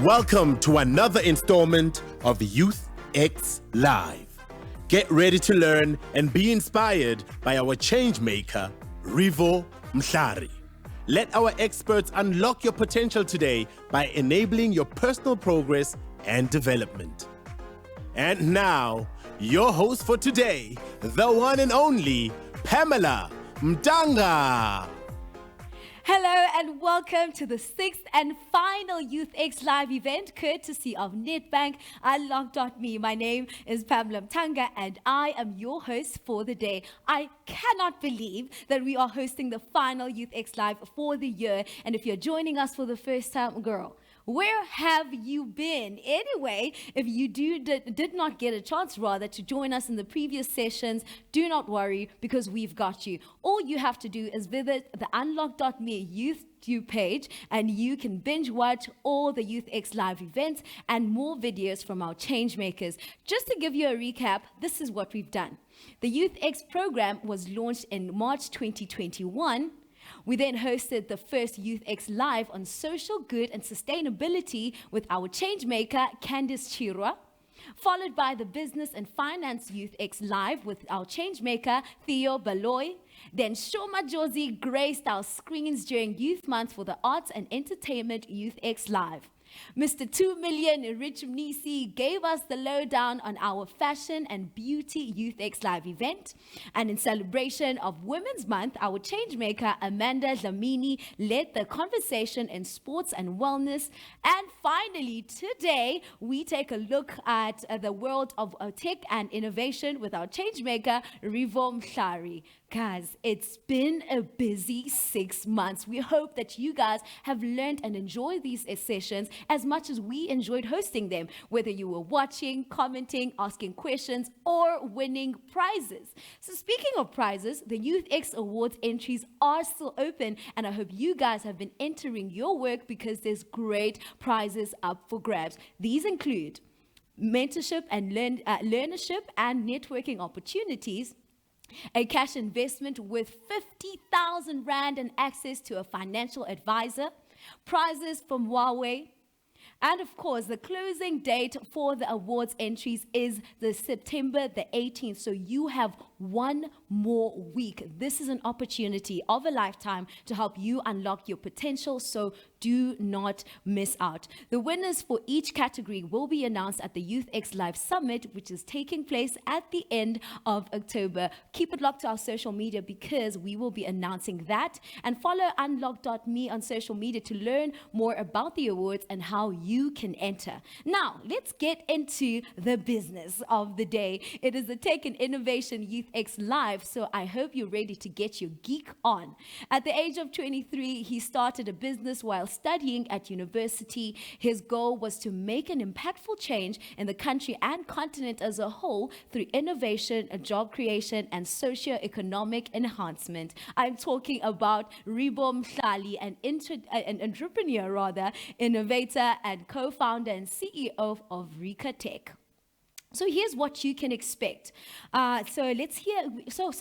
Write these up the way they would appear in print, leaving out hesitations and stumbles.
Welcome to another installment of YouthX Live. Get ready to learn and be inspired by our changemaker, Rivo Mhlari. Let our experts unlock your potential today by enabling your personal progress and development. And now, your host for today, the one and only Pamela Mtanga. Hello and welcome to the sixth and final YouthX Live event, courtesy of Netbank, Unlock.me. My name is Pamela Mtanga and I am your host for the day. I cannot believe that we are hosting the final YouthX Live for the year. And if you're joining us for the first time, girl, where have you been? Anyway, if you did not get a chance, rather, to join us in the previous sessions, do not worry because we've got you. All you have to do is visit the Unlock.me YouTube page and you can binge watch all the YouthX Live events and more videos from our changemakers. Just to give you a recap, this is what we've done. The YouthX program was launched in March 2021. We then hosted the first YouthX Live on social good and sustainability with our changemaker, Candice Chirwa, followed by the Business and Finance YouthX Live with our changemaker, Theo Baloy. Then Shoma Josie graced our screens during Youth Month for the Arts and Entertainment YouthX Live. Mr. 2 Million Rich Mnisi gave us the lowdown on our Fashion and Beauty YouthX Live event. And in celebration of Women's Month, our changemaker Amanda Dlamini led the conversation in sports and wellness. And finally, today, we take a look at the world of tech and innovation with our changemaker Rivo Mhlari. Guys, it's been a busy 6 months. We hope that you guys have learned and enjoyed these sessions as much as we enjoyed hosting them, whether you were watching, commenting, asking questions, or winning prizes. So speaking of prizes, the YouthX Awards entries are still open, and I hope you guys have been entering your work because there's great prizes up for grabs. These include mentorship and learnership and networking opportunities, a cash investment with 50,000 Rand and access to a financial advisor, prizes from Huawei, and of course, the closing date for the awards entries is the September the 18th. So you have one more week. This is an opportunity of a lifetime to help you unlock your potential. So do not miss out. The winners for each category will be announced at the YouthX Live Summit, which is taking place at the end of October. Keep it locked to our social media because we will be announcing that. And follow Unlock.me on social media to learn more about the awards and how you can enter. Now, let's get into the business of the day. It is the Tech and Innovation YouthX Live, so I hope you're ready to get your geek on. At the age of 23, he started a business while studying at university. His goal was to make an impactful change in the country and continent as a whole through innovation, job creation, and socio-economic enhancement. I'm talking about Rivo Mhlari, an entrepreneur, innovator, and co-founder and CEO of Rika Tech. So here's what you can expect. So let's hear.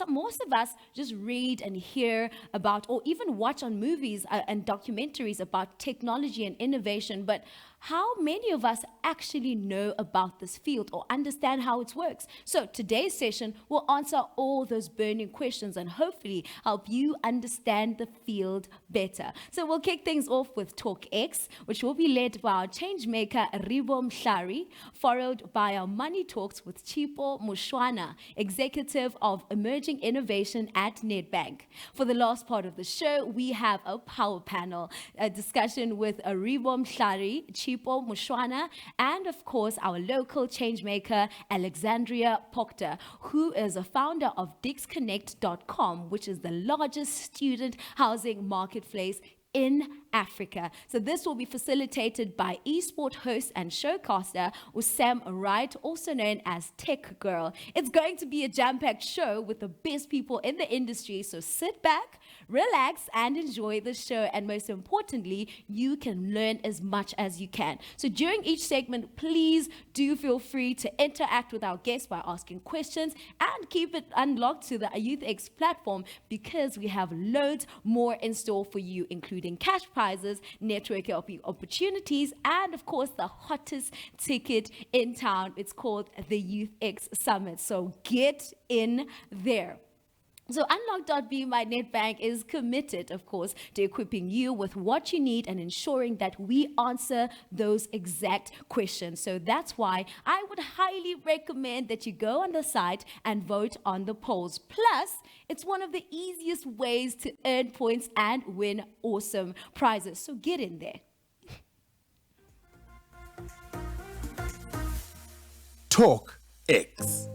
Most of us just read and hear about, or even watch on movies and documentaries about technology and innovation. But how many of us actually know about this field or understand how it works? So today's session will answer all those burning questions and hopefully help you understand the field better. So we'll kick things off with TalkX, which will be led by our changemaker Rivo Mhlari, followed by our Money Talks with Chipo Mushwana, Executive of Emerging Innovation at Nedbank. For the last part of the show, we have a power panel, a discussion with Rivo Mhlari, Chipo Mushwana, and of course our local changemaker Alexandria Procter, who is a founder of DixConnect.com, which is the largest student housing marketplace in Africa. So this will be facilitated by esport host and showcaster Sam Wright, also known as Tech Girl. It's going to be a jam-packed show with the best people in the industry, so sit back, relax, and enjoy the show. And most importantly, you can learn as much as you can. So during each segment, please do feel free to interact with our guests by asking questions and keep it unlocked to the YouthX platform because we have loads more in store for you, including including cash prizes, networking opportunities, and of course, the hottest ticket in town. It's called the YouthX Summit. So get in there. So Unlock.B by Nedbank is committed, of course, to equipping you with what you need and ensuring that we answer those exact questions. So that's why I would highly recommend that you go on the site and vote on the polls. Plus, it's one of the easiest ways to earn points and win awesome prizes. So get in there. TalkX.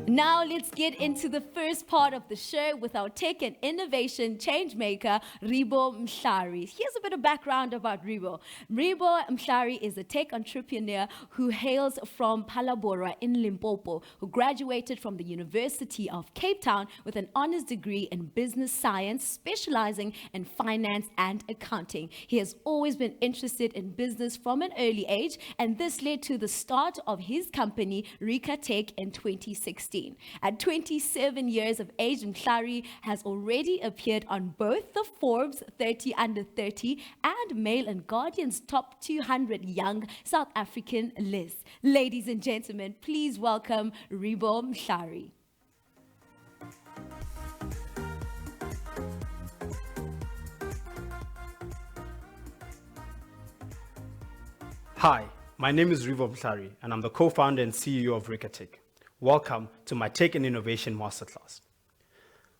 Now let's get into the first part of the show with our tech and innovation changemaker, Rivo Mhlari. Here's a bit of background about Rivo. Rivo Mhlari is a tech entrepreneur who hails from Phalaborwa in Limpopo, who graduated from the University of Cape Town with an honors degree in business science, specializing in finance and accounting. He has always been interested in business from an early age, and this led to the start of his company, Rika Tech, in 2016. At 27 years of age, Mhlari has already appeared on both the Forbes 30 Under 30 and Mail and Guardian's Top 200 Young South African lists. Ladies and gentlemen, please welcome Rivo Mhlari. Hi, my name is Rivo Mhlari, and I'm the co-founder and CEO of Rika Tech. Welcome to my Tech and Innovation Masterclass.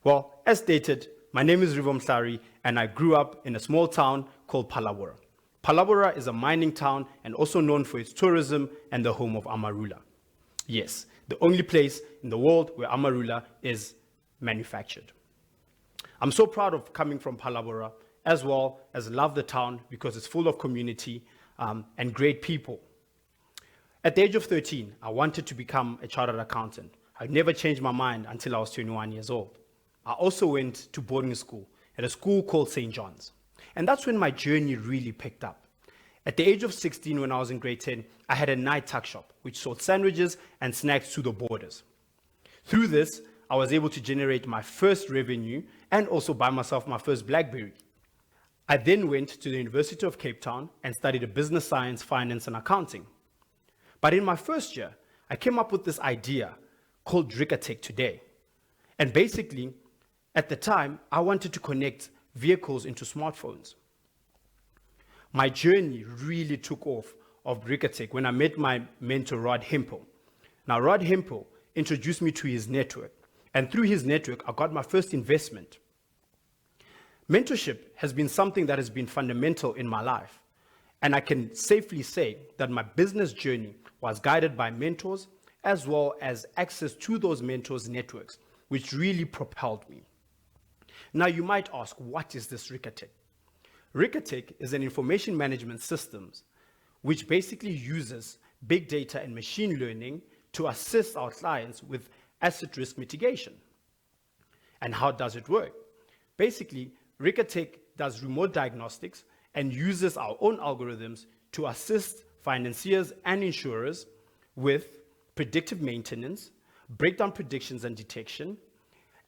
Well, as stated, my name is Rivo Mhlari, and I grew up in a small town called Phalaborwa. Phalaborwa is a mining town and also known for its tourism and the home of amarula. Yes, the only place in the world where amarula is manufactured. I'm so proud of coming from Phalaborwa, as well as love the town because it's full of community and great people. At the age of 13, I wanted to become a chartered accountant. I never changed my mind until I was 21 years old. I also went to boarding school at a school called St. John's. And that's when my journey really picked up. At the age of 16, when I was in grade 10, I had a night tuck shop, which sold sandwiches and snacks to the boarders. Through this, I was able to generate my first revenue and also buy myself my first BlackBerry. I then went to the University of Cape Town and studied a business science, finance, and accounting. But in my first year, I came up with this idea called Rika Tech today. And basically, at the time, I wanted to connect vehicles into smartphones. My journey really took off of Rika Tech when I met my mentor, Rod Hempel. Now, Rod Hempel introduced me to his network. And through his network, I got my first investment. Mentorship has been something that has been fundamental in my life. And I can safely say that my business journey was guided by mentors, as well as access to those mentors' networks, which really propelled me. Now you might ask, what is this Rika Tech? Rika Tech is an information management systems, which basically uses big data and machine learning to assist our clients with asset risk mitigation. And how does it work? Basically, Rika Tech does remote diagnostics and uses our own algorithms to assist financiers and insurers with predictive maintenance, breakdown predictions and detection,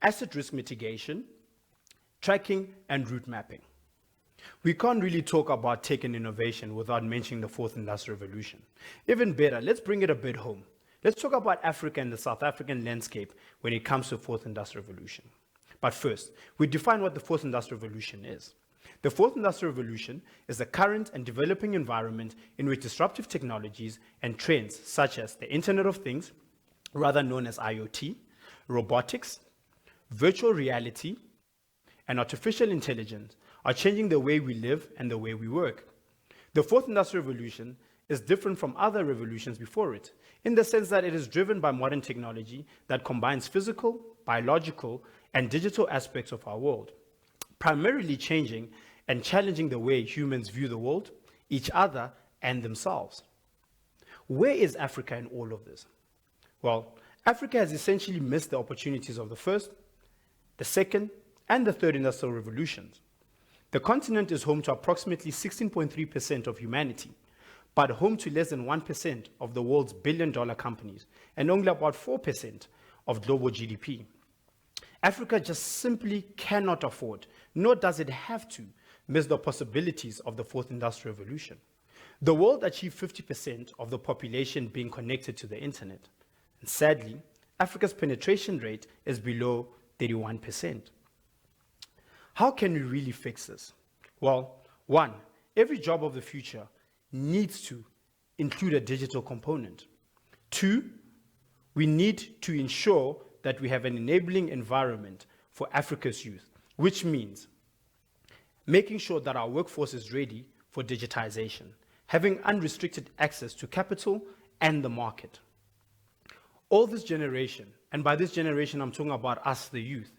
asset risk mitigation, tracking, and route mapping. We can't really talk about tech and innovation without mentioning the fourth industrial revolution. Even better, let's bring it a bit home. Let's talk about Africa and the South African landscape when it comes to fourth industrial revolution. But first, we define what the fourth industrial revolution is. The fourth industrial revolution is the current and developing environment in which disruptive technologies and trends such as the Internet of Things, rather known as IoT, robotics, virtual reality, and artificial intelligence are changing the way we live and the way we work. The fourth industrial revolution is different from other revolutions before it, in the sense that it is driven by modern technology that combines physical, biological, and digital aspects of our world, primarily changing and challenging the way humans view the world, each other, and themselves. Where is Africa in all of this? Well, Africa has essentially missed the opportunities of the first, the second, and the third industrial revolutions. The continent is home to approximately 16.3% of humanity, but home to less than 1% of the world's billion-dollar companies and only about 4% of global GDP. Africa just simply cannot afford, nor does it have to, miss the possibilities of the fourth industrial revolution. The world achieved 50% of the population being connected to the internet. And sadly, Africa's penetration rate is below 31%. How can we really fix this? Well, one, every job of the future needs to include a digital component. Two, we need to ensure that we have an enabling environment for Africa's youth, which means making sure that our workforce is ready for digitization, having unrestricted access to capital and the market. All this generation, and by this generation I'm talking about us, the youth,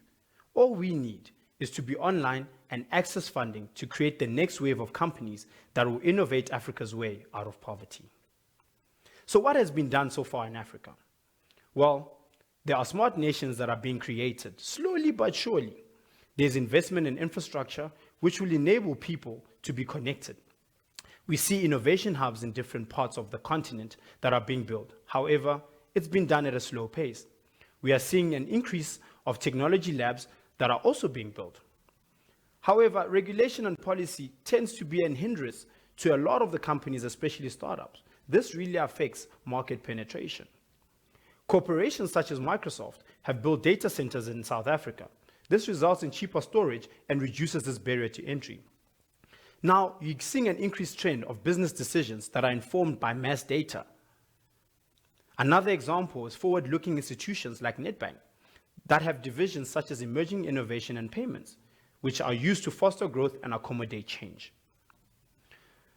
all we need is to be online and access funding to create the next wave of companies that will innovate Africa's way out of poverty. So what has been done so far in Africa? Well, there are smart nations that are being created, slowly but surely. There's investment in infrastructure, which will enable people to be connected. We see innovation hubs in different parts of the continent that are being built. However, it's been done at a slow pace. We are seeing an increase of technology labs that are also being built. However, regulation and policy tends to be a hindrance to a lot of the companies, especially startups. This really affects market penetration. Corporations such as Microsoft have built data centers in South Africa. This results in cheaper storage and reduces this barrier to entry. Now, you're seeing an increased trend of business decisions that are informed by mass data. Another example is forward-looking institutions like Netbank that have divisions such as emerging innovation and payments, which are used to foster growth and accommodate change.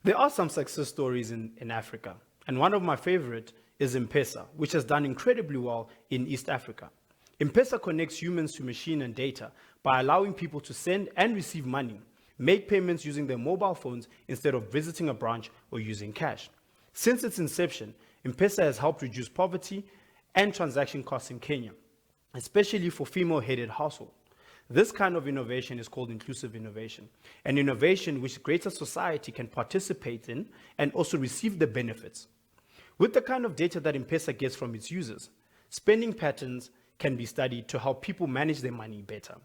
There are some success stories in Africa, and one of my favorite is M-Pesa, which has done incredibly well in East Africa. M-Pesa connects humans to machine and data by allowing people to send and receive money, make payments using their mobile phones instead of visiting a branch or using cash. Since its inception, M-Pesa has helped reduce poverty and transaction costs in Kenya, especially for female-headed households. This kind of innovation is called inclusive innovation, an innovation which greater society can participate in and also receive the benefits. With the kind of data that M-Pesa gets from its users, spending patterns can be studied to help people manage their money better.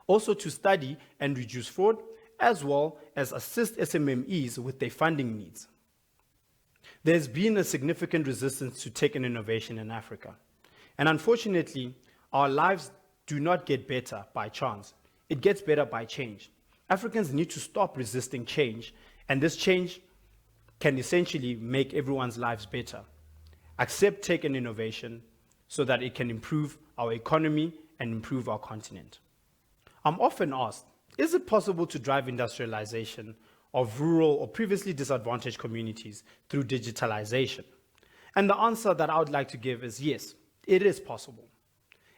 Also to study and reduce fraud, as well as assist SMMEs with their funding needs. There's been a significant resistance to tech and innovation in Africa. And unfortunately, our lives do not get better by chance. It gets better by change. Africans need to stop resisting change, and this change can essentially make everyone's lives better. Accept tech and innovation so that it can improve our economy and improve our continent. I'm often asked, is it possible to drive industrialization of rural or previously disadvantaged communities through digitalization? And the answer that I would like to give is yes, it is possible.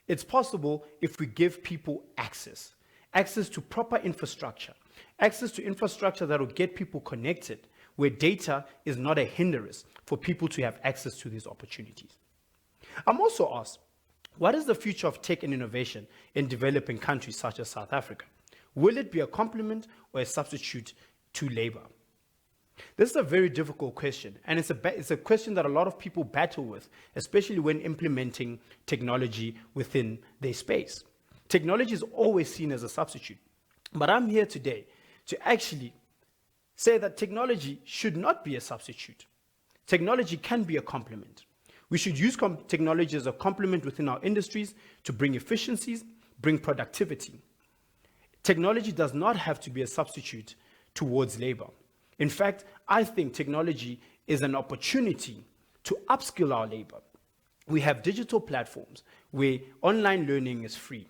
It's possible if we give people access to proper infrastructure, access to infrastructure that will get people connected, where data is not a hindrance for people to have access to these opportunities. I'm also asked, what is the future of tech and innovation in developing countries such as South Africa? Will it be a complement or a substitute to labor? This is a very difficult question, and it's a question that a lot of people battle with, especially when implementing technology within their space. Technology is always seen as a substitute, but I'm here today to actually say that technology should not be a substitute. Technology can be a complement. We should use technology as a complement within our industries to bring efficiencies, bring productivity. Technology does not have to be a substitute towards labor. In fact, I think technology is an opportunity to upskill our labor. We have digital platforms where online learning is free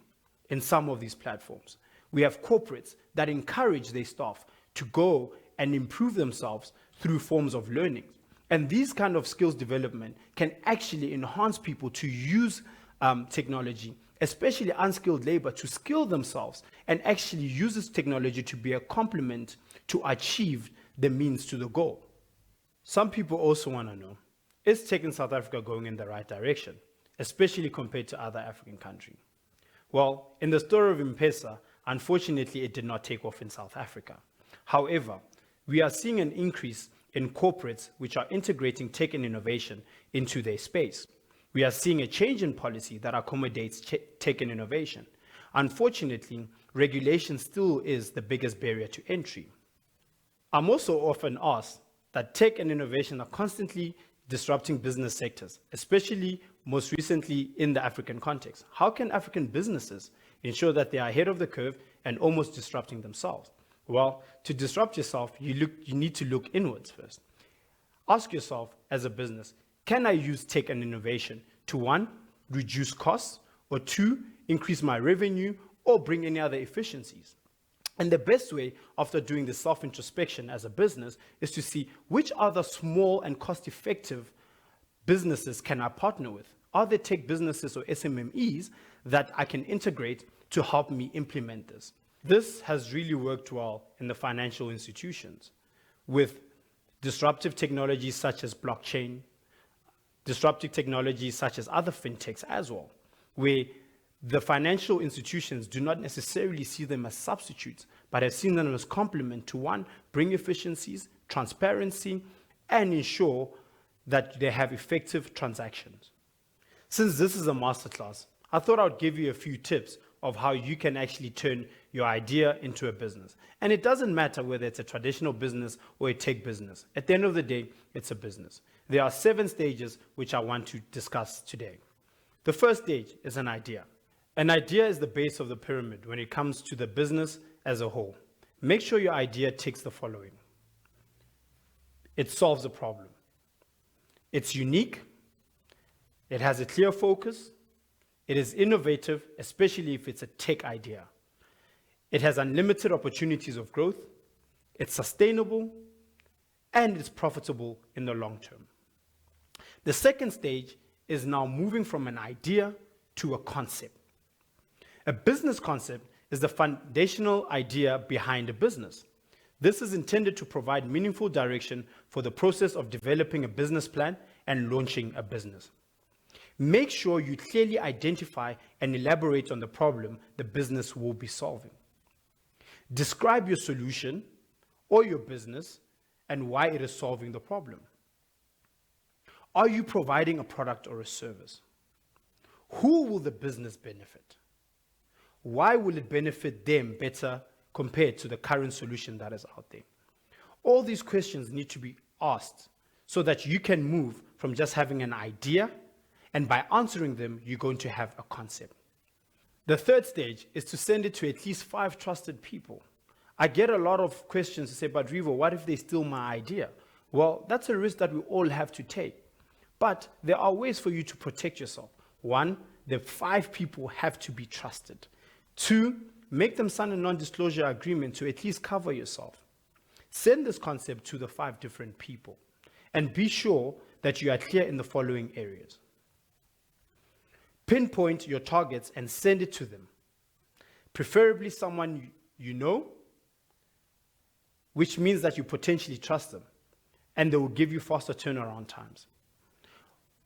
in some of these platforms. We have corporates that encourage their staff to go and improve themselves through forms of learning. And these kind of skills development can actually enhance people to use technology, especially unskilled labor, to skill themselves and actually use this technology to be a complement to achieve the means to the goal. Some people also want to know, is tech in South Africa going in the right direction, especially compared to other African countries? Well, in the story of M-Pesa, unfortunately, it did not take off in South Africa. However, we are seeing an increase in corporates which are integrating tech and innovation into their space. We are seeing a change in policy that accommodates tech and innovation. Unfortunately, regulation still is the biggest barrier to entry. I'm also often asked that tech and innovation are constantly disrupting business sectors, especially most recently in the African context. How can African businesses ensure that they are ahead of the curve and almost disrupting themselves? Well, to disrupt yourself, you need to look inwards first. Ask yourself as a business, can I use tech and innovation to 1, reduce costs, or 2, increase my revenue, or bring any other efficiencies? And the best way after doing the self-introspection as a business is to see which other small and cost-effective businesses can I partner with? Are there tech businesses or SMMEs that I can integrate to help me implement this? This has really worked well in the financial institutions with disruptive technologies such as blockchain, disruptive technologies such as other fintechs as well, where the financial institutions do not necessarily see them as substitutes, but have seen them as complement to 1, bring efficiencies, transparency, and ensure that they have effective transactions. Since this is a masterclass, I thought I would give you a few tips of how you can actually turn your idea into a business. And it doesn't matter whether it's a traditional business or a tech business. At the end of the day, it's a business. There are 7 stages which I want to discuss today. The first stage is an idea. An idea is the base of the pyramid when it comes to the business as a whole. Make sure your idea ticks the following. It solves a problem. It's unique. It has a clear focus. It is innovative, especially if it's a tech idea. It has unlimited opportunities of growth. It's sustainable, and it's profitable in the long term. The second stage is now moving from an idea to a concept. A business concept is the foundational idea behind a business. This is intended to provide meaningful direction for the process of developing a business plan and launching a business. Make sure you clearly identify and elaborate on the problem the business will be solving. Describe your solution or your business and why it is solving the problem. Are you providing a product or a service? Who will the business benefit? Why will it benefit them better compared to the current solution that is out there? All these questions need to be asked so that you can move from just having an idea, and by answering them, you're going to have a concept. The third stage is to send it to at least 5 trusted people. I get a lot of questions to say, but Rivo, what if they steal my idea? Well, that's a risk that we all have to take. But there are ways for you to protect yourself. 1, the 5 people have to be trusted. 2, make them sign a non-disclosure agreement to at least cover yourself. Send this concept to the 5 different people and be sure that you are clear in the following areas. Pinpoint your targets and send it to them. Preferably someone you know, which means that you potentially trust them, and they will give you faster turnaround times.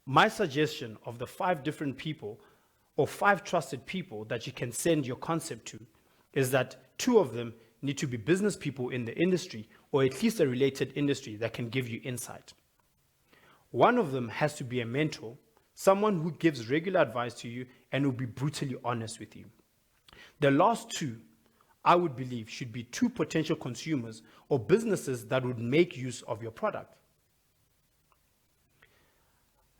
My suggestion of the 5 different people or 5 trusted people that you can send your concept to is that 2 of them need to be business people in the industry or at least a related industry that can give you insight. 1 of them has to be a mentor, someone who gives regular advice to you and will be brutally honest with you. The last 2, I would believe, should be 2 potential consumers or businesses that would make use of your product.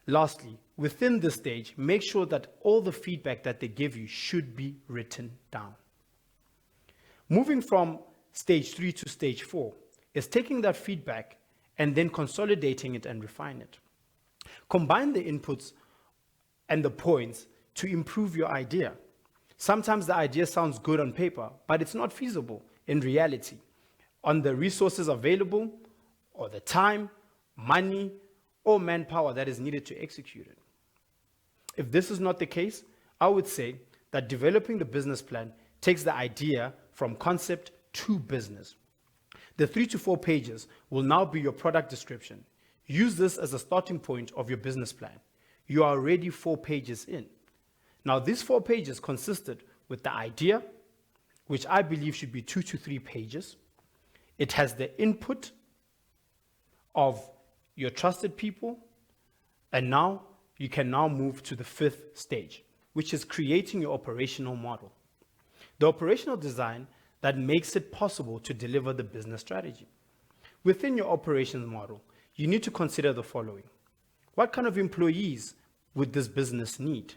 Lastly, within this stage, make sure that all the feedback that they give you should be written down. Moving from stage 3 to stage 4 is taking that feedback and then consolidating it and refine it. Combine the inputs and the points to improve your idea. Sometimes the idea sounds good on paper, but it's not feasible in reality on the resources available or the time, money, or manpower that is needed to execute it. If this is not the case, I would say that developing the business plan takes the idea from concept to business. The 3 to 4 pages will now be your product description. Use this as a starting point of your business plan. You are already 4 pages in. Now, these 4 pages consisted with the idea, which I believe should be 2 to 3 pages. It has the input of your trusted people, and now you can now move to the 5th stage, which is creating your operational model. the operational design that makes it possible to deliver the business strategy. Within your operations model, you need to consider the following. What kind of employees would this business need?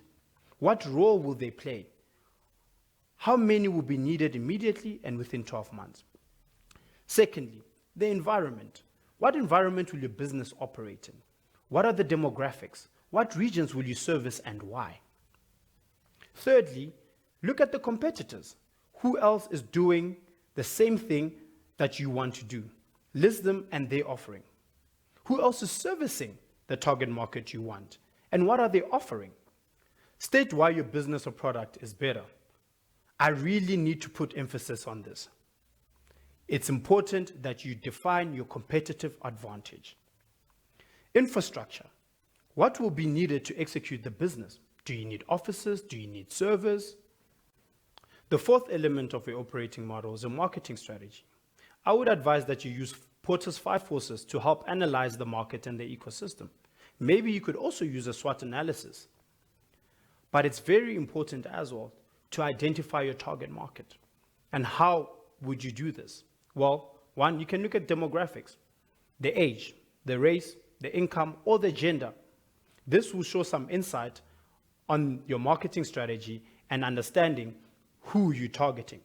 What role will they play? How many will be needed immediately and within 12 months? Secondly, the environment. What environment will your business operate in? What are the demographics? What regions will you service and why? Thirdly, look at the competitors. Who else is doing the same thing that you want to do? List them and their offering. Who else is servicing the target market you want? And what are they offering? State why your business or product is better. I really need to put emphasis on this. It's important that you define your competitive advantage. Infrastructure. What will be needed to execute the business? Do you need offices? Do you need servers? The fourth element of your operating model is a marketing strategy. I would advise that you use Porter's 5 forces to help analyze the market and the ecosystem. Maybe you could also use a SWOT analysis. But it's very important as well to identify your target market. And how would you do this? Well, one, you can look at demographics, the age, the race, the income, or the gender. This will show some insight on your marketing strategy and understanding who you're targeting.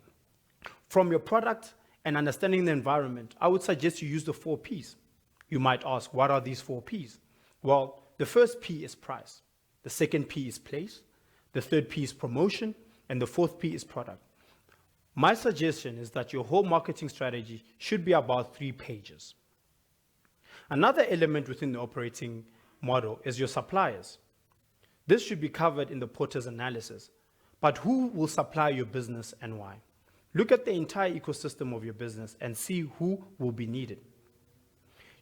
From your product and understanding the environment, I would suggest you use the 4 Ps. You might ask, what are these 4 Ps? Well, the first P is price. The second P is place. The third P is promotion. And the fourth P is product. My suggestion is that your whole marketing strategy should be about 3 pages. Another element within the operating model is your suppliers. This should be covered in the Porter's analysis. But who will supply your business and why? Look at the entire ecosystem of your business and see who will be needed.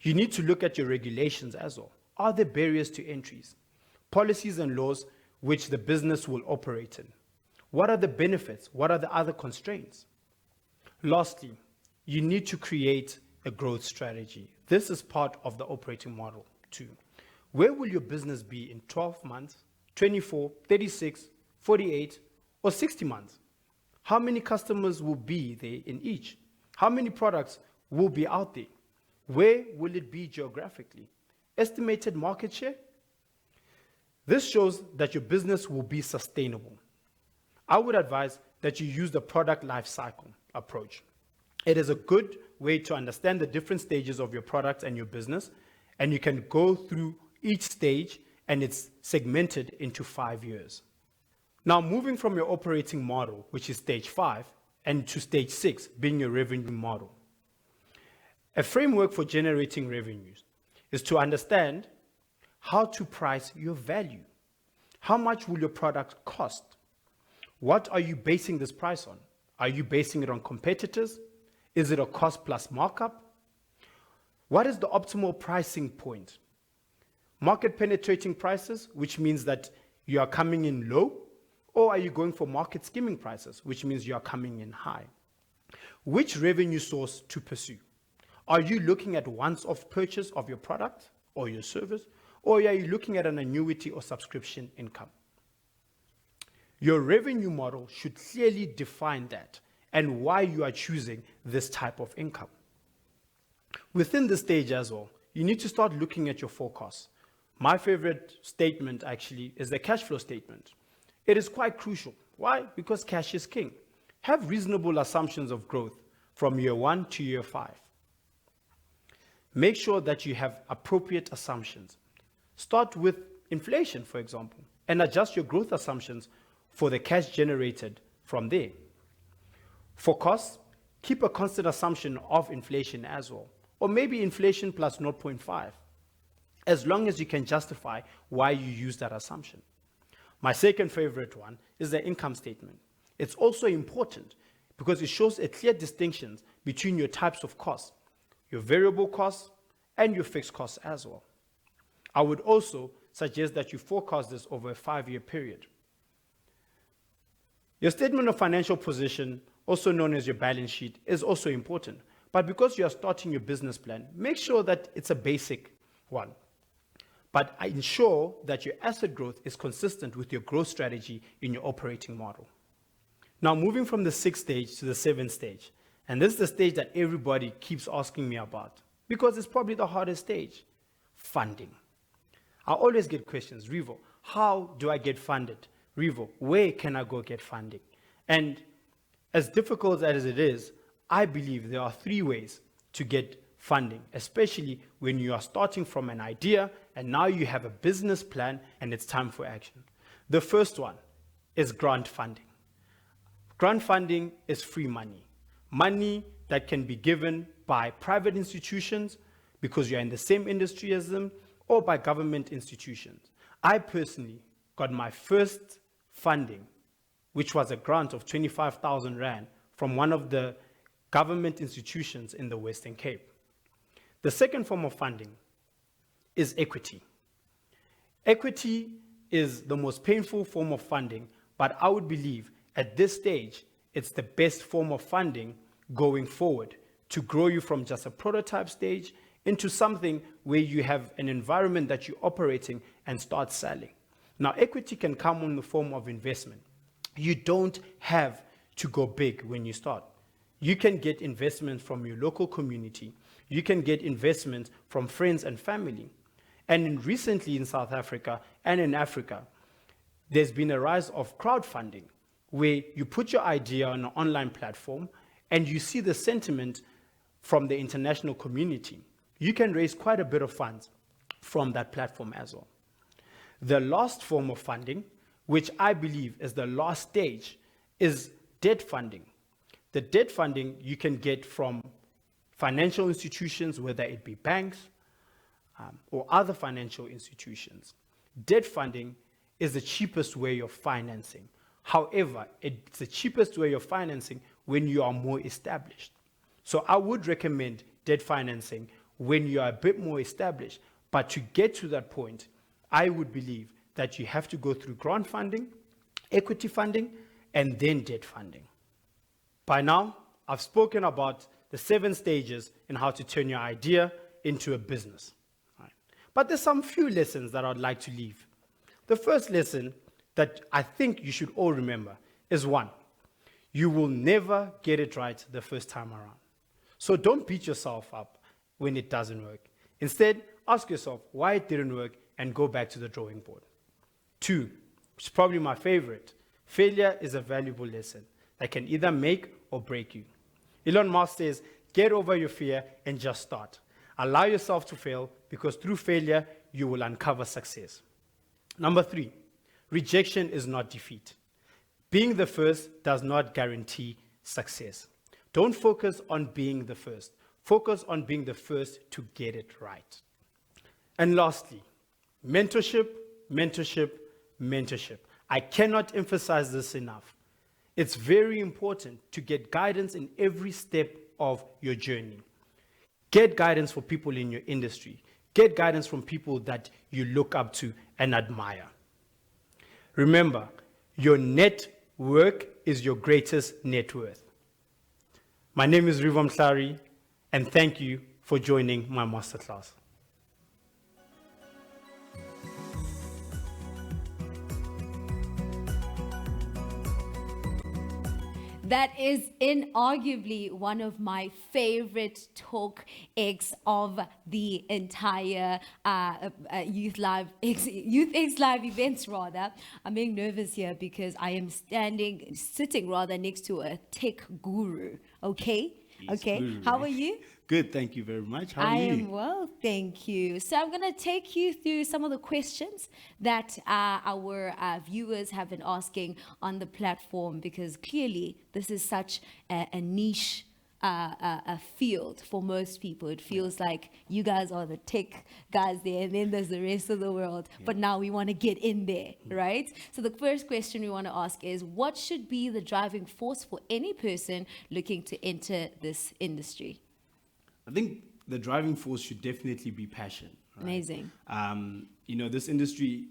You need to look at your regulations as well. Are there barriers to entries? Policies and laws which the business will operate in. What are the benefits? What are the other constraints? Lastly, you need to create a growth strategy. This is part of the operating model too. Where will your business be in 12 months, 24, 36, 48, or 60 months? How many customers will be there in each? How many products will be out there? Where will it be geographically? Estimated market share? This shows that your business will be sustainable. I would advise that you use the product life cycle approach. It is a good way to understand the different stages of your product and your business, and you can go through each stage, and it's segmented into 5 years. Now, moving from your operating model, which is stage 5, and to stage 6, being your revenue model. A framework for generating revenues is to understand how to price your value. How much will your product cost? What are you basing this price on? Are you basing it on competitors? Is it a cost plus markup? What is the optimal pricing point? Market penetrating prices, which means that you are coming in low, or are you going for market skimming prices, which means you are coming in high? Which revenue source to pursue? Are you looking at once-off purchase of your product or your service, or are you looking at an annuity or subscription income? Your revenue model should clearly define that and why you are choosing this type of income. Within this stage as well, you need to start looking at your forecasts. My favorite statement actually is the cash flow statement. It is quite crucial. Why? Because cash is king. Have reasonable assumptions of growth from year 1 to year 5. Make sure that you have appropriate assumptions. Start with inflation, for example, and adjust your growth assumptions for the cash generated from there. For costs, keep a constant assumption of inflation as well, or maybe inflation plus 0.5, as long as you can justify why you use that assumption. My second favorite one is the income statement. It's also important because it shows a clear distinction between your types of costs, your variable costs and your fixed costs as well. I would also suggest that you forecast this over a 5-year period. Your statement of financial position, also known as your balance sheet, is also important. But because you are starting your business plan, make sure that it's a basic one. But ensure that your asset growth is consistent with your growth strategy in your operating model. Now, moving from the 6th stage to the 7th stage, and this is the stage that everybody keeps asking me about because it's probably the hardest stage, funding. I always get questions, Rivo, how do I get funded? Rivo, where can I go get funding? And as difficult as it is, I believe there are 3 ways to get funding, especially when you are starting from an idea and now you have a business plan and it's time for action. The first one is grant funding. Grant funding is free money, money that can be given by private institutions because you're in the same industry as them, or by government institutions. I personally got my first funding, which was a grant of 25,000 Rand from one of the government institutions in the Western Cape. The second form of funding is equity. Equity is the most painful form of funding, but I would believe at this stage, it's the best form of funding going forward to grow you from just a prototype stage into something where you have an environment that you're operating and start selling. Now, equity can come in the form of investment. You don't have to go big when you start. You can get investment from your local community. You can get investment from friends and family. And recently in South Africa and in Africa, there's been a rise of crowdfunding, where you put your idea on an online platform and you see the sentiment from the international community. You can raise quite a bit of funds from that platform as well. The last form of funding, which I believe is the last stage, is debt funding. The debt funding you can get from financial institutions, whether it be banks or other financial institutions. Debt funding is the cheapest way of financing. However, it's the cheapest way of financing when you are more established. So I would recommend debt financing when you are a bit more established. But to get to that point, I would believe that you have to go through grant funding, equity funding, and then debt funding. By now, I've spoken about the 7 stages in how to turn your idea into a business. Right. But there's some few lessons that I'd like to leave. The first lesson that I think you should all remember is 1, you will never get it right the first time around. So don't beat yourself up when it doesn't work. Instead, ask yourself why it didn't work and go back to the drawing board. 2, which is probably my favorite, failure is a valuable lesson that can either make or break you. Elon Musk says, get over your fear and just start. Allow yourself to fail because through failure, you will uncover success. Number 3, rejection is not defeat. Being the first does not guarantee success. Don't focus on being the first. Focus on being the first to get it right. And lastly, mentorship, mentorship, mentorship. I cannot emphasize this enough. It's very important to get guidance in every step of your journey. Get guidance from people in your industry. Get guidance from people that you look up to and admire. Remember, your network is your greatest net worth. My name is Rivo Mhlari, and thank you for joining my masterclass. That is inarguably one of my favorite TalkX of the entire YouthX live events rather. I'm being nervous here because I am sitting next to a tech guru. Okay? Yes, okay. guru. How are you? Good, thank you very much. How are I you? am well, thank you. So I'm going to take you through some of the questions that our viewers have been asking on the platform, because clearly this is such a niche a field for most people. It feels like you guys are the tech guys there, and then there's the rest of the world. Yeah. But now we want to get in there, right? So the first question we want to ask is, what should be the driving force for any person looking to enter this industry? I think the driving force should definitely be passion. Right? Amazing. This industry,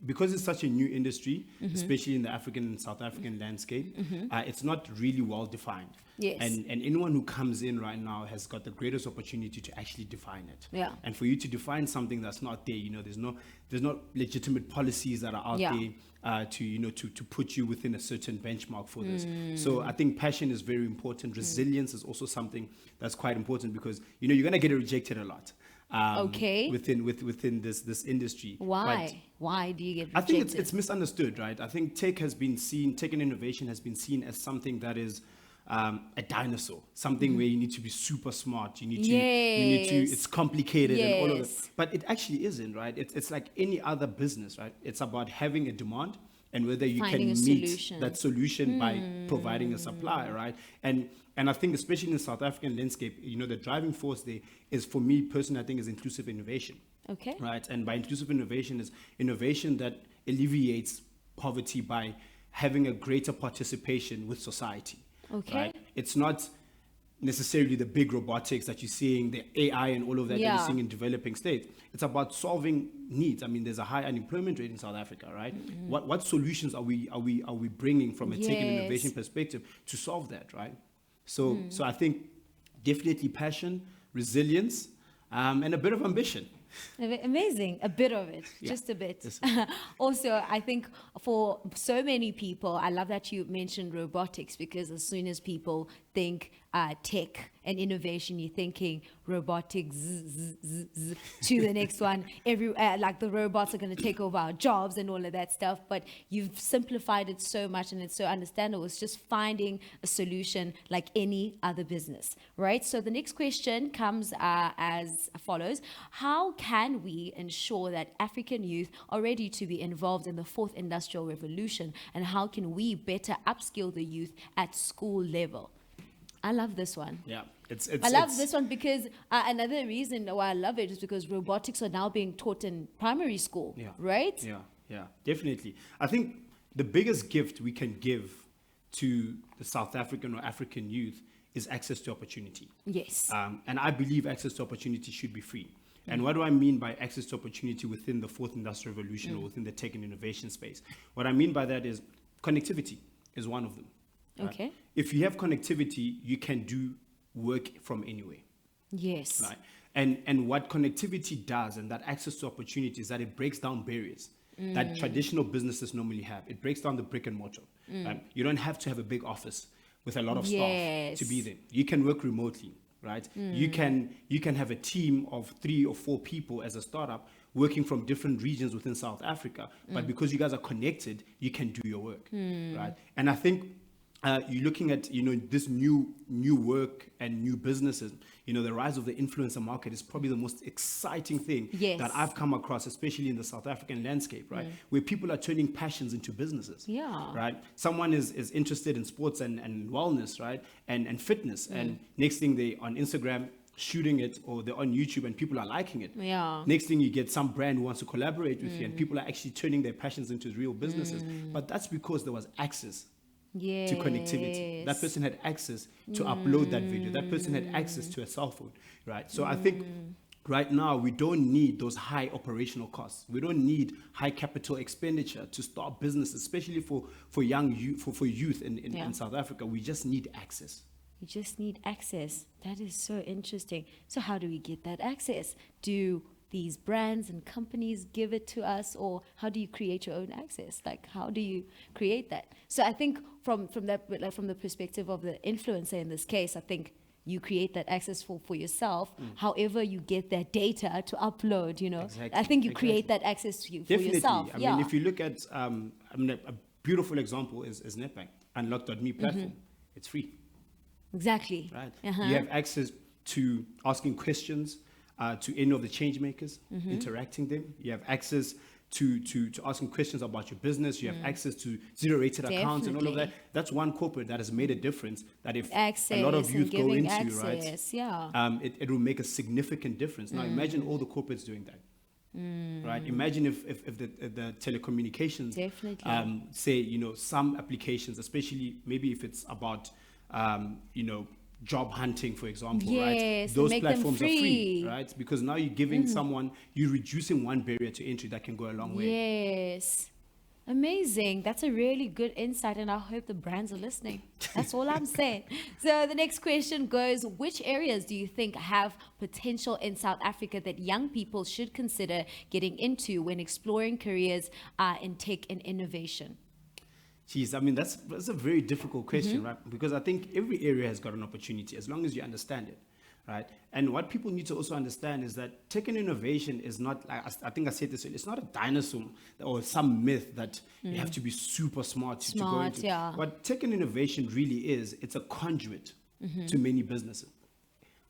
because it's such a new industry, especially in the African and South African landscape, it's not really well defined. Yes. And anyone who comes in right now has got the greatest opportunity to actually define it. Yeah. And for you to define something that's not there, there's no legitimate policies that are out there to put you within a certain benchmark for this. So I think passion is very important. Resilience is also something that's quite important, because you're going to get rejected a lot. Within this industry. Why? Why do you get rejected? I think it's misunderstood, right? I think tech and innovation has been seen as something that is a dinosaur, something where you need to be super smart. You need to, it's complicated and all of that. But it actually isn't, right? It's like any other business, right? It's about having a demand and whether you Finding can a meet solution. that solution by providing a supply, right? And I think especially in the South African landscape, the driving force there is, for me personally, I think is inclusive innovation. Okay. Right. And by inclusive innovation is innovation that alleviates poverty by having a greater participation with society. Okay. Right? It's not necessarily the big robotics that you're seeing, the AI and all of that that you're seeing in developing states. It's about solving needs. I mean, there's a high unemployment rate in South Africa, right? What solutions are we bringing from a tech and innovation perspective to solve that, right? So I think definitely passion, resilience, and a bit of ambition. Amazing. A bit of it, just a bit. Yes. Also, I think for so many people, I love that you mentioned robotics, because as soon as people think tech and innovation, you're thinking robotics to the next one. Like the robots are going to take over our jobs and all of that stuff. But you've simplified it so much, and it's so understandable. It's just finding a solution like any other business, right? So the next question comes as follows. How can we ensure that African youth are ready to be involved in the fourth industrial revolution? And how can we better upskill the youth at school level? I love this one. Yeah, I love this one because another reason why I love it is because robotics are now being taught in primary school, right? Yeah, definitely. I think the biggest gift we can give to the South African or African youth is access to opportunity. Yes. And I believe access to opportunity should be free. And what do I mean by access to opportunity within the fourth industrial revolution or within the tech and innovation space? What I mean by that is connectivity is one of them. Right? Okay. If you have connectivity, you can do work from anywhere. Yes. Right. And what connectivity does, and that access to opportunity, is that it breaks down barriers that traditional businesses normally have. It breaks down the brick and mortar. Right? You don't have to have a big office with a lot of staff to be there. You can work remotely. Right? You can have a team of 3 or 4 people as a startup working from different regions within South Africa, but because you guys are connected, you can do your work. Right? And I think you're looking at this new work and new businesses. The rise of the influencer market is probably the most exciting thing that I've come across, especially in the South African landscape, right? Where people are turning passions into businesses. Yeah. Right. Someone is interested in sports and wellness, right? And fitness. And next thing, they on Instagram shooting it, or they're on YouTube and people are liking it. Yeah. Next thing, you get some brand who wants to collaborate with you, and people are actually turning their passions into real businesses. But that's because there was access to connectivity. That person had access to upload that video. That person had access to a cell phone, right? So I think right now we don't need those high operational costs. We don't need high capital expenditure to start business, especially for young youth, for youth in South Africa. We just need access. You just need access. That is so interesting. So how do we get that access? Do these brands and companies give it to us, or how do you create your own access? Like, how do you create that? So I think from the perspective of the influencer in this case, I think you create that access for yourself. However you get that data to upload, Exactly. I think you create that access for yourself. I mean, if you look at a beautiful example is Netbank, Unlock.me platform. It's free. Exactly. Right. You have access to asking questions to any of the changemakers, interacting them. You have access to asking questions about your business. You have access to zero-rated accounts and all of that. That's one corporate that has made a difference, that if a lot of youth go into, access, right, it will make a significant difference. Now imagine all the corporates doing that. Right. Imagine if the telecommunications say, some applications, especially maybe if it's about job hunting, for example, Yes, right? and Those make them platforms are free, free. right? Because now you're giving someone, you're reducing one barrier to entry that can go a long way. Yes. Amazing. That's a really good insight, and I hope the brands are listening. That's all I'm saying. So the next question goes, which areas do you think have potential in South Africa that young people should consider getting into when exploring careers in tech and innovation? Geez, I mean, that's a very difficult question, right? Because I think every area has got an opportunity as long as you understand it, right? And what people need to also understand is that tech and innovation is not, like I think I said this, it's not a dinosaur or some myth that you have to be super smart to go into. Yeah. What tech and innovation really is, it's a conduit to many businesses.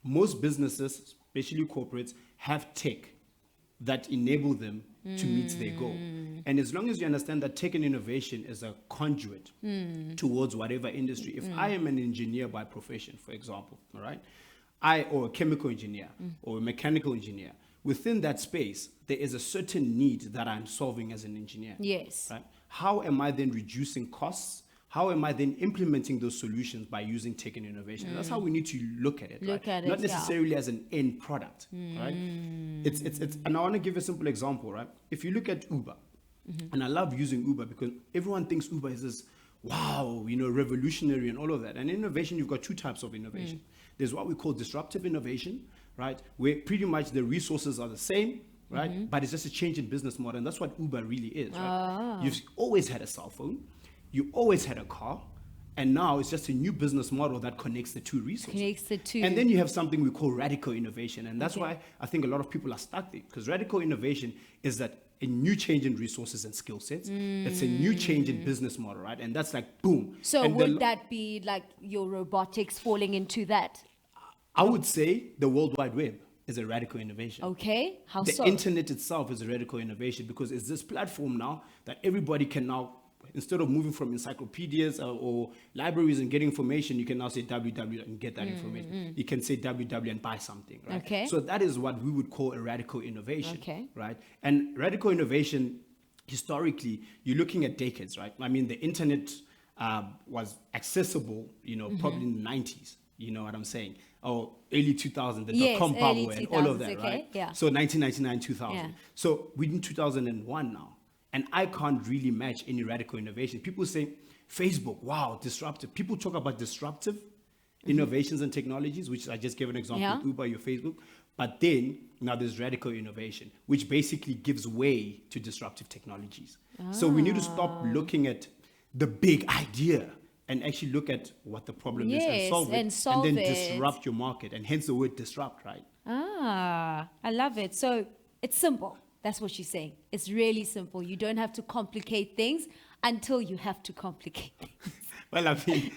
Most businesses, especially corporates, have tech that enable them to meet their goal. And as long as you understand that tech and innovation is a conduit towards whatever industry, if I am an engineer by profession, for example, all right, or a chemical engineer or a mechanical engineer, within that space, there is a certain need that I'm solving as an engineer. Yes. Right? How am I then reducing costs? How am I then implementing those solutions by using tech and innovation? That's how we need to look at it. Look right? at it, Not yeah. necessarily as an end product, right? It's and I want to give a simple example, right? If you look at Uber, and I love using Uber because everyone thinks Uber is this, wow, revolutionary and all of that. And innovation, you've got two types of innovation. There's what we call disruptive innovation, right? Where pretty much the resources are the same, right? But it's just a change in business model. And that's what Uber really is, right? You've always had a cell phone. You always had a car, and now it's just a new business model that connects the two resources. Connects the two. And then you have something we call radical innovation, and that's why I think a lot of people are stuck there, because radical innovation is that a new change in resources and skill sets. It's a new change in business model, right? And that's like boom. So And would that be like your robotics falling into that? I would say the World Wide Web is a radical innovation. Okay, how The so? internet itself is a radical innovation because it's this platform now that everybody can now, instead of moving from encyclopedias or libraries and getting information, you can now say www and get that information. You can say www and buy something, right? Okay. So that is what we would call a radical innovation, Okay. right? And radical innovation, historically, you're looking at decades, right? I mean, the internet was accessible, probably in the 90s. You know what I'm saying? Or early 2000, the Yes, dot-com early bubble and all of 2000s, that, okay, right? yeah. So 1999, 2000. Yeah. So we're in 2001 now. And I can't really match any radical innovation. People say, Facebook, wow, disruptive. People talk about disruptive innovations and technologies, which I just gave an example Yeah. with Uber, your Facebook. But then now there's radical innovation, which basically gives way to disruptive technologies. So we need to stop looking at the big idea and actually look at what the problem is Yes, and solve it, and and then solve it. disrupt your market. And hence the word disrupt, right? I love it. So it's simple. That's what she's saying. It's really simple. You don't have to complicate things until you have to complicate things. Well, I mean,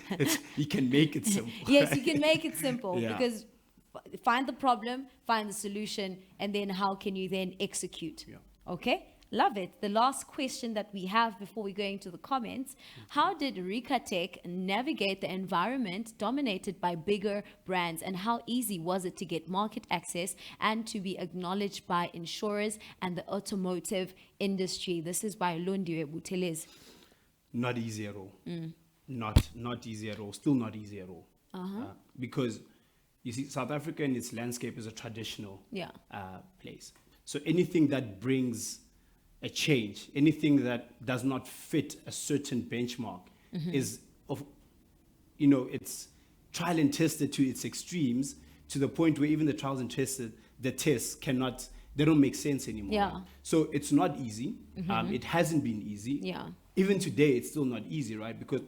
you can make it simple. Yes, right? you can make it simple Yeah. because find the problem, find the solution, and then how can you then execute? Yeah. Okay? Love it. The last question that we have before we go into the comments, how did Rika Tech navigate the environment dominated by bigger brands, and how easy was it to get market access and to be acknowledged by insurers and the automotive industry? This is by Lundiwe Butelez. Not easy at all. Not easy at all. Still not easy at all. Because you see, South Africa in its landscape is a traditional Yeah. place. So anything that brings a change, anything that does not fit a certain benchmark is it's trial and tested to its extremes, to the point where even the trials and the tests they don't make sense anymore. Yeah. Right? So it's not easy. It hasn't been easy. Yeah. Even today, it's still not easy, right? Because,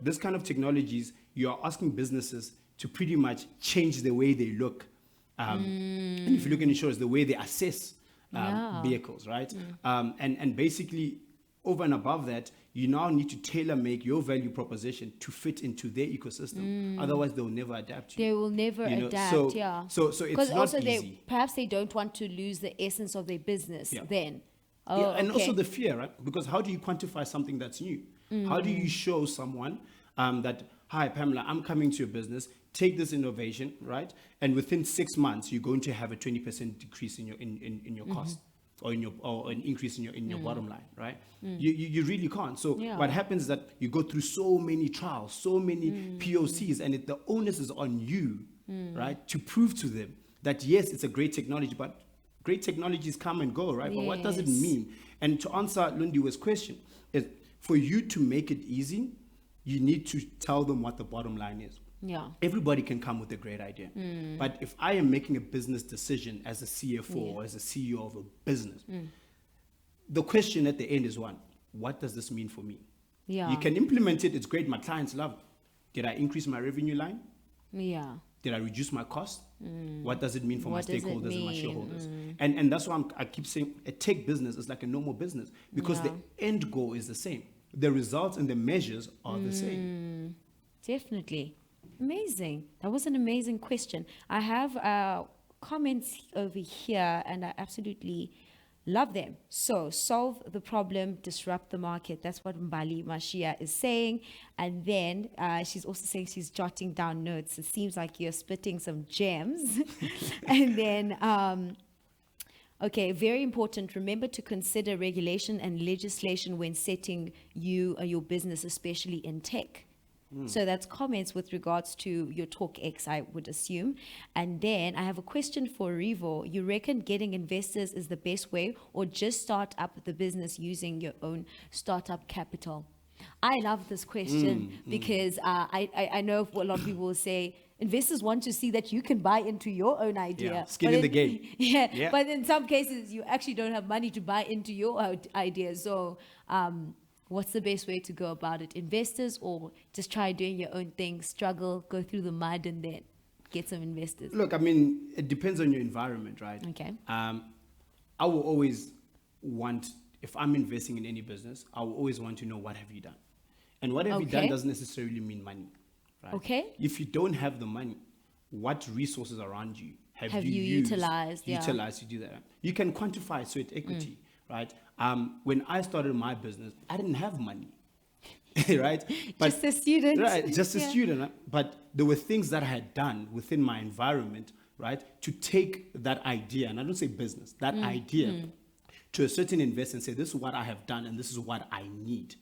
this kind of technologies, you are asking businesses to pretty much change the way they look. And if you look at insurers, the way they assess vehicles, right? And basically, over and above that, you now need to tailor make your value proposition to fit into their ecosystem. Otherwise, they'll never adapt to you. They will never adapt, so, yeah. So it's Because not also easy. perhaps they don't want to lose the essence of their business Yeah. then. Yeah, and okay. also the fear, right? Because how do you quantify something that's new? How do you show someone that, hi, Pamela, I'm coming to your business, take this innovation, right? And within 6 months, you're going to have a 20% decrease in your cost. or an increase in your bottom line, right? You really can't. So Yeah. what happens is that you go through so many trials, so many POCs, and the onus is on you, right, to prove to them that yes, it's a great technology, but great technologies come and go, right? But what does it Yes. mean? And to answer Lundiwe's question, is for you to make it easy, you need to tell them what the bottom line is. Yeah. Everybody can come with a great idea. But if I am making a business decision as a CFO or as a CEO of a business, the question at the end is one, what does this mean for me? Yeah. You can implement it. It's great. My clients love it. Did I increase my revenue line? Yeah. Did I reduce my cost? What does it mean for What my does it stakeholders and my mean? shareholders? And that's why I keep saying a tech business is like a normal business because Yeah. the end goal is the same. The results and the measures are the same. Definitely. Amazing. That was an amazing question. I have comments over here and I absolutely love them. So, solve the problem, disrupt the market. That's what Mbali Mashia is saying. And then she's also saying she's jotting down notes. It seems like you're spitting some gems. And then, okay, very important. Remember to consider regulation and legislation when setting your business, especially in tech. So that's comments with regards to your TalkX, I would assume. And then I have a question for Rivo. You reckon getting investors is the best way or just start up the business using your own startup capital? I love this question because I know a lot of people will say, investors want to see that you can buy into your own idea. Yeah, skin But in the game. Yeah, but in some cases, you actually don't have money to buy into your idea. So what's the best way to go about it? Investors or just try doing your own thing, struggle, go through the mud and then get some investors? Look, I mean, it depends on your environment, right? Okay. I will always want, if I'm investing in any business, I will always want to know what have you done. And what have you done Okay. doesn't necessarily mean money, right? Okay. If you don't have the money, what resources around you Have you you used, utilized, yeah. utilized to do that? You can quantify sweat equity, right? When I started my business, I didn't have money, right? Just a student. Right, just a Yeah. student. Right? But there were things that I had done within my environment, right, to take that idea, and I don't say business, that idea to a certain investor and say, this is what I have done and this is what I need.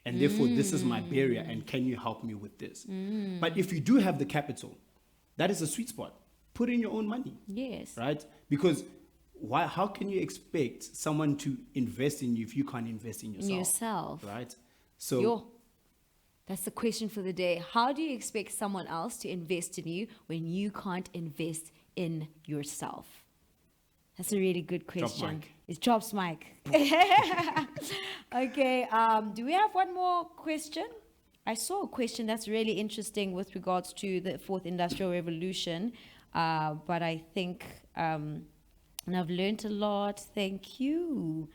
And therefore, this is my barrier and can you help me with this? But if you do have the capital, that is a sweet spot. Put in your own money, Yes. right? Because how can you expect someone to invest in you if you can't invest in yourself? Right? So That's the question for the day. How do you expect someone else to invest in you when you can't invest in yourself? That's a really good question. mic. It drops mic. Okay. Do we have one more question? I saw a question that's really interesting with regards to the fourth industrial revolution, but I think, and I've learned a lot. Thank you.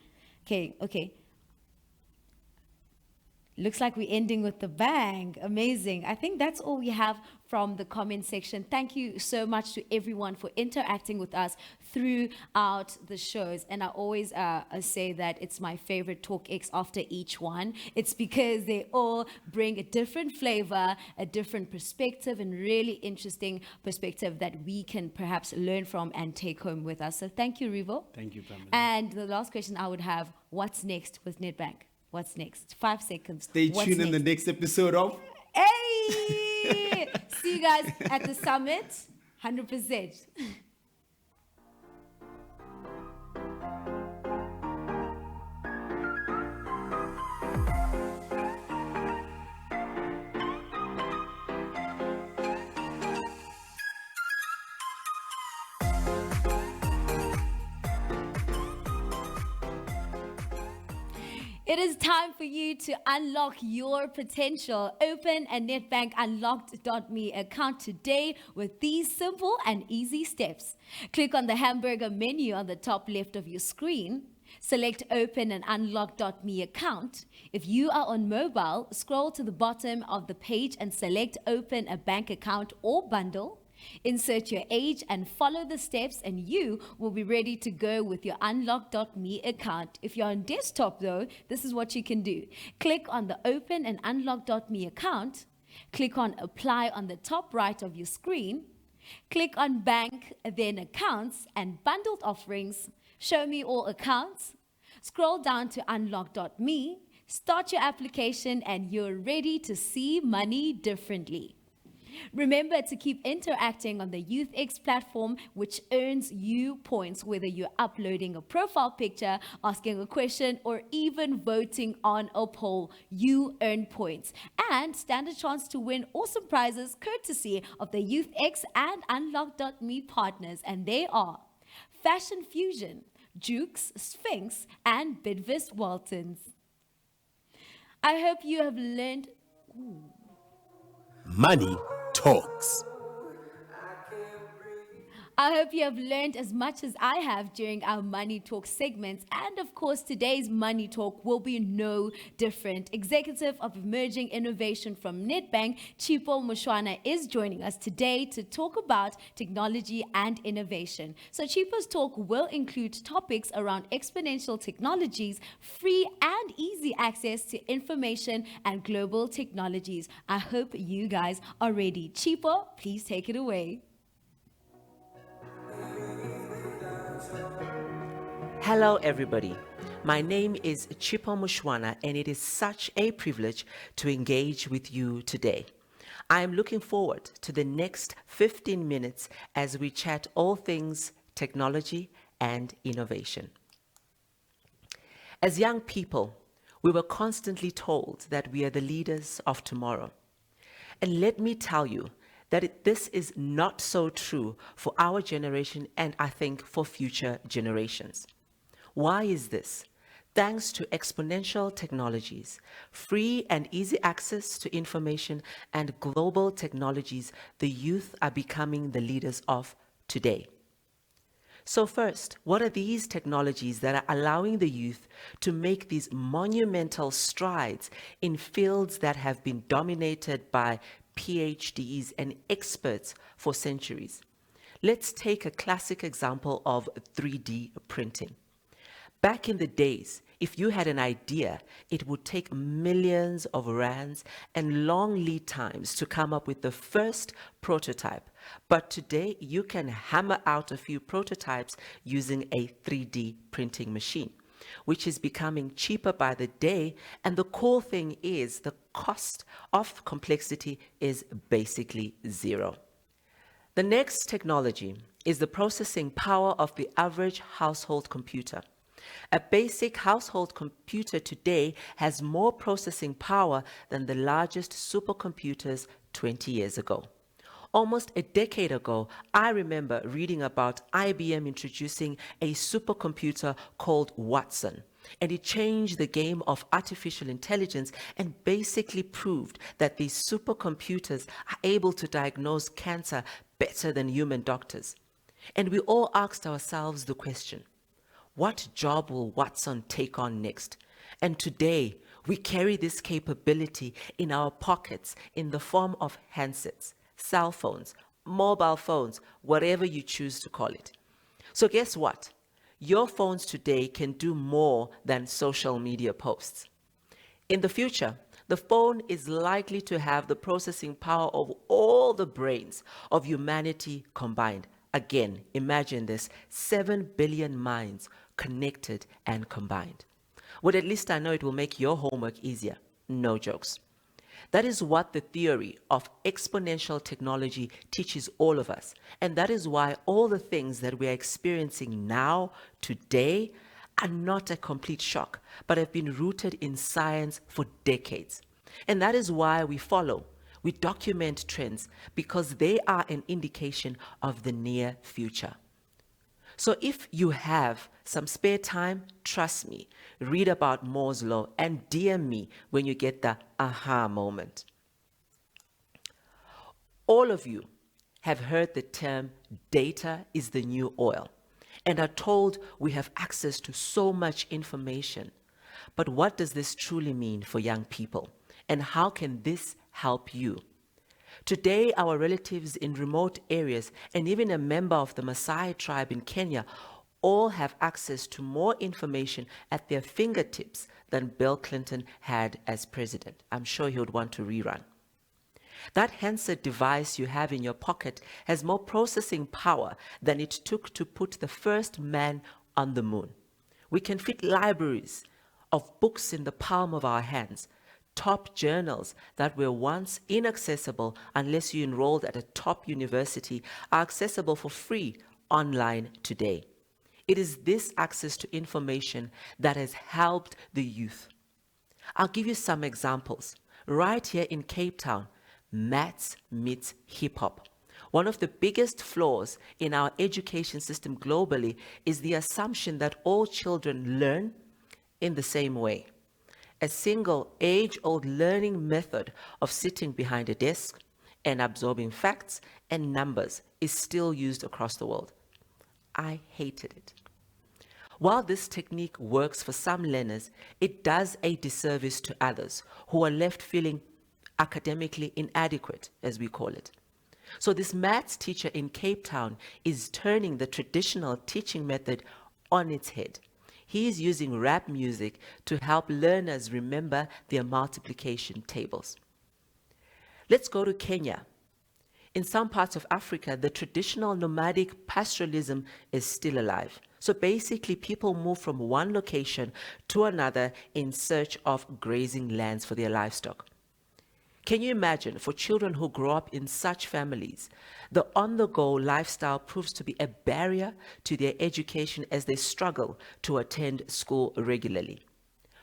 Okay. Looks like we're ending with the bang. Amazing. I think that's all we have from the comment section. Thank you so much to everyone for interacting with us throughout the shows. And I always say that it's my favorite TalkX after each one. It's because they all bring a different flavor, a different perspective, and really interesting perspective that we can perhaps learn from and take home with us. So thank you, Rivo. thank you, Pamela. And the last question I would have, what's next with Nedbank? What's next? 5 seconds. Stay What's tuned in the next? next episode of Hey! See you guys at the summit. 100%. It is time for you to unlock your potential. Open a Netbank Unlocked.me account today with these simple and easy steps. Click on the hamburger menu on the top left of your screen. Select Open an Unlocked.me account. If you are on mobile, scroll to the bottom of the page and select Open a bank account or bundle. Insert your age and follow the steps and you will be ready to go with your Unlock.me account. If you're on desktop though, this is what you can do. Click on the Open an Unlock.me account. Click on Apply on the top right of your screen. Click on Bank, then Accounts and Bundled Offerings. Show me all accounts. Scroll down to unlock.me, start your application, and you're ready to see money differently. Remember to keep interacting on the YouthX platform, which earns you points whether you're uploading a profile picture, asking a question, or even voting on a poll. You earn points and stand a chance to win awesome prizes courtesy of the YouthX and Unlock.me partners, and they are Fashion Fusion, Jukes, Sphinx, and Bidvis Waltons. I hope you have learned. Money talks. I hope you have learned as much as I have during our Money Talk segments. And of course, today's Money Talk will be no different. Executive of Emerging Innovation from Nedbank, Chipo Mushwana, is joining us today to talk about technology and innovation. So Chipo's talk will include topics around exponential technologies, free and easy access to information, and global technologies. I hope you guys are ready. Chipo, please take it away. Hello, everybody. My name is Chipo Mushwana, and it is such a privilege to engage with you today. I am looking forward to the next 15 minutes as we chat all things technology and innovation. As young people, we were constantly told that we are the leaders of tomorrow. And let me tell you that this is not so true for our generation, and I think for future generations. Why is this? Thanks to exponential technologies, free and easy access to information, and global technologies, the youth are becoming the leaders of today. So first, what are these technologies that are allowing the youth to make these monumental strides in fields that have been dominated by PhDs and experts for centuries? Let's take a classic example of 3D printing. Back in the days, if you had an idea, it would take millions of rands and long lead times to come up with the first prototype. But today, you can hammer out a few prototypes using a 3D printing machine, which is becoming cheaper by the day. And the cool thing is the cost of complexity is basically zero. The next technology is the processing power of the average household computer. A basic household computer today has more processing power than the largest supercomputers 20 years ago. Almost a decade ago, I remember reading about IBM introducing a supercomputer called Watson, and it changed the game of artificial intelligence and basically proved that these supercomputers are able to diagnose cancer better than human doctors. And we all asked ourselves the question, what job will Watson take on next? And today, we carry this capability in our pockets in the form of handsets, cell phones, mobile phones, whatever you choose to call it. So guess what? Your phones today can do more than social media posts. In the future, the phone is likely to have the processing power of all the brains of humanity combined. Again, imagine this, 7 billion minds connected and combined. Well, at least I know it will make your homework easier. No jokes. That is what the theory of exponential technology teaches all of us. And that is why all the things that we are experiencing now, today, are not a complete shock, but have been rooted in science for decades. And that is why we document trends, because they are an indication of the near future. So if you have some spare time, trust me, read about Moore's Law and DM me when you get the aha moment. All of you have heard the term data is the new oil and are told we have access to so much information. But what does this truly mean for young people? And how can this help you? Today, our relatives in remote areas and even a member of the Maasai tribe in Kenya all have access to more information at their fingertips than Bill Clinton had as president. I'm sure he would want to rerun. That handset device you have in your pocket has more processing power than it took to put the first man on the moon. We can fit libraries of books in the palm of our hands. Top journals that were once inaccessible unless you enrolled at a top university are accessible for free online today. It is this access to information that has helped the youth. I'll give you some examples. Right here in Cape Town, maths meets hip hop. One of the biggest flaws in our education system globally is the assumption that all children learn in the same way. A single age-old learning method of sitting behind a desk and absorbing facts and numbers is still used across the world. I hated it. While this technique works for some learners, it does a disservice to others who are left feeling academically inadequate, as we call it. So this maths teacher in Cape Town is turning the traditional teaching method on its head. He is using rap music to help learners remember their multiplication tables. Let's go to Kenya. In some parts of Africa, the traditional nomadic pastoralism is still alive. So basically, people move from one location to another in search of grazing lands for their livestock. Can you imagine, for children who grow up in such families, the on-the-go lifestyle proves to be a barrier to their education as they struggle to attend school regularly.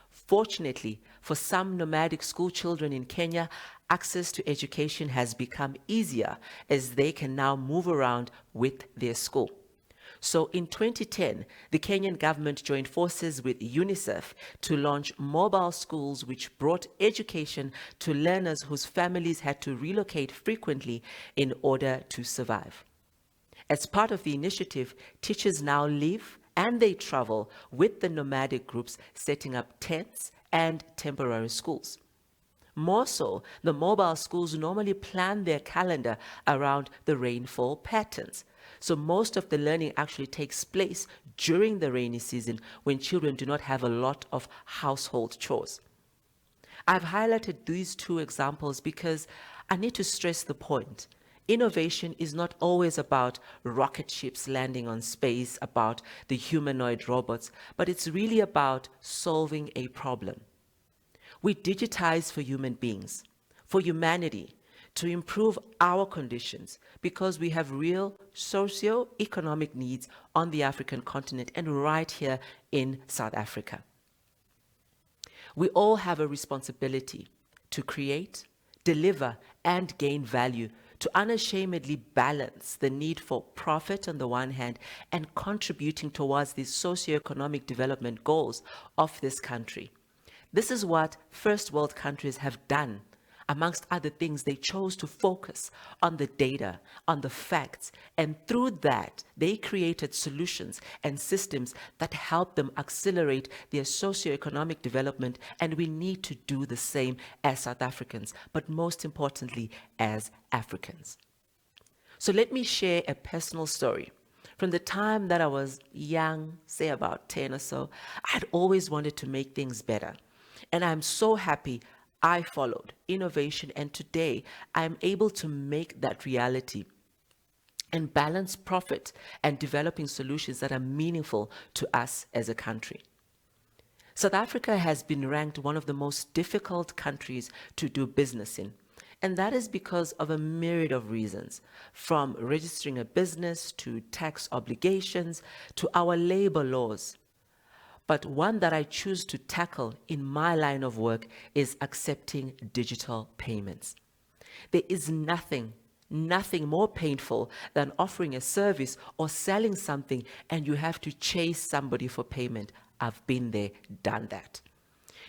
Fortunately, for some nomadic school children in Kenya, access to education has become easier as they can now move around with their school. So in 2010, the Kenyan government joined forces with UNICEF to launch mobile schools which brought education to learners whose families had to relocate frequently in order to survive. As part of the initiative, teachers now live and they travel with the nomadic groups, setting up tents and temporary schools. More so, the mobile schools normally plan their calendar around the rainfall patterns. So most of the learning actually takes place during the rainy season when children do not have a lot of household chores. I've highlighted these two examples because I need to stress the point. Innovation is not always about rocket ships landing on space, about the humanoid robots, but it's really about solving a problem. We digitize for human beings, for humanity, to improve our conditions because we have real socio-economic needs on the African continent and right here in South Africa. We all have a responsibility to create, deliver, and gain value to unashamedly balance the need for profit on the one hand and contributing towards the socio-economic development goals of this country. This is what first world countries have done. Amongst other things, they chose to focus on the data, on the facts, and through that, they created solutions and systems that help them accelerate their socioeconomic development, and we need to do the same as South Africans, but most importantly, as Africans. So let me share a personal story. From the time that I was young, say about 10 or so, I'd always wanted to make things better. And I'm so happy I followed innovation, and today I'm able to make that reality and balance profit and developing solutions that are meaningful to us as a country. South Africa has been ranked one of the most difficult countries to do business in, and that is because of a myriad of reasons, from registering a business to tax obligations to our labor laws. But one that I choose to tackle in my line of work is accepting digital payments. There is nothing more painful than offering a service or selling something and you have to chase somebody for payment. I've been there, done that.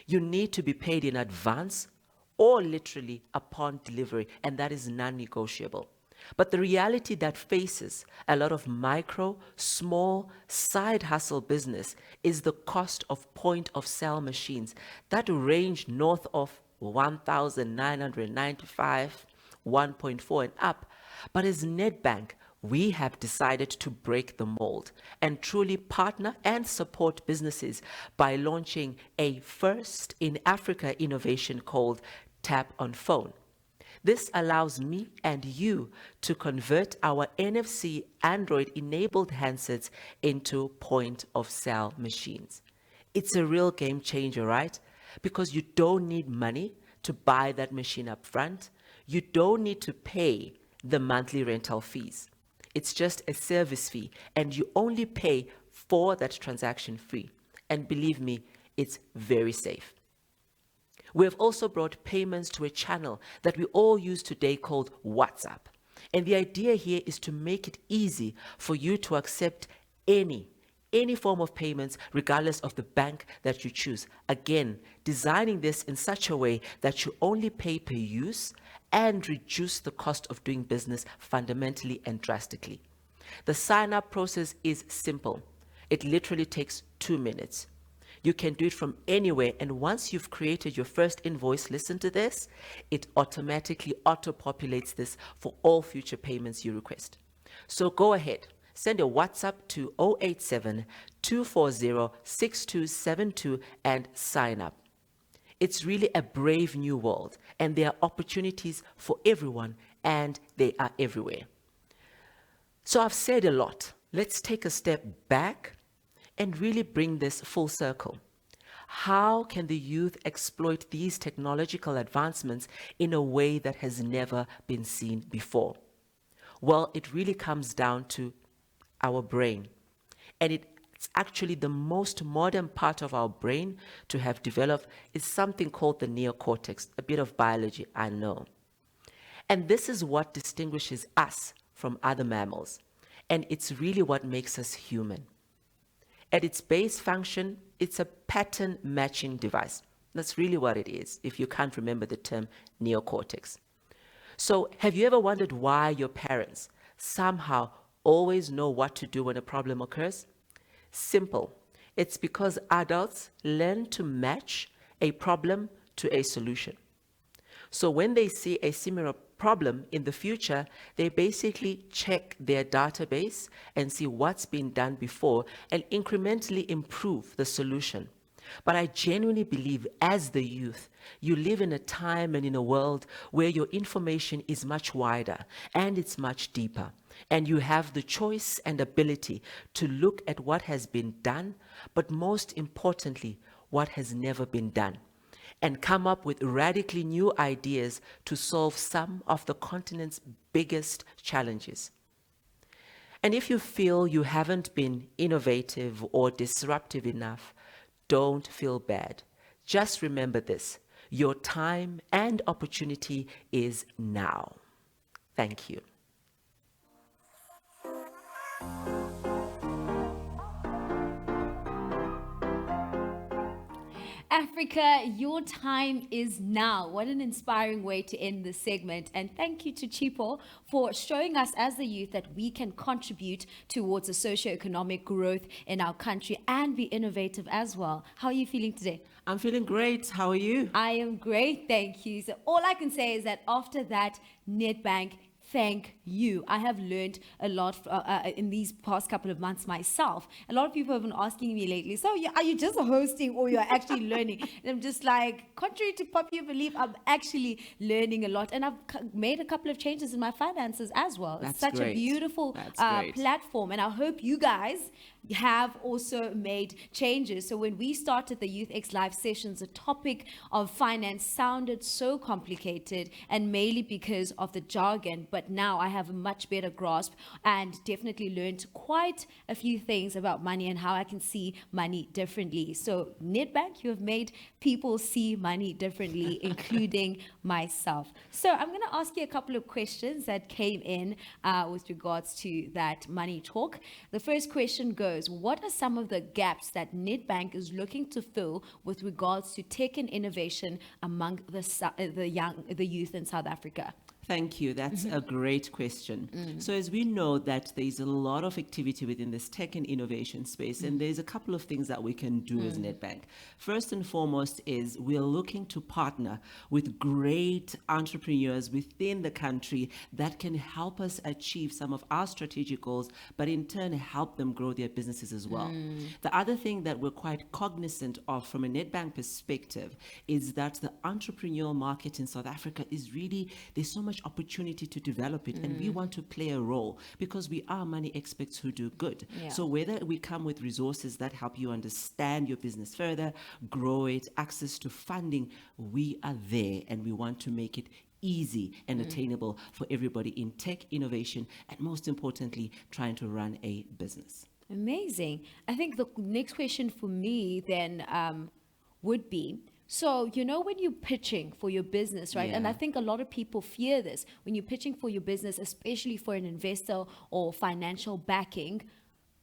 You need to be paid in advance or literally upon delivery, and that is non-negotiable. But the reality that faces a lot of micro, small, side hustle business is the cost of point-of-sale machines that range north of 1,995, 1.4 and up. But as Netbank, we have decided to break the mold and truly partner and support businesses by launching a first in Africa innovation called Tap on Phone. This allows me and you to convert our NFC Android-enabled handsets into point-of-sale machines. It's a real game changer, right? Because you don't need money to buy that machine up front. You don't need to pay the monthly rental fees. It's just a service fee, and you only pay for that transaction fee. And believe me, it's very safe. We have also brought payments to a channel that we all use today called WhatsApp. And the idea here is to make it easy for you to accept any form of payments, regardless of the bank that you choose. Again, designing this in such a way that you only pay per use and reduce the cost of doing business fundamentally and drastically. The sign-up process is simple. It literally takes 2 minutes. You can do it from anywhere, and once you've created your first invoice, listen to this, it automatically auto-populates this for all future payments you request. So go ahead, send a WhatsApp to 087-240-6272 and sign up. It's really a brave new world, and there are opportunities for everyone, and they are everywhere. So I've said a lot. Let's take a step back and really bring this full circle. How can the youth exploit these technological advancements in a way that has never been seen before? Well, it really comes down to our brain. And it's actually the most modern part of our brain to have developed is something called the neocortex, a bit of biology, I know. And this is what distinguishes us from other mammals. And it's really what makes us human. At its base function, it's a pattern matching device. That's really what it is, if you can't remember the term neocortex. So have you ever wondered why your parents somehow always know what to do when a problem occurs? Simple. It's because adults learn to match a problem to a solution. So when they see a similar problem in the future, they basically check their database and see what's been done before and incrementally improve the solution. But I genuinely believe as the youth, you live in a time and in a world where your information is much wider and it's much deeper. And you have the choice and ability to look at what has been done, but most importantly, what has never been done, and come up with radically new ideas to solve some of the continent's biggest challenges. And if you feel you haven't been innovative or disruptive enough, don't feel bad. Just remember this, your time and opportunity is now. Thank you. Africa, your time is now. What an inspiring way to end this segment. And thank you to Chipo for showing us as the youth that we can contribute towards the socioeconomic growth in our country and be innovative as well. How are you feeling today? I'm feeling great. How are you? I am great, thank you. So all I can say is that after that, Nedbank, thank you. I have learned a lot in these past couple of months myself. A lot of people have been asking me lately, so are you just hosting or you're actually learning? And I'm just like, contrary to popular belief, I'm actually learning a lot. And I've made a couple of changes in my finances as well. That's it's such great. a beautiful platform. And I hope you guys have also made changes. So when we started the YouthX live sessions, the topic of finance sounded so complicated and mainly because of the jargon, but now I have a much better grasp and definitely learned quite a few things about money and how I can see money differently. So Nedbank, you have made people see money differently, including myself. So I'm going to ask you a couple of questions that came in with regards to that money talk. The first question goes, what are some of the gaps that Nedbank is looking to fill with regards to tech and innovation among the youth in South Africa? Thank you. That's a great question. So as we know that there's a lot of activity within this tech and innovation space, and there's a couple of things that we can do as Nedbank. First and foremost is we're looking to partner with great entrepreneurs within the country that can help us achieve some of our strategic goals, but in turn help them grow their businesses as well. The other thing that we're quite cognizant of from a Nedbank perspective is that the entrepreneurial market in South Africa is really, there's so much opportunity to develop it, and we want to play a role because we are money experts who do good. Yeah. So whether we come with resources that help you understand your business further, grow it, access to funding, we are there, and we want to make it easy and attainable for everybody in tech, innovation, and most importantly, trying to run a business. Amazing. I think the next question for me then would be, so, you know, when you're pitching for your business, right? And I Yeah. think a lot of people fear this. When you're pitching for your business, especially for an investor or financial backing,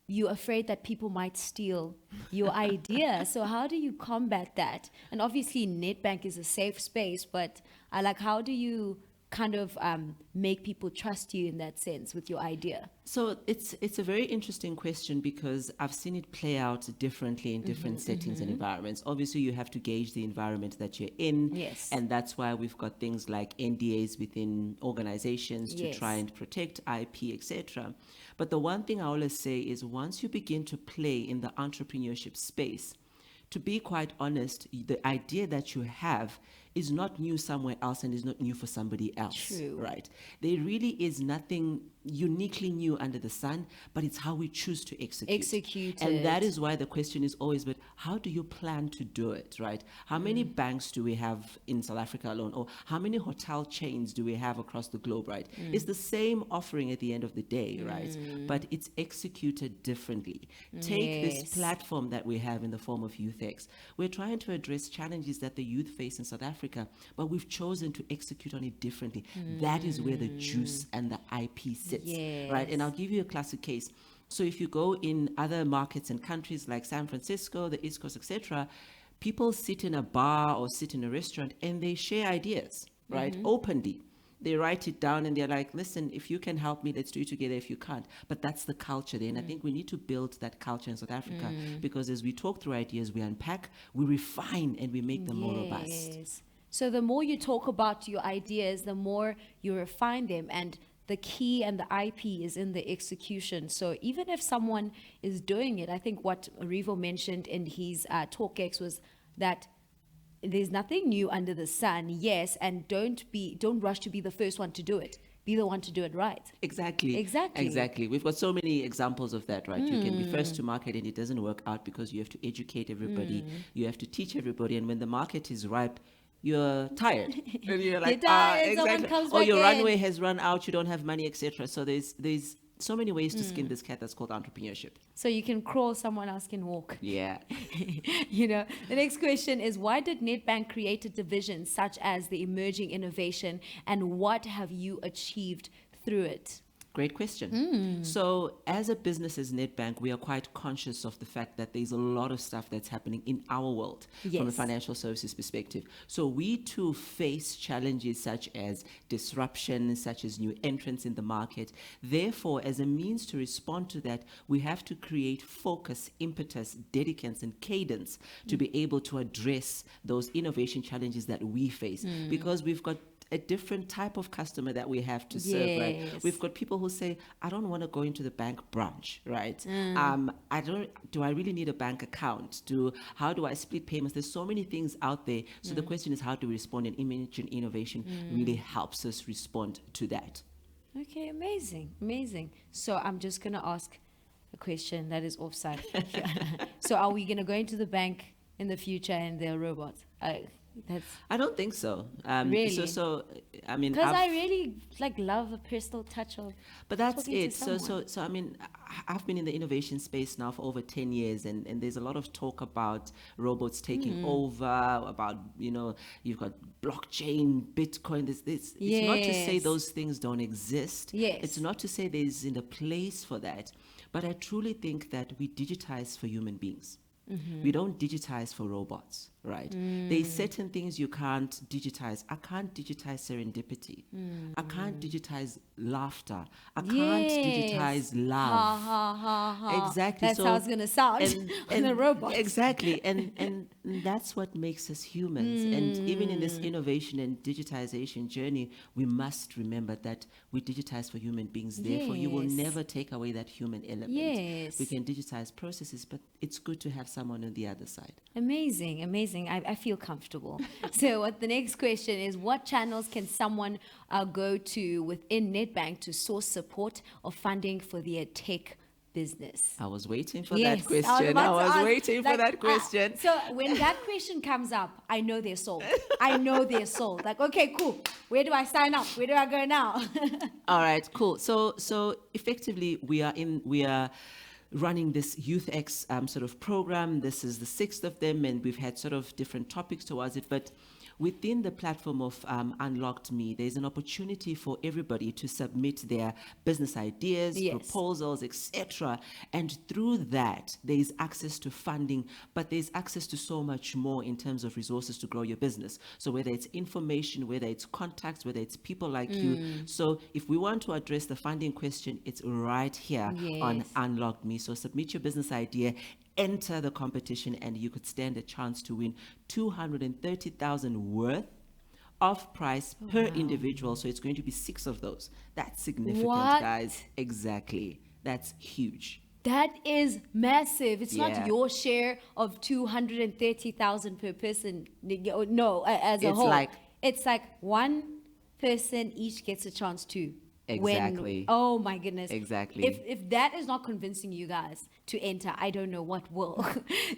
you're afraid that people might steal your idea. So how do you combat that? And obviously Nedbank is a safe space, but how do you kind of make people trust you in that sense with your idea? So it's a very interesting question because I've seen it play out differently in different settings and environments. Obviously, you have to gauge the environment that you're in. Yes. And that's why we've got things like NDAs within organizations to Yes. try and protect IP, etc. But the one thing I always say is once you begin to play in the entrepreneurship space, to be quite honest, the idea that you have is not new somewhere else and is not new for somebody else. True. Right? There really is nothing uniquely new under the sun, but it's how we choose to execute. And that is why the question is always, but how do you plan to do it, right? How many banks do we have in South Africa alone? Or how many hotel chains do we have across the globe, right? It's the same offering at the end of the day, right? But it's executed differently. Take Yes. this platform that we have in the form of YouthX. We're trying to address challenges that the youth face in South Africa, but we've chosen to execute on it differently. That is where the juice and the IP sits, right? And I'll give you a classic case. So if you go in other markets and countries like San Francisco, the East Coast, etc., people sit in a bar or sit in a restaurant and they share ideas, right? Openly. They write it down and they're like, listen, if you can help me, let's do it together. If you can't. But that's the culture there. And I think we need to build that culture in South Africa because as we talk through ideas, we unpack, we refine, and we make them more robust. So the more you talk about your ideas, the more you refine them, and the key and the IP is in the execution. So even if someone is doing it, I think what Rivo mentioned in his TalkX was that there's nothing new under the sun, yes, and don't rush to be the first one to do it. Be the one to do it right. Exactly. We've got so many examples of that, right? You can be first to market and it doesn't work out because you have to educate everybody. You have to teach everybody. And when the market is ripe, you're tired. And you're like, someone comes or back your in. runway has run out, you don't have money, etc. So there's so many ways to skin this cat that's called entrepreneurship. So you can crawl, someone else can walk. Yeah. You know, the next question is, why did Nedbank create a division such as the emerging innovation, and what have you achieved through it? Great question. So as a business, as Nedbank, we are quite conscious of the fact that there's a lot of stuff that's happening in our world from a Yes. financial services perspective. So we too face challenges such as disruption, such as new entrants in the market. Therefore, as a means to respond to that, we have to create focus, impetus, dedicance, and cadence to be able to address those innovation challenges that we face. Because we've got a different type of customer that we have to serve, right? Yes. We've got people who say, I don't want to go into the bank branch, right? Do I really need a bank account? How do I split payments? There's so many things out there. So the question is, how do we respond? And image and innovation really helps us respond to that. Okay, amazing. So I'm just going to ask a question that is offside. So are we going to go into the bank in the future and they're robots? I don't think so. Really? So I mean, Because I really love a personal touch of. but that's talking to it. So someone. I mean, I've been in the innovation space now for over 10 years, and there's a lot of talk about robots taking over. About you've got blockchain, Bitcoin. It's not to say Yes. those things don't exist. Yes. It's not to say there isn't a place for that. But I truly think that we digitize for human beings. We don't digitize for robots, right? There's certain things you can't digitize. I can't digitize serendipity. I can't digitize laughter. I can't digitize love. Ha ha ha ha. Exactly. That's how it's gonna sound on a robot. Exactly. And that's what makes us humans. And even in this innovation and digitization journey, we must remember that we digitize for human beings. Therefore, you will Yes. never take away that human element. Yes. We can digitize processes, but it's good to have someone on the other side. Amazing, amazing. I feel comfortable. So what the next question is, what channels can someone go to within Nedbank to source support or funding for their tech business? I was waiting for Yes, that question. about I to was ask, waiting for like, that question. so when that question comes up, I know they're sold. I know they're sold. Like, okay, cool. Where do I sign up? Where do I go now? All right, cool. So effectively, we are running this YouthX sort of program. This is the 6th of them, and we've had sort of different topics towards it. But within the platform of Unlocked Me, there's an opportunity for everybody to submit their business ideas, Yes. proposals, etc. And through that, there's access to funding, but there's access to so much more in terms of resources to grow your business. So whether it's information, whether it's contacts, whether it's people like you. So if we want to address the funding question, it's right here on Yes. Unlocked Me. So submit your business idea, enter the competition, and you could stand a chance to win 230,000 worth of prize per individual. So it's going to be 6 of those. That's significant, What? guys. Exactly. That's huge. That is massive. It's Yeah. not your share of 230,000 per person. No, as a It's whole. like- It's like one person each gets a chance to Exactly. win. Oh my goodness. Exactly. If that is not convincing you guys to enter, I don't know what will.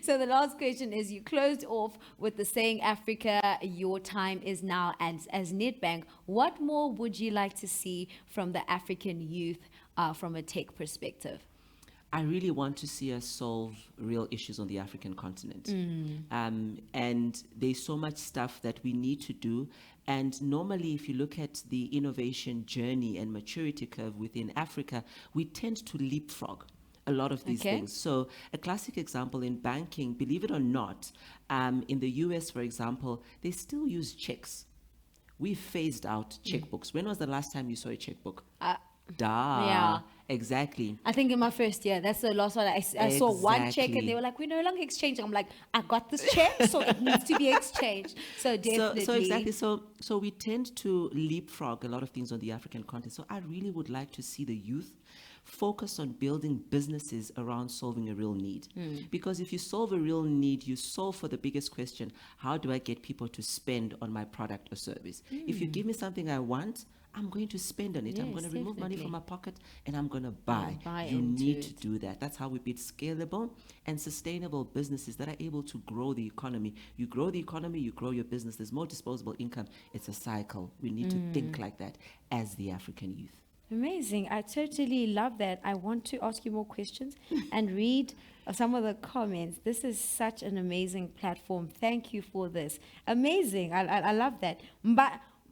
So the last question is, you closed off with the saying, Africa, your time is now. And as Nedbank, what more would you like to see from the African youth from a tech perspective? I really want to see us solve real issues on the African continent. And there's so much stuff that we need to do. And normally, if you look at the innovation journey and maturity curve within Africa, we tend to leapfrog a lot of these Okay. things. So a classic example in banking, believe it or not, in the US, for example, they still use checks. We phased out checkbooks. When was the last time you saw a checkbook? Yeah. Exactly. I think in my first year, that's the last one. I saw one check and Exactly. they were like, we no longer exchange. I'm like, I got this check, so it needs to be exchanged. So definitely. So exactly. So we tend to leapfrog a lot of things on the African continent. So I really would like to see the youth focus on building businesses around solving a real need. Because if you solve a real need, you solve for the biggest question: how do I get people to spend on my product or service? If you give me something I want, I'm going to spend on it. I'm Yes, going to remove money definitely. from my pocket and I'm going to buy. buy You into need to it. do that. That's how we build scalable and sustainable businesses that are able to grow the economy. You grow the economy, you grow your business. There's more disposable income. It's a cycle. We need to think like that as the African youth. Amazing. I totally love that. I want to ask you more questions and read some of the comments. This is such an amazing platform. Thank you for this. Amazing. I love that.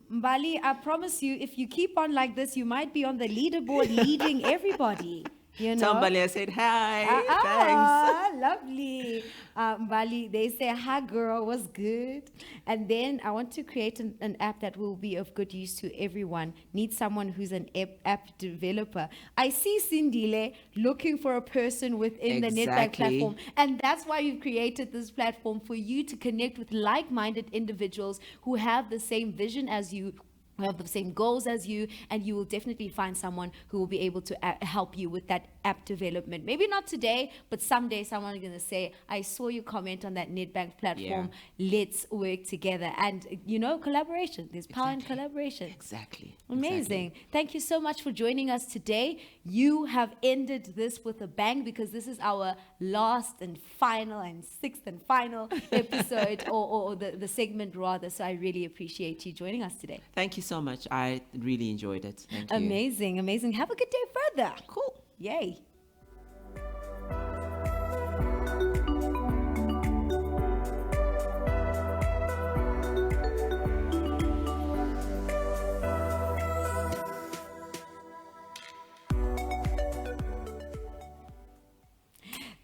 Mbali, I promise you, if you keep on like this, you might be on the leaderboard leading everybody. You know? Somebody has said, hi, thanks. Lovely. Mbali, they say, hi girl, was good. And then I want to create an app that will be of good use to everyone. Need someone who's an app developer. I see Sindile looking for a person within the Netbank Exactly. platform. And that's why you've created this platform, for you to connect with like-minded individuals who have the same vision as you, who have the same goals as you, and you will definitely find someone who will be able to help you with that app development. Maybe not today, but someday someone is going to say, I saw you comment on that Nedbank platform. Let's work together. And, you know, collaboration. There's power in collaboration. Exactly. Amazing. Thank you so much for joining us today. You have ended this with a bang, because this is our last and final and sixth and final episode, or the segment rather. So I really appreciate you joining us today. Thank you so much. I really enjoyed it. Thank you. Amazing, amazing. Have a good day further. Cool. Yay.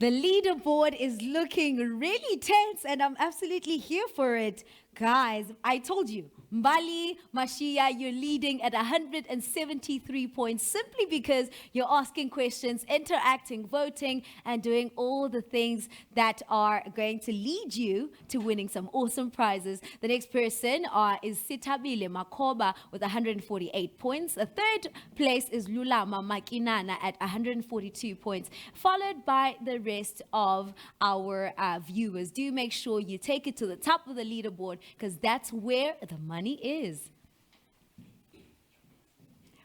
The leaderboard is looking really tense, and I'm absolutely here for it. Guys, I told you, Mbali, Mashia, you're leading at 173 points simply because you're asking questions, interacting, voting, and doing all the things that are going to lead you to winning some awesome prizes. The next person is Sitabile Makoba with 148 points. The third place is Lulama Makinana at 142 points, followed by the rest of our viewers. Do make sure you take it to the top of the leaderboard, because that's where the money is.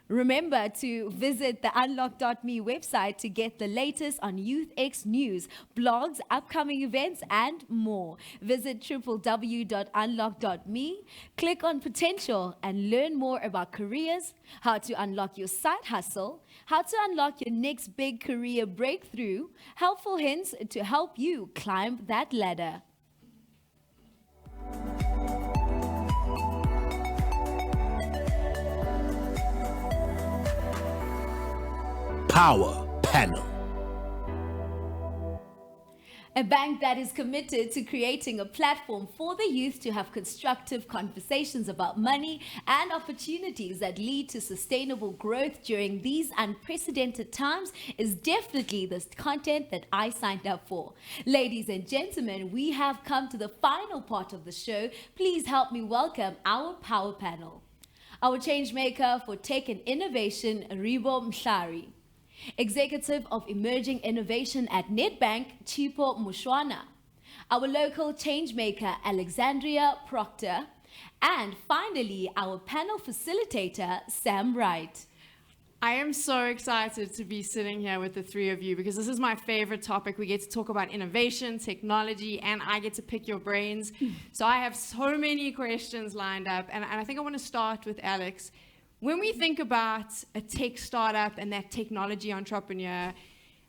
Remember to visit the unlock.me website to get the latest on YouthX news, blogs, upcoming events, and more. Visit www.unlock.me, click on potential, and learn more about careers, how to unlock your side hustle, how to unlock your next big career breakthrough, helpful hints to help you climb that ladder. Power Panel. A bank that is committed to creating a platform for the youth to have constructive conversations about money and opportunities that lead to sustainable growth during these unprecedented times is definitely the content that I signed up for. Ladies and gentlemen, we have come to the final part of the show. Please help me welcome our Power Panel. Our changemaker for tech and innovation, Rivo Mhlari. Executive of Emerging Innovation at Nedbank, Chipo Mushwana. Our local changemaker, Alexandria Procter. And finally, our panel facilitator, Sam Wright. I am so excited to be sitting here with the three of you because this is my favorite topic. We get to talk about innovation, technology, and I get to pick your brains. So I have so many questions lined up, and I think I want to start with Alex. When we think about a tech startup and that technology entrepreneur,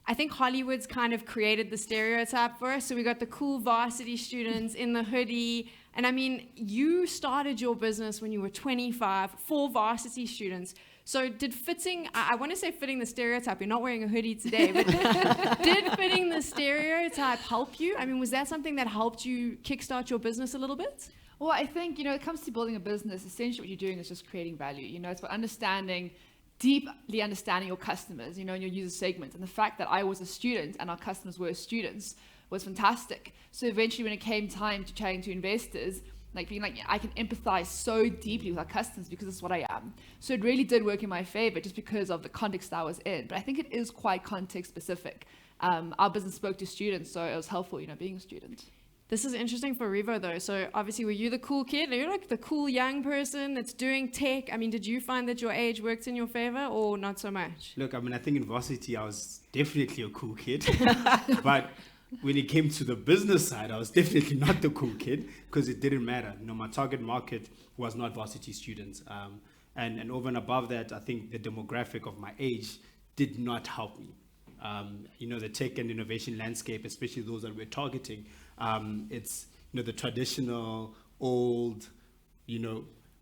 I think Hollywood's kind of created the stereotype for us. So we got the cool varsity students in the hoodie. And I mean, you started your business when you were 25 for varsity students. So did fitting, I want to say fitting the stereotype, you're not wearing a hoodie today, but did fitting the stereotype help you? I mean, was that something that helped you kickstart your business a little bit? Well, I think, when it comes to building a business, essentially what you're doing is just creating value. It's about deeply understanding your customers, and your user segments. And the fact that I was a student and our customers were students was fantastic. So eventually when it came time to chatting to investors, I can empathize so deeply with our customers because it's what I am. So it really did work in my favor just because of the context I was in. But I think it is quite context specific. Our business spoke to students, so it was helpful, being a student. This is interesting for Rivo though. So obviously, were you the cool kid? Are you like the cool young person that's doing tech? I mean, did you find that your age worked in your favor or not so much? Look, I think in varsity I was definitely a cool kid, but when it came to the business side, I was definitely not the cool kid because it didn't matter. My target market was not varsity students, and over and above that, I think the demographic of my age did not help me. The tech and innovation landscape, especially those that we're targeting, it's the traditional old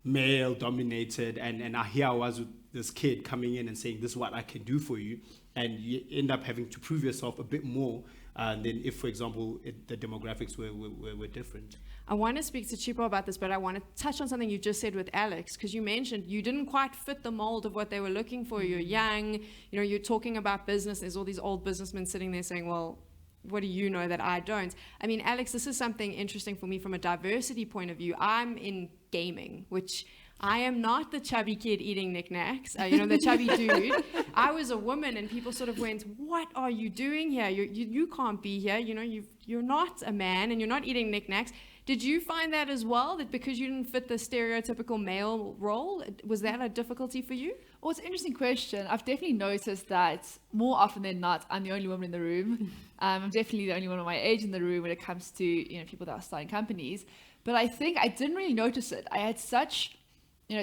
male dominated, and here I was with this kid coming in and saying this is what I can do for you, and you end up having to prove yourself a bit more than if, for example, the demographics were different. I want to speak to Chipo about this, but I want to touch on something you just said with Alex, because you mentioned you didn't quite fit the mold of what they were looking for. You're young, you're talking about business. There's all these old businessmen sitting there saying, well, what do you know that I don't? I mean, Alex, this is something interesting for me from a diversity point of view. I'm in gaming, which I am not the chubby kid eating knickknacks, the chubby dude. I was a woman and people sort of went, what are you doing here? You can't be here. You're not a man and you're not eating knickknacks. Did you find that as well, that because you didn't fit the stereotypical male role, was that a difficulty for you? Well, it's an interesting question. I've definitely noticed that more often than not, I'm the only woman in the room. I'm definitely the only one of my age in the room when it comes to people that are starting companies. But I think I didn't really notice it. I had such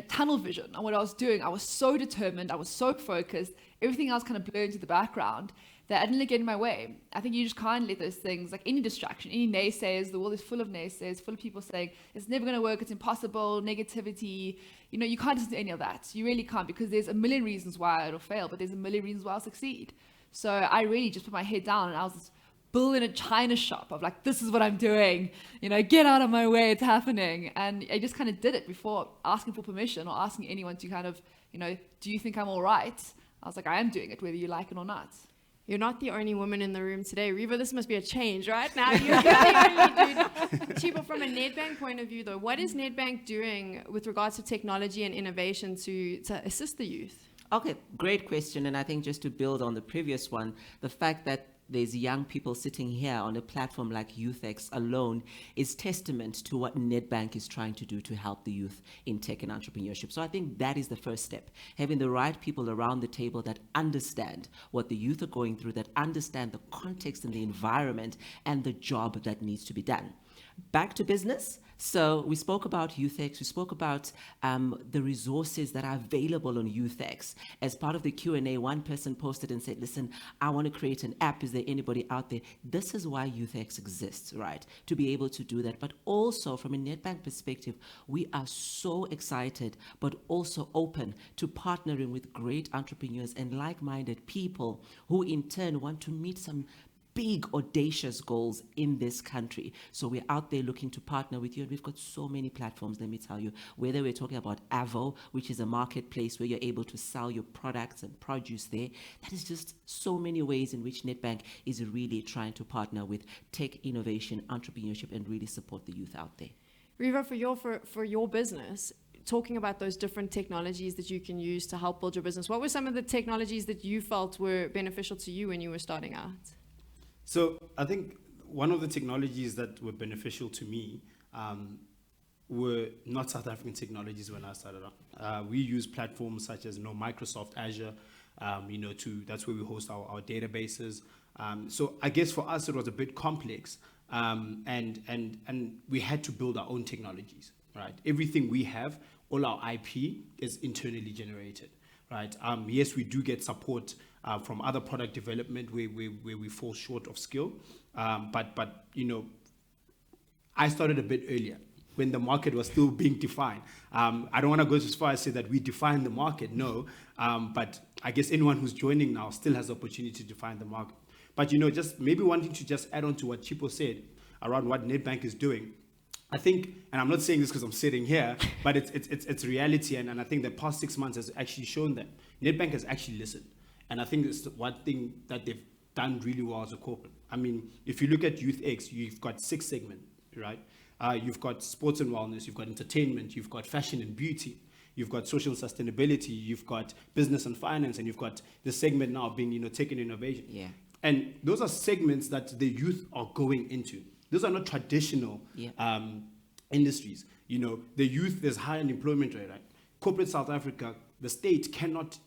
tunnel vision on what I was doing. I was so determined. I was so focused. Everything else kind of blurred into the background that I didn't let get in my way. I think you just can't let those things, like any distraction, any naysayers, the world is full of naysayers, full of people saying, it's never going to work, it's impossible, negativity. You can't listen to any of that. You really can't, because there's a million reasons why it'll fail, but there's a million reasons why I'll succeed. So I really just put my head down and I was building a China shop of like, this is what I'm doing, get out of my way, it's happening. And I just kind of did it before asking for permission or asking anyone to kind of, do you think I'm all right? I was like, I am doing it, whether you like it or not. You're not the only woman in the room today. Rivo, this must be a change, right? Now you're the only dude. Chipo, from a Nedbank point of view, though, what is Nedbank doing with regards to technology and innovation to assist the youth? Okay, great question. And I think just to build on the previous one, the fact that there's young people sitting here on a platform like YouthX alone is testament to what Nedbank is trying to do to help the youth in tech and entrepreneurship. So I think that is the first step, having the right people around the table that understand what the youth are going through, that understand the context and the environment and the job that needs to be done. Back to business. So we spoke about YouthX, we spoke about the resources that are available on YouthX. As part of the Q&A, one person posted and said, listen, I want to create an app. Is there anybody out there? This is why YouthX exists, right? To be able to do that. But also from a Nedbank perspective, we are so excited, but also open to partnering with great entrepreneurs and like-minded people who in turn want to meet some big, audacious goals in this country. So we're out there looking to partner with you, and we've got so many platforms, let me tell you, whether we're talking about Avo, which is a marketplace where you're able to sell your products and produce there. That is just so many ways in which Nedbank is really trying to partner with tech innovation, entrepreneurship, and really support the youth out there. Rivo, for your business, talking about those different technologies that you can use to help build your business, what were some of the technologies that you felt were beneficial to you when you were starting out? So I think one of the technologies that were beneficial to me were not South African technologies when I started out. We use platforms such as Microsoft Azure, that's where we host our databases. So I guess for us it was a bit complex, and we had to build our own technologies, right? Everything we have, all our IP is internally generated, right? Yes, we do get support from other product development where we fall short of skill. But I started a bit earlier when the market was still being defined. I don't want to go as far as say that we defined the market, no. But I guess anyone who's joining now still has the opportunity to define the market. But, just maybe wanting to just add on to what Chipo said around what Nedbank is doing. I think, and I'm not saying this because I'm sitting here, but it's reality. And I think the past 6 months has actually shown that Nedbank has actually listened. And I think it's one thing that they've done really well as a corporate. I mean, if you look at YouthX, you've got 6 segments, right? You've got sports and wellness, you've got entertainment, you've got fashion and beauty, you've got social sustainability, you've got business and finance, and you've got the segment now being, tech and innovation. Yeah. And those are segments that the youth are going into. Those are not traditional industries. The youth, there's high unemployment rate, right? Corporate South Africa, the state cannot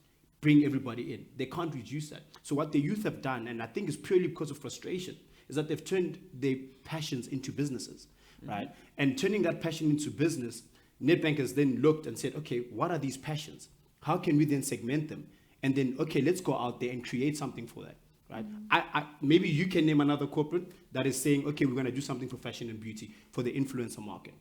bring everybody in. They can't reduce that. So what the youth have done, and I think it's purely because of frustration, is that they've turned their passions into businesses, right? And turning that passion into business, Nedbank has then looked and said, okay, what are these passions? How can we then segment them? And then, okay, let's go out there and create something for that, right? Maybe you can name another corporate that is saying, okay, we're going to do something for fashion and beauty, for the influencer market.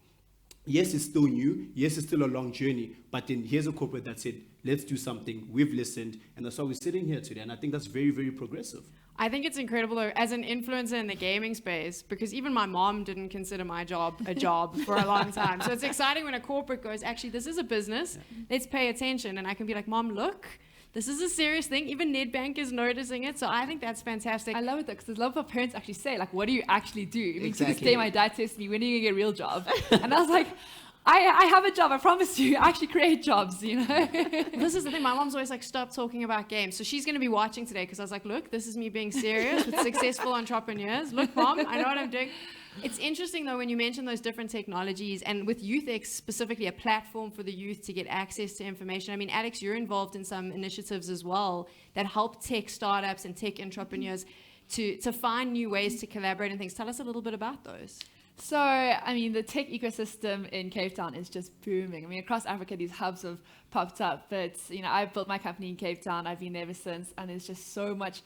Yes, it's still new. Yes, it's still a long journey. But then here's a corporate that said, let's do something. We've listened. And that's why we're sitting here today. And I think that's very, very progressive. I think it's incredible, though, as an influencer in the gaming space, because even my mom didn't consider my job a job for a long time. So it's exciting when a corporate goes, actually, this is a business. Let's pay attention. And I can be like, Mom, look, this is a serious thing. Even Nedbank is noticing it. So I think that's fantastic. I love it, because I love what parents actually say, like, what do you actually do? I mean, Exactly. to this day, my dad says to me, when are you going to get a real job? And I was like, I have a job, I promise you. I actually create jobs, This is the thing. My mom's always like, stop talking about games. So she's going to be watching today, because I was like, look, this is me being serious with successful entrepreneurs. Look, Mom, I know what I'm doing. It's interesting, though, when you mention those different technologies, and with YouthX specifically, a platform for the youth to get access to information. I mean, Alex, you're involved in some initiatives as well that help tech startups and tech entrepreneurs to find new ways to collaborate and things. Tell us a little bit about those. So, I mean, the tech ecosystem in Cape Town is just booming. I mean, across Africa, these hubs have popped up. But, I've built my company in Cape Town. I've been there ever since. And there's just so much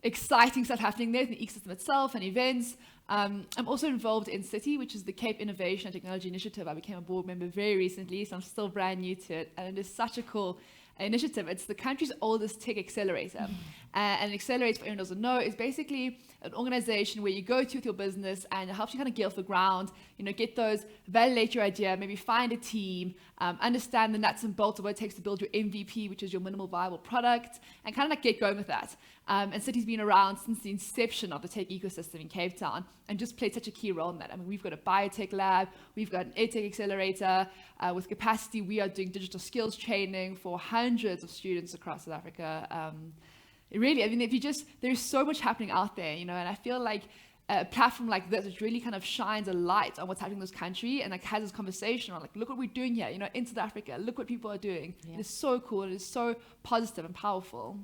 exciting stuff happening there, the ecosystem itself and events. I'm also involved in City, which is the Cape Innovation and Technology Initiative. I became a board member very recently, so I'm still brand new to it. And it is such a cool initiative. It's the country's oldest tech accelerator. And Accelerate, for anyone who doesn't know, is basically an organization where you go to with your business and it helps you kind of get off the ground, get those, validate your idea, maybe find a team, understand the nuts and bolts of what it takes to build your MVP, which is your minimal viable product, and kind of like get going with that. And City's been around since the inception of the tech ecosystem in Cape Town and just played such a key role in that. I mean, we've got a biotech lab, we've got an edtech accelerator. With capacity, we are doing digital skills training for hundreds of students across South Africa. Really, I mean, there's so much happening out there, and I feel like a platform like this, which really kind of shines a light on what's happening in this country and like has this conversation on like, look what we're doing here, in South Africa, look what people are doing. Yeah. It is so cool. It is so positive and powerful.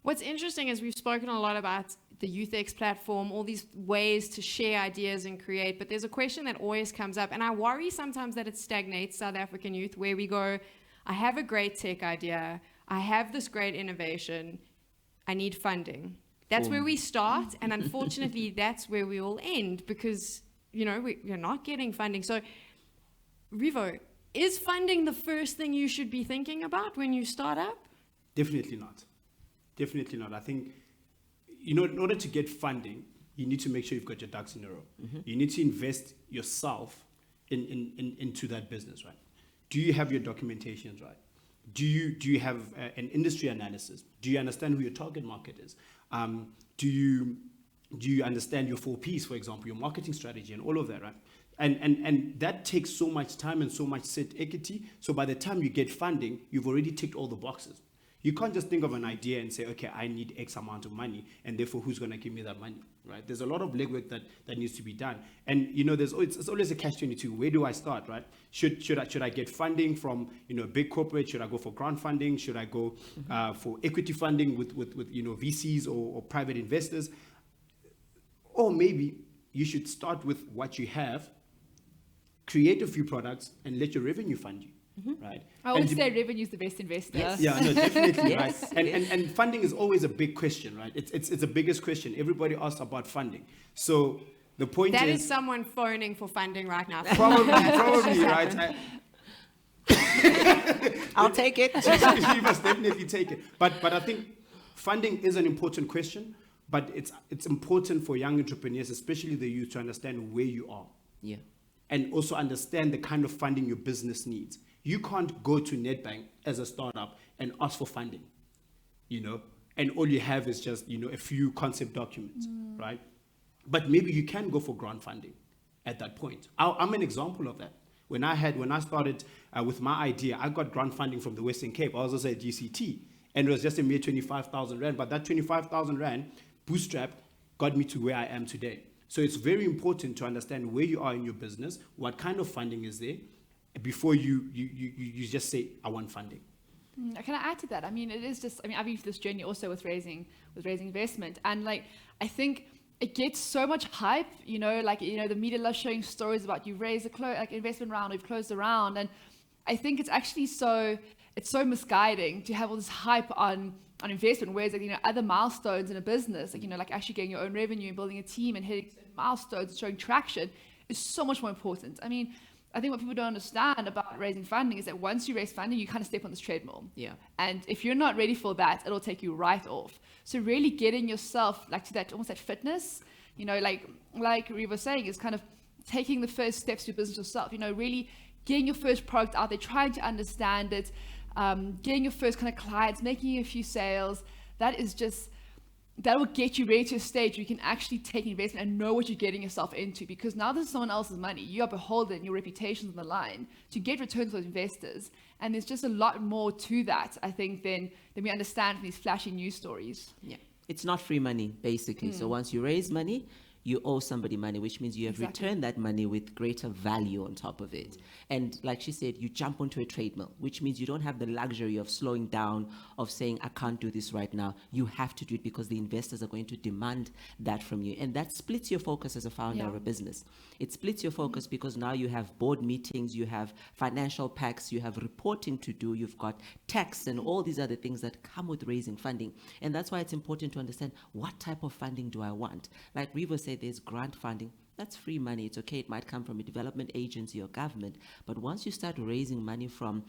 What's interesting is we've spoken a lot about the YouthX platform, all these ways to share ideas and create, but there's a question that always comes up, and I worry sometimes that it stagnates South African youth, where we go, I have a great tech idea, I have this great innovation, I need funding. That's where we start, and unfortunately, that's where we all end because, we're not getting funding. So, Rivo, is funding the first thing you should be thinking about when you start up? Definitely not. Definitely not. I think, in order to get funding, you need to make sure you've got your ducks in a row. Mm-hmm. You need to invest yourself into that business, right? Do you have your documentations right? Do you have an industry analysis? Do you understand who your target market is? Do you understand your 4Ps, for example, your marketing strategy and all of that, right? And that takes so much time and so much set equity. So by the time you get funding, you've already ticked all the boxes. You can't just think of an idea and say, okay, I need X amount of money, and therefore who's going to give me that money, right? There's a lot of legwork that needs to be done. And, it's always a catch-22. Where do I start, right? Should I get funding from, big corporate? Should I go for grant funding? Should I go for equity funding with VCs or private investors? Or maybe you should start with what you have, create a few products, and let your revenue fund you. Mm-hmm. Right. I always say revenue is the best investor. Yes. Yeah, no, definitely, right. And funding is always a big question, right? It's the biggest question. Everybody asks about funding. So the point that is someone phoning for funding right now. Probably, right. I'll take it. You must definitely take it. But I think funding is an important question. But it's important for young entrepreneurs, especially the youth, to understand where you are. Yeah. And also understand the kind of funding your business needs. You can't go to Netbank as a startup and ask for funding, and all you have is just, a few concept documents, right? But maybe you can go for grant funding at that point. I'm an example of that. When I started with my idea, I got grant funding from the Western Cape. I was also at GCT, and it was just a mere 25,000 Rand. But that 25,000 Rand bootstrap got me to where I am today. So it's very important to understand where you are in your business, what kind of funding is there, before you just say, I want funding. Can I add to that? I mean, it is just, I've been through this journey also with raising investment. And I think it gets so much hype, the media loves showing stories about you've raised investment round, you've closed a round. And I think it's actually it's so misguiding to have all this hype on investment, whereas other milestones in a business, like actually getting your own revenue and building a team and hitting milestones, showing traction is so much more important. I think what people don't understand about raising funding is that once you raise funding, you kind of step on this treadmill. Yeah. And if you're not ready for that, it'll take you right off. So really getting yourself to that, almost that fitness, like Rivo was saying, is kind of taking the first steps to your business yourself, really getting your first product out there, trying to understand it, getting your first kind of clients, making a few sales. That will get you ready to a stage where you can actually take investment and know what you're getting yourself into, because now this is someone else's money. You are beholden, your reputation's on the line to get returns for investors. And there's just a lot more to that, I think, than we understand from these flashy news stories. Yeah. It's not free money, basically. So once you raise money, you owe somebody money, which means you have returned that money with greater value on top of it. And like she said, you jump onto a treadmill, which means you don't have the luxury of slowing down, of saying, I can't do this right now. You have to do it because the investors are going to demand that from you. And that splits your focus as a founder of a business. It splits your focus because now you have board meetings, you have financial packs, you have reporting to do, you've got tax and all these other things that come with raising funding. And that's why it's important to understand, what type of funding do I want? Like Rivo said, there's grant funding, that's free money. It's okay. It might come from a development agency or government. But once you start raising money from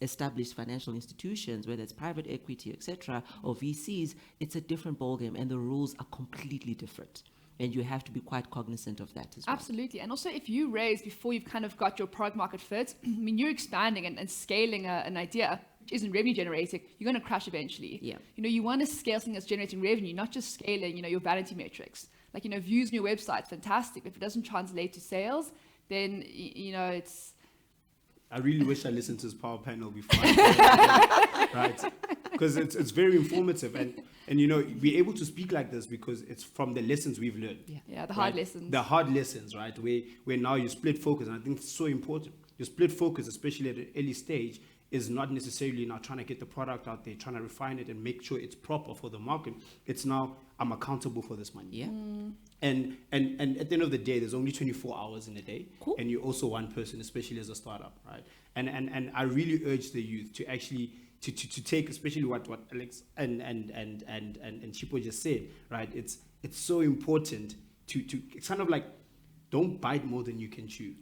established financial institutions, whether it's private equity, etc., or VCs, it's a different ballgame, and the rules are completely different. And you have to be quite cognizant of that as well. Absolutely. And also, if you raise before you've kind of got your product market fit, I mean, you're expanding and scaling an idea which isn't revenue generating, you're going to crash eventually. Yeah. You want to scale something that's generating revenue, not just scaling, your vanity metrics. Like, views on your website, fantastic. But if it doesn't translate to sales, then, it's... I really wish I listened to this power panel before I right? Because it's very informative, and we're able to speak like this because it's from the lessons we've learned. Yeah, the hard lessons. The hard lessons, right? Where now you split focus, and I think it's so important. Your split focus, especially at an early stage, is not necessarily now trying to get the product out there, trying to refine it and make sure it's proper for the market. It's now, I'm accountable for this money. Yeah. And at the end of the day, there's only 24 hours in a day. Cool. And you're also one person, especially as a startup, right? And I really urge the youth to actually to take, especially what Alex and Chipo just said, right? It's so important to it's kind of like, don't bite more than you can chew.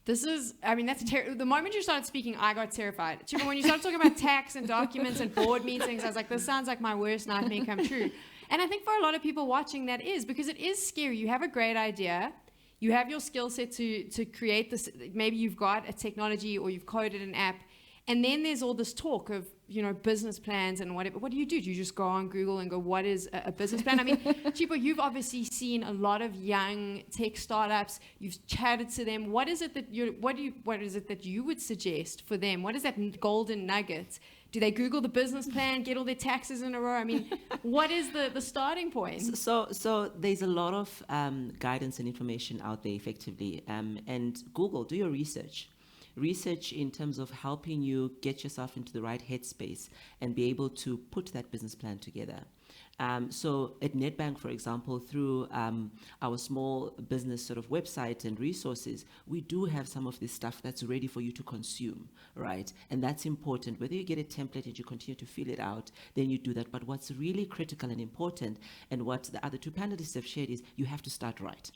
This is, that's the moment you started speaking, I got terrified. Chipo, when you started talking about tax and documents and board meetings, I was like, this sounds like my worst nightmare come true. And I think for a lot of people watching, that is, because it is scary. You have a great idea. You have your skill set to create this. Maybe you've got a technology or you've coded an app. And then there's all this talk of, business plans and whatever. What do? Do you just go on Google and go, what is a business plan? I mean, Chipo, you've obviously seen a lot of young tech startups. You've chatted to them. What is it that you would suggest for them? What is that golden nugget? Do they Google the business plan, get all their taxes in a row? I mean, what is the starting point? So there's a lot of guidance and information out there effectively. And Google, do your research. Research in terms of helping you get yourself into the right headspace and be able to put that business plan together. So at Nedbank, for example, through our small business sort of website and resources, we do have some of this stuff that's ready for you to consume, right? And that's important. Whether you get a template and you continue to fill it out, then you do that. But what's really critical and important, and what the other two panelists have shared, is you have to start right.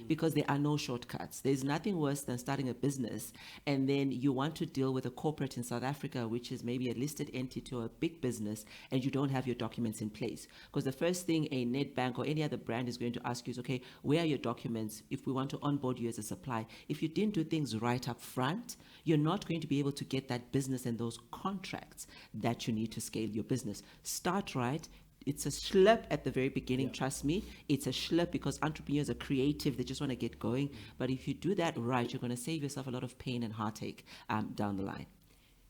Because there are no shortcuts. There's nothing worse than starting a business and then you want to deal with a corporate in South Africa, which is maybe a listed entity or a big business, and you don't have your documents in place. Because the first thing a Nedbank or any other brand is going to ask you is, okay, where are your documents if we want to onboard you as a supplier? If you didn't do things right up front, you're not going to be able to get that business and those contracts that you need to scale your business. Start right. It's a schlep at the very beginning, trust me. It's a schlep because entrepreneurs are creative. They just want to get going. But if you do that right, you're going to save yourself a lot of pain and heartache down the line.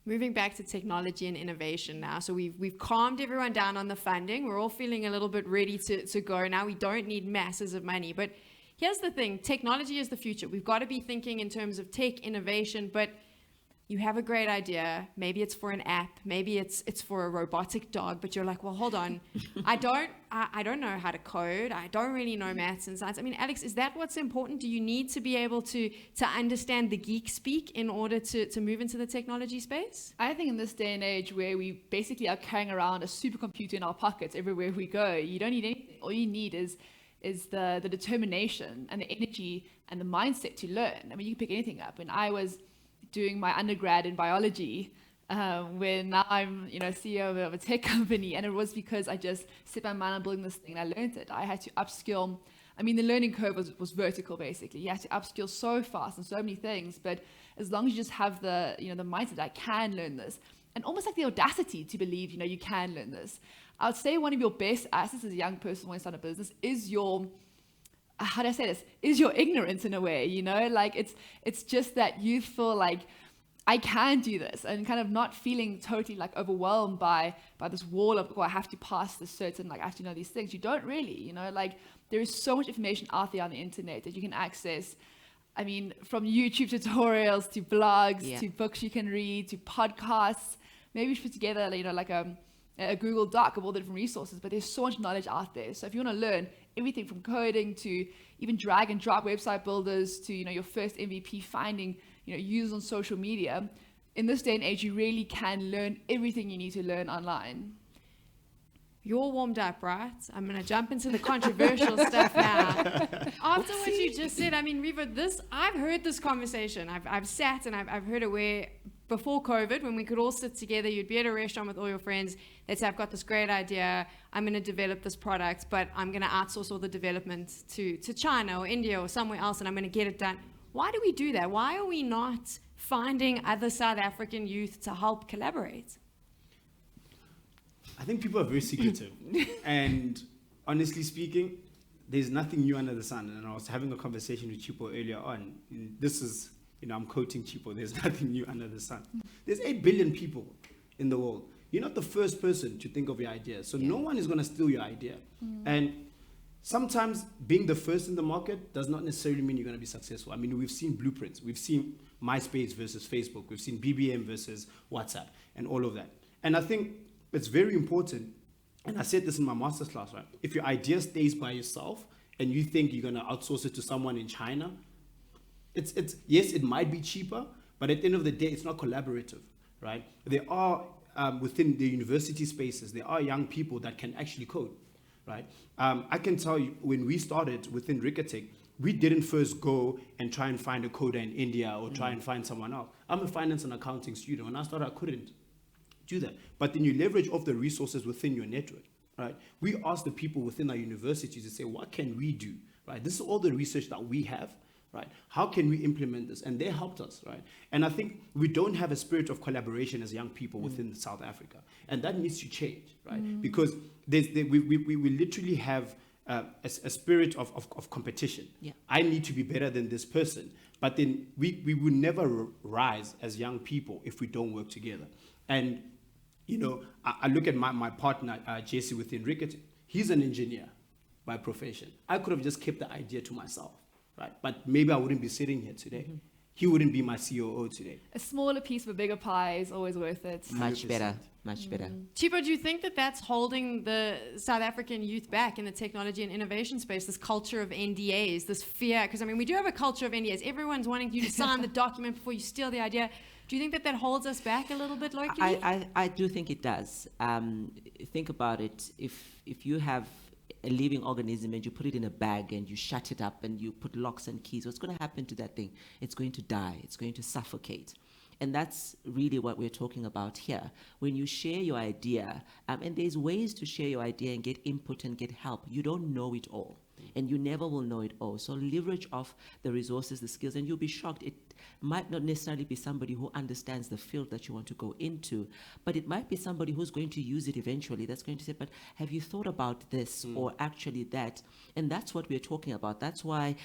Moving back to technology and innovation now. So we've calmed everyone down on the funding. We're all feeling a little bit ready to go. Now we don't need masses of money. But here's the thing. Technology is the future. We've got to be thinking in terms of tech innovation, but you have a great idea. Maybe it's for an app. Maybe it's for a robotic dog. But you're like, well, hold on. I don't know how to code. I don't really know maths and science. I mean, Alex, is that what's important? Do you need to be able to understand the geek speak in order to move into the technology space? I think in this day and age where we basically are carrying around a supercomputer in our pockets everywhere we go, you don't need anything. All you need is the determination and the energy and the mindset to learn. I mean, you can pick anything up. When I was doing my undergrad in biology, when now I'm CEO of a tech company, and it was because I just set my mind on building this thing and I learned it. I had to upskill. I mean, the learning curve was vertical basically. You had to upskill so fast and so many things, but as long as you just have the the mindset, I can learn this, and almost like the audacity to believe you can learn this. I would say one of your best assets as a young person when you start a business is your, how do I say this? Is your ignorance in a way, like it's just that you feel like I can do this, and kind of not feeling totally like overwhelmed by this wall of, I have to pass this certain, like I have to know these things. You don't really, like there is so much information out there on the internet that you can access. I mean, from YouTube tutorials to blogs to books you can read to podcasts. Maybe you should put together, like a Google Doc of all the different resources, but there's so much knowledge out there. So if you want to learn everything from coding to even drag and drop website builders to, your first MVP, finding, users on social media, in this day and age, you really can learn everything you need to learn online. you're warmed up, right? I'm going to jump into the controversial stuff now. After what you just said, I mean, Rivo, I've heard this conversation. I've sat and I've heard it where before COVID, when we could all sit together, you'd be at a restaurant with all your friends. They'd say, I've got this great idea. I'm going to develop this product, but I'm going to outsource all the development to China or India or somewhere else, and I'm going to get it done. Why do we do that? Why are we not finding other South African youth to help collaborate? I think people are very secretive. And honestly speaking, there's nothing new under the sun. And I was having a conversation with Chipo earlier on. This is, I'm quoting Chipo, there's nothing new under the sun. There's 8 billion people in the world. You're not the first person to think of your idea. So no one is going to steal your idea. And sometimes being the first in the market does not necessarily mean you're going to be successful. I mean, we've seen blueprints. We've seen MySpace versus Facebook. We've seen BBM versus WhatsApp and all of that. And I think it's very important, and I said this in my master's class, right? If your idea stays by yourself and you think you're going to outsource it to someone in China, yes, it might be cheaper, but at the end of the day, it's not collaborative, right? There are, within the university spaces, there are young people that can actually code, right? I can tell you, when we started within Rika, we didn't first go and try and find a coder in India or try and find someone else. I'm a finance and accounting student. When I started, I couldn't do that. But then you leverage off the resources within your network, right? We ask the people within our universities to say, what can we do, right? This is all the research that we have, right? How can we implement this? And they helped us, right? And I think we don't have a spirit of collaboration as young people within South Africa. And that needs to change, right? Because we literally have a spirit of competition. Yeah. I need to be better than this person. But then we will never rise as young people if we don't work together. And I look at my partner, Jesse, within Rika. He's an engineer by profession. I could have just kept the idea to myself, right? But maybe I wouldn't be sitting here today. He wouldn't be my COO today. A smaller piece of a bigger pie is always worth it. Much better. Much better. Chipo, do you think that that's holding the South African youth back in the technology and innovation space, this culture of NDAs, this fear? Because, I mean, we do have a culture of NDAs. Everyone's wanting you to sign the document before you steal the idea. Do you think that holds us back a little bit, Loki? I do think it does. Think about it. If you have a living organism and you put it in a bag and you shut it up and you put locks and keys, what's going to happen to that thing? It's going to die. It's going to suffocate. And that's really what we're talking about here. When you share your idea, and there's ways to share your idea and get input and get help, you don't know it all. And you never will know it all. So leverage off the resources, the skills, and you'll be shocked. It might not necessarily be somebody who understands the field that you want to go into, but it might be somebody who's going to use it eventually. That's going to say, but have you thought about this or actually that? And that's what we're talking about. That's why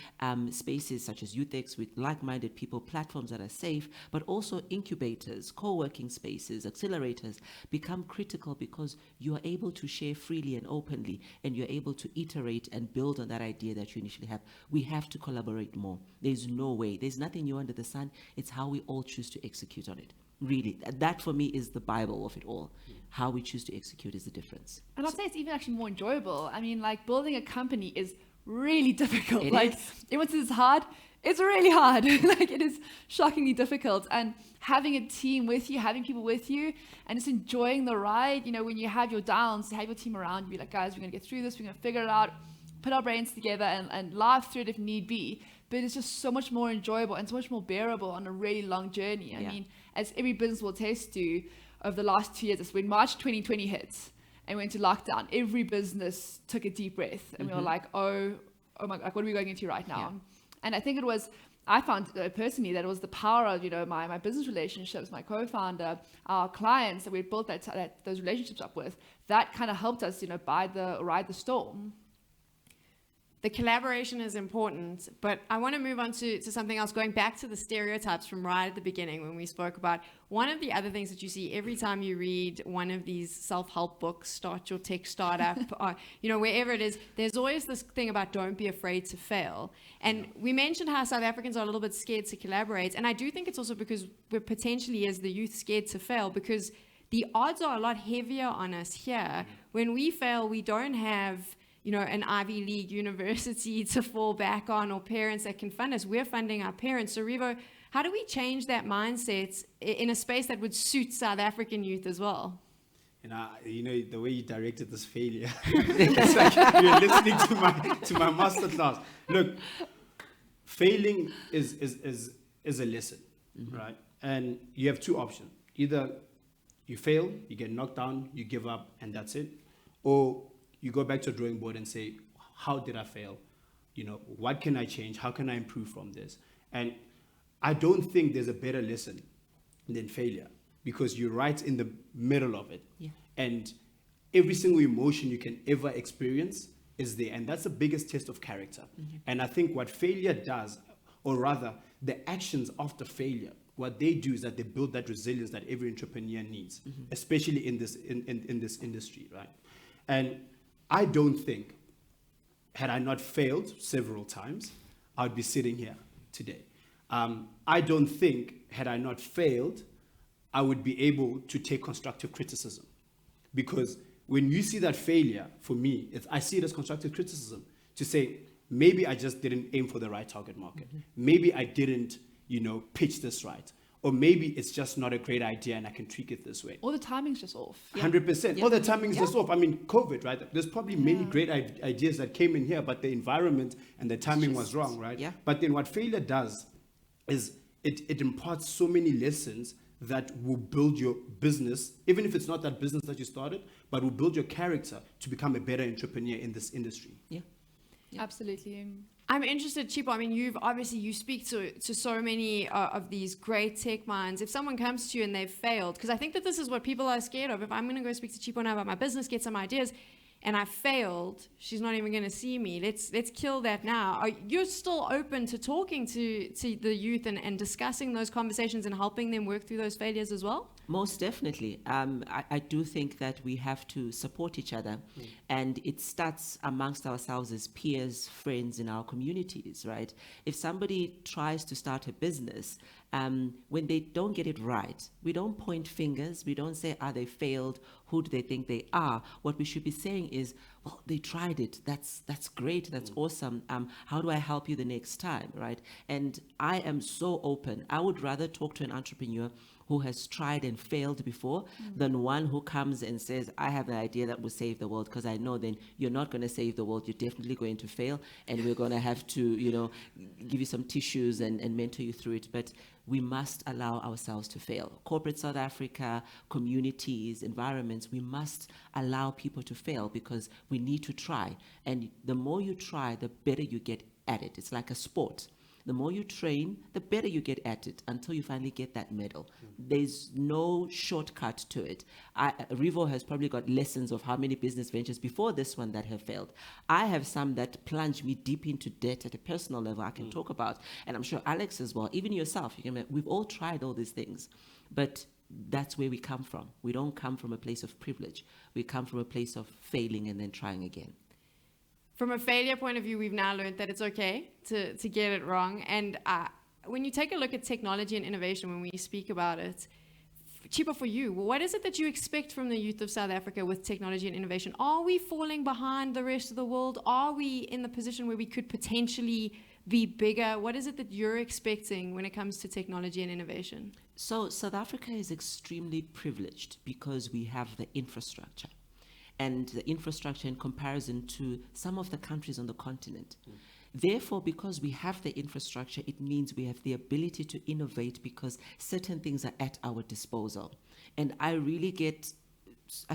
spaces such as YouthX with like-minded people, platforms that are safe, but also incubators, co-working spaces, accelerators become critical because you are able to share freely and openly, and you're able to iterate and build on that idea that you initially have. We have to collaborate more. There's no way. There's nothing new under the sun. It's how we all choose to execute on it. Really, that for me is the Bible of it all. How we choose to execute is the difference. And I'll say it's even actually more enjoyable. I mean, like, building a company is really difficult. It like, is. everyone says it's hard. It's really hard. Like, it is shockingly difficult. And having a team with you, having people with you, and just enjoying the ride, when you have your downs, have your team around you, be like, guys, we're going to get through this, we're going to figure it out, put our brains together and laugh through it if need be. But it's just so much more enjoyable and so much more bearable on a really long journey. I mean, as every business will attest to, over the last 2 years, when March 2020 hit and went into lockdown, every business took a deep breath. And we were like, oh my God, what are we going into right now? And I think I found personally that it was the power of, my business relationships, my co-founder, our clients that we built those relationships up with, that kind of helped us, ride the storm. The collaboration is important, but I want to move on to something else, going back to the stereotypes from right at the beginning when we spoke about one of the other things that you see every time you read one of these self-help books, Start Your Tech Startup, or, wherever it is, there's always this thing about don't be afraid to fail. And we mentioned how South Africans are a little bit scared to collaborate, and I do think it's also because we're potentially, as the youth, scared to fail because the odds are a lot heavier on us here. When we fail, we don't have an Ivy League university to fall back on or parents that can fund us. We're funding our parents. So Rivo, how do we change that mindset in a space that would suit South African youth as well? You know, the way you directed this failure, it's like you're listening to my masterclass. Look, failing is a lesson, right? And you have two options. Either you fail, you get knocked down, you give up, and that's it. Or you go back to the drawing board and say, how did I fail? You know, what can I change? How can I improve from this? And I don't think there's a better lesson than failure, because you're right in the middle of it. Yeah. And every single emotion you can ever experience is there. And that's the biggest test of character. And I think what failure does, or rather the actions after failure, what they do is that they build that resilience that every entrepreneur needs, especially in this industry, right? And I don't think, had I not failed several times, I would be sitting here today. I don't think, had I not failed, I would be able to take constructive criticism. Because when you see that failure, for me, I see it as constructive criticism to say, maybe I just didn't aim for the right target market. Maybe I didn't, pitch this right. Or maybe it's just not a great idea and I can tweak it this way. Or the timing's just off. 100%. Or the timing's just off. I mean, COVID, right? There's probably many great ideas that came in here, but the environment and the timing was wrong, right? Yeah. But then what failure does is it imparts so many lessons that will build your business, even if it's not that business that you started, but will build your character to become a better entrepreneur in this industry. Yeah. Absolutely. I'm interested, Chipo. I mean, you speak to so many of these great tech minds. If someone comes to you and they've failed, because I think that this is what people are scared of. If I'm going to go speak to Chipo now about my business, get some ideas, and I failed, she's not even going to see me. Let's kill that now. Are you still open to talking to the youth and discussing those conversations and helping them work through those failures as well? Most definitely. I do think that we have to support each other, and it starts amongst ourselves as peers, friends in our communities, right? If somebody tries to start a business, when they don't get it right, we don't point fingers. We don't say, they failed? Who do they think they are? What we should be saying is, well, they tried it. That's great. That's awesome. How do I help you the next time, right? And I am so open. I would rather talk to an entrepreneur who has tried and failed before than one who comes and says, I have an idea that will save the world, because I know then you're not going to save the world. You're definitely going to fail, and we're going to have to, give you some tissues and mentor you through it. But we must allow ourselves to fail. Corporate South Africa, communities, environments, we must allow people to fail, because we need to try. And the more you try, the better you get at it. It's like a sport. The more you train, the better you get at it, until you finally get that medal. There's no shortcut to it. Rivo has probably got lessons of how many business ventures before this one that have failed. I have some that plunge me deep into debt at a personal level I can talk about. And I'm sure Alex as well, even yourself. We've all tried all these things. But that's where we come from. We don't come from a place of privilege. We come from a place of failing and then trying again. From a failure point of view, we've now learned that it's okay to get it wrong. And when you take a look at technology and innovation, when we speak about it, Chipo, for you, what is it that you expect from the youth of South Africa with technology and innovation? Are we falling behind the rest of the world? Are we in the position where we could potentially be bigger? What is it that you're expecting when it comes to technology and innovation? So South Africa is extremely privileged because we have the infrastructure. And the infrastructure in comparison to some of the countries on the continent. Therefore, because we have the infrastructure, it means we have the ability to innovate because certain things are at our disposal. And I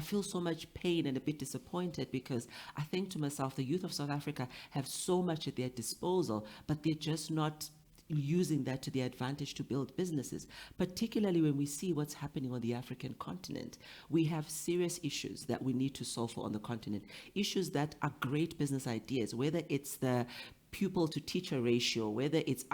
feel so much pain and a bit disappointed, because I think to myself, the youth of South Africa have so much at their disposal, but they're just not using that to their advantage to build businesses, particularly when we see what's happening on the African continent. We have serious issues that we need to solve for on the continent, issues that are great business ideas, whether it's the pupil to teacher ratio, whether it's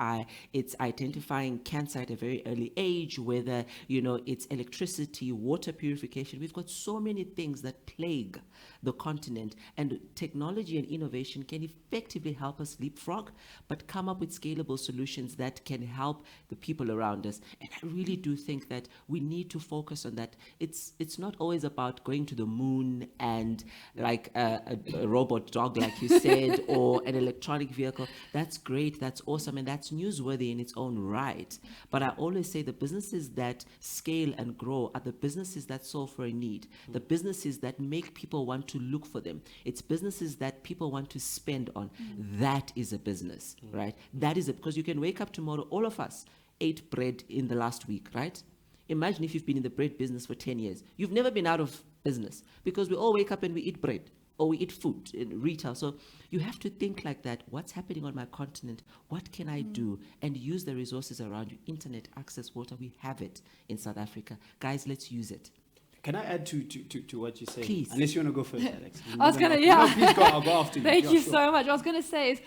identifying cancer at a very early age, whether it's electricity, water purification. We've got so many things that plague the continent, and technology and innovation can effectively help us leapfrog, but come up with scalable solutions that can help the people around us. And I really do think that we need to focus on that. It's not always about going to the moon and like a robot dog, like you said, or an electronic vehicle. vehicle. That's great. That's awesome. And that's newsworthy in its own right. But I always say the businesses that scale and grow are the businesses that solve for a need, the businesses that make people want to look for them. It's businesses that people want to spend on. That is a business, right? That is it. Because you can wake up tomorrow, all of us ate bread in the last week, right? Imagine if you've been in the bread business for 10 years. You've never been out of business because we all wake up and we eat bread or we eat food in retail. So you have to think like that. What's happening on my continent? What can I do? And use the resources around you. Internet, access, water. We have it in South Africa. Guys, let's use it. Can I add to what you say? Please. Unless you want to go first, Alex. I was gonna, No, please go. I'll go after you. Thank Yeah, you sure. so much. What I was going to say is,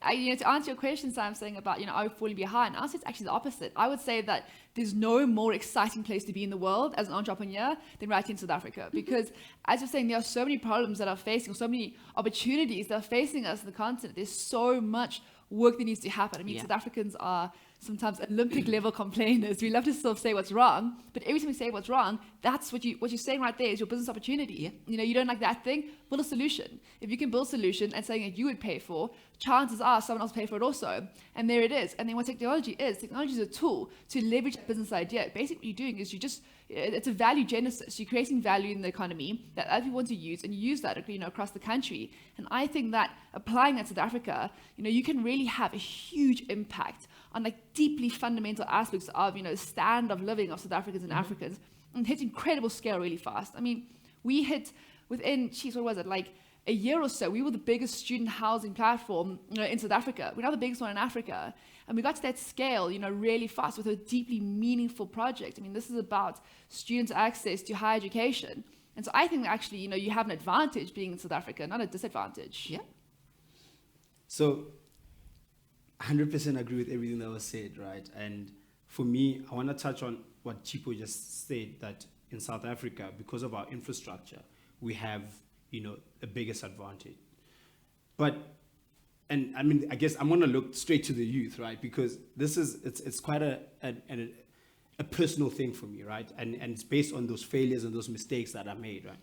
to answer your question, Sam, saying about, are we falling behind? Honestly, it's actually the opposite. I would say that there's no more exciting place to be in the world as an entrepreneur than right in South Africa. Because as you're saying, there are so many problems that are facing, so many opportunities that are facing us in the continent. There's so much work that needs to happen. I mean, South Africans are sometimes Olympic level complainers. We love to sort of say what's wrong, but every time we say what's wrong, that's what you're saying right there is your business opportunity. You don't like that thing, build a solution. If you can build a solution and something that you would pay for, chances are someone else will pay for it also. And there it is. And then what technology is a tool to leverage a business idea. Basically what you're doing is it's a value genesis. You're creating value in the economy that other people want to use, and you use that across the country. And I think that applying that to South Africa, you can really have a huge impact on deeply fundamental aspects of standard of living of South Africans and Africans, and hit incredible scale really fast. I mean, we hit within a year or so, we were the biggest student housing platform in South Africa. We're now the biggest one in Africa. And we got to that scale, really fast with a deeply meaningful project. I mean, this is about students' access to higher education. And so I think actually, you have an advantage being in South Africa, not a disadvantage. Yeah. So 100% agree with everything that was said, right? And for me, I want to touch on what Chipo just said, that in South Africa, because of our infrastructure, we have, the biggest advantage. And I mean, I guess I'm going to look straight to the youth, right? Because it's quite a personal thing for me, right? And it's based on those failures and those mistakes that I made, right?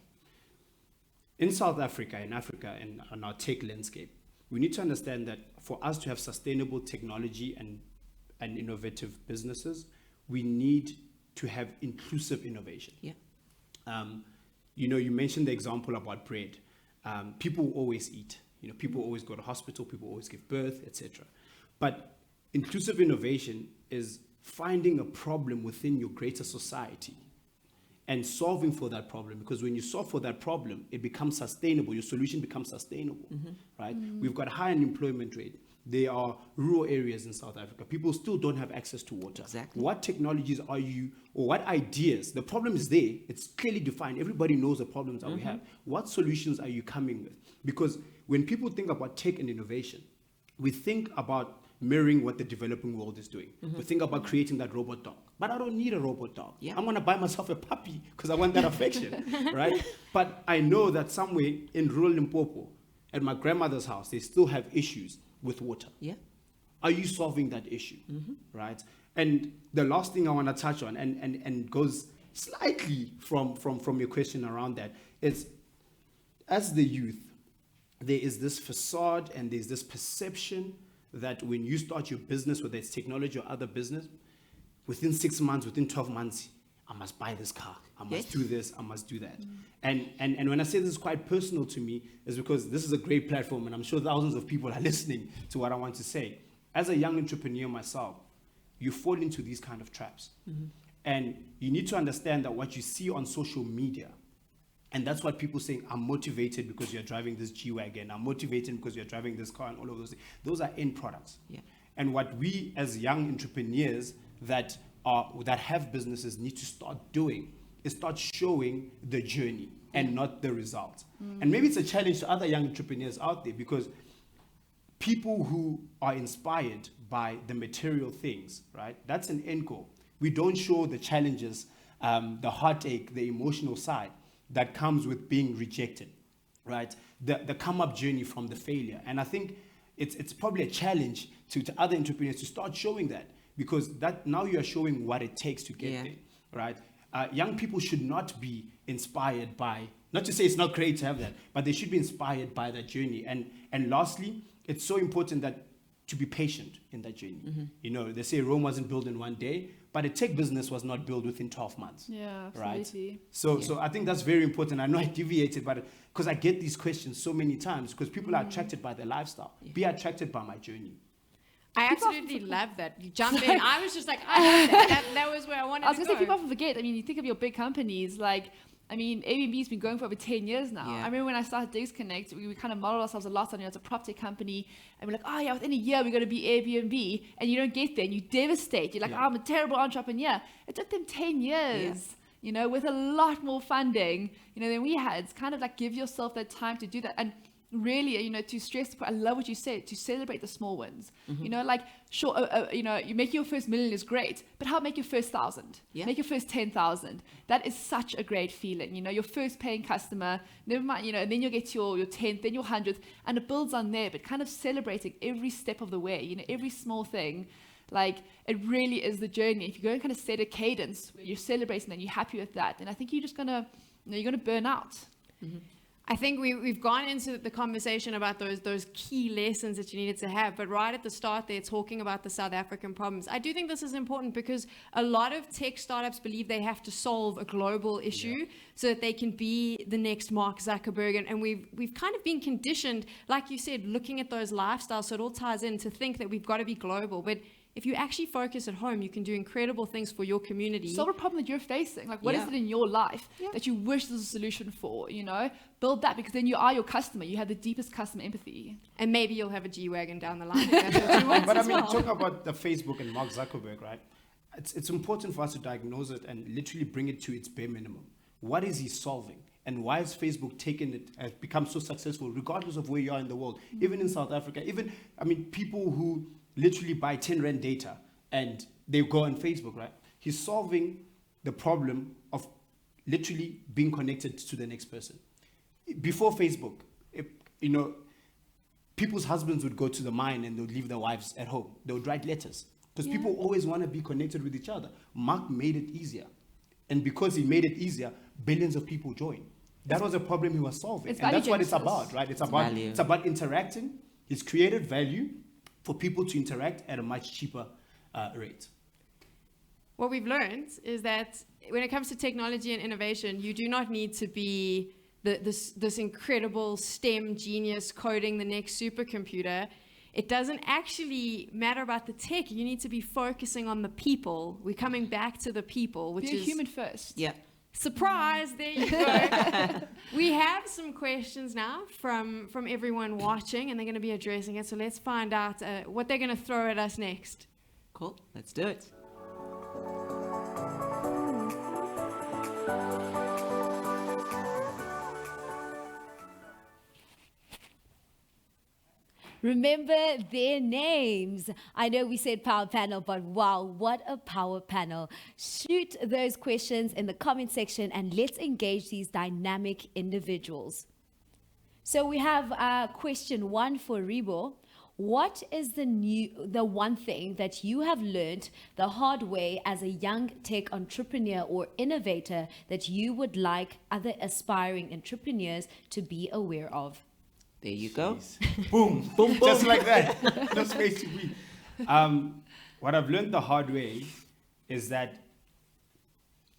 In South Africa, in Africa, and on our tech landscape, we need to understand that for us to have sustainable technology and innovative businesses, we need to have inclusive innovation. Yeah. You mentioned the example about bread. People always eat. People always go to hospital, people always give birth, etc. But inclusive innovation is finding a problem within your greater society and solving for that problem. Because when you solve for that problem, it becomes sustainable. Your solution becomes sustainable, right? We've got a high unemployment rate. There are rural areas in South Africa. People still don't have access to water. Exactly. What technologies are you, or what ideas? The problem is there. It's clearly defined. Everybody knows the problems that we have. What solutions are you coming with? Because when people think about tech and innovation, we think about mirroring what the developing world is doing. We think about creating that robot dog. But I don't need a robot dog. Yeah. I'm going to buy myself a puppy because I want that affection, right? But I know that somewhere in rural Limpopo, at my grandmother's house, they still have issues with water. Yeah. Are you solving that issue, right? And the last thing I want to touch on, and goes slightly from your question around that, is as the youth, there is this facade and there's this perception that when you start your business, whether it's technology or other business, within 6 months, within 12 months, I must buy this car, I must do this, I must do that. And when I say this is quite personal to me, is because this is a great platform, and I'm sure thousands of people are listening to what I want to say. As a young entrepreneur myself, you fall into these kind of traps. And you need to understand that what you see on social media, and that's what people saying, I'm motivated because you're driving this G-Wagon, I'm motivated because you're driving this car, and all of those things. Those are end products. Yeah. And what we as young entrepreneurs that have businesses need to start doing is start showing the journey and not the result. And maybe it's a challenge to other young entrepreneurs out there, because people who are inspired by the material things, right? That's an end goal. We don't show the challenges, the heartache, the emotional side that comes with being rejected, right? The come up journey from the failure. And I think it's probably a challenge to other entrepreneurs to start showing that, because that now you are showing what it takes to get there, right? Young people should not be inspired by, not to say it's not great to have that, but they should be inspired by that journey. And lastly, it's so important that to be patient in that journey. You know, they say Rome wasn't built in one day, but a tech business was not built within 12 months. Yeah, Right? absolutely. So I think that's very important. I know I deviated, but because I get these questions so many times, because people are attracted by their lifestyle. Be attracted by my journey. I absolutely love that. You jumped in. I was just like, I love that. That was where I wanted I was to going to go. say, people often forget. I mean, you think of your big companies, like, I mean, Airbnb's been going for over 10 years now. Yeah. I remember when I started Disconnect, we kind of modeled ourselves a lot on, you know, it's a prop tech company, and we're like, oh yeah, within a year we're going to be Airbnb, and you don't get there, and you devastate. You're like, oh, I'm a terrible entrepreneur. It took them 10 years, you know, with a lot more funding, you know, than we had. It's kind of like give yourself that time to do that. And really, you know, to stress, I love what you said, to celebrate the small wins. You know, like, sure, you know, you make your first million is great, but how make your first 1,000? Yeah. Make your first 10,000. That is such a great feeling. You know, your first paying customer, never mind, you know, and then you'll get your 10th, then your 100th, and it builds on there, but kind of celebrating every step of the way, you know, every small thing. Like, it really is the journey. If you go and kind of set a cadence where you're celebrating and you're happy with that, then I think you're just gonna, you know, you're gonna burn out. I think we've gone into the conversation about those key lessons that you needed to have, but right at the start there, talking about the South African problems. I do think this is important because a lot of tech startups believe they have to solve a global issue so that they can be the next Mark Zuckerberg, and we've kind of been conditioned, like you said, looking at those lifestyles, so it all ties in to think that we've got to be global. But if you actually focus at home, you can do incredible things for your community. Solve a problem that you're facing. Like, what is it in your life that you wish there's a solution for, you know? Build that, because then you are your customer. You have the deepest customer empathy. And maybe you'll have a G-Wagon down the line. If that's what you want But I as mean, well. talk about the Facebook and Mark Zuckerberg, right? It's important for us to diagnose it and literally bring it to its bare minimum. What is he solving? And why has Facebook taken it, has become so successful, regardless of where you are in the world, even in South Africa, even, I mean, people who literally buy 10 Rand data and they go on Facebook, right? He's solving the problem of literally being connected to the next person. Before Facebook, you know, people's husbands would go to the mine and they would leave their wives at home. They would write letters because people always want to be connected with each other. Mark made it easier. And because he made it easier, billions of people joined. That was a problem he was solving. It's And that's what it's value about, right? value. It's about interacting. He's created value for people to interact at a much cheaper rate. What we've learned is that when it comes to technology and innovation, you do not need to be this incredible STEM genius coding the next supercomputer. It doesn't actually matter about the tech. You need to be focusing on the people. We're coming back to the people, which Be a is human first. Yeah. surprise. There you go. We have some questions now from everyone watching, and they're going to be addressing it. So let's find out what they're going to throw at us next. Cool. Let's do it. Remember their names. I know we said power panel, but wow, what a power panel. Shoot those questions in the comment section and let's engage these dynamic individuals. So we have question 1 for Rivo. What is the one thing that you have learned the hard way as a young tech entrepreneur or innovator that you would like other aspiring entrepreneurs to be aware of? There you go. Boom, boom, just like that. No space to breathe. What I've learned the hard way is that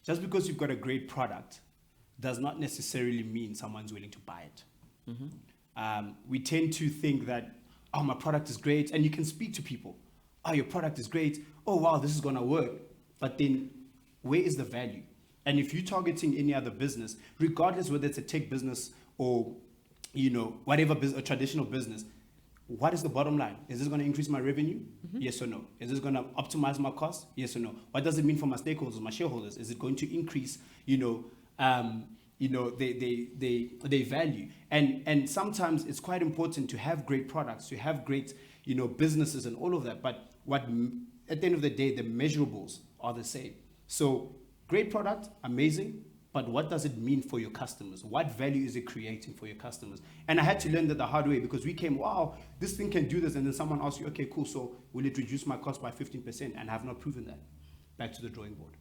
just because you've got a great product does not necessarily mean someone's willing to buy it. We tend to think that, oh, my product is great, and you can speak to people. Oh, your product is great. Oh, wow, this is gonna work. But then, where is the value? And if you're targeting any other business, regardless whether it's a tech business or whatever a traditional business, what is the bottom line? Is this going to increase my revenue? Yes or no? Is this going to optimize my costs? Yes or no? What does it mean for my stakeholders, my shareholders? Is it going to increase, their value? And sometimes it's quite important to have great products, to have great, businesses and all of that. But at the end of the day, the measurables are the same. So great product, amazing. But what does it mean for your customers? What value is it creating for your customers? And I had to learn that the hard way because we came, wow, this thing can do this. And then someone asks you, okay, cool. So will it reduce my cost by 15%? And I have not proven that. Back to the drawing board.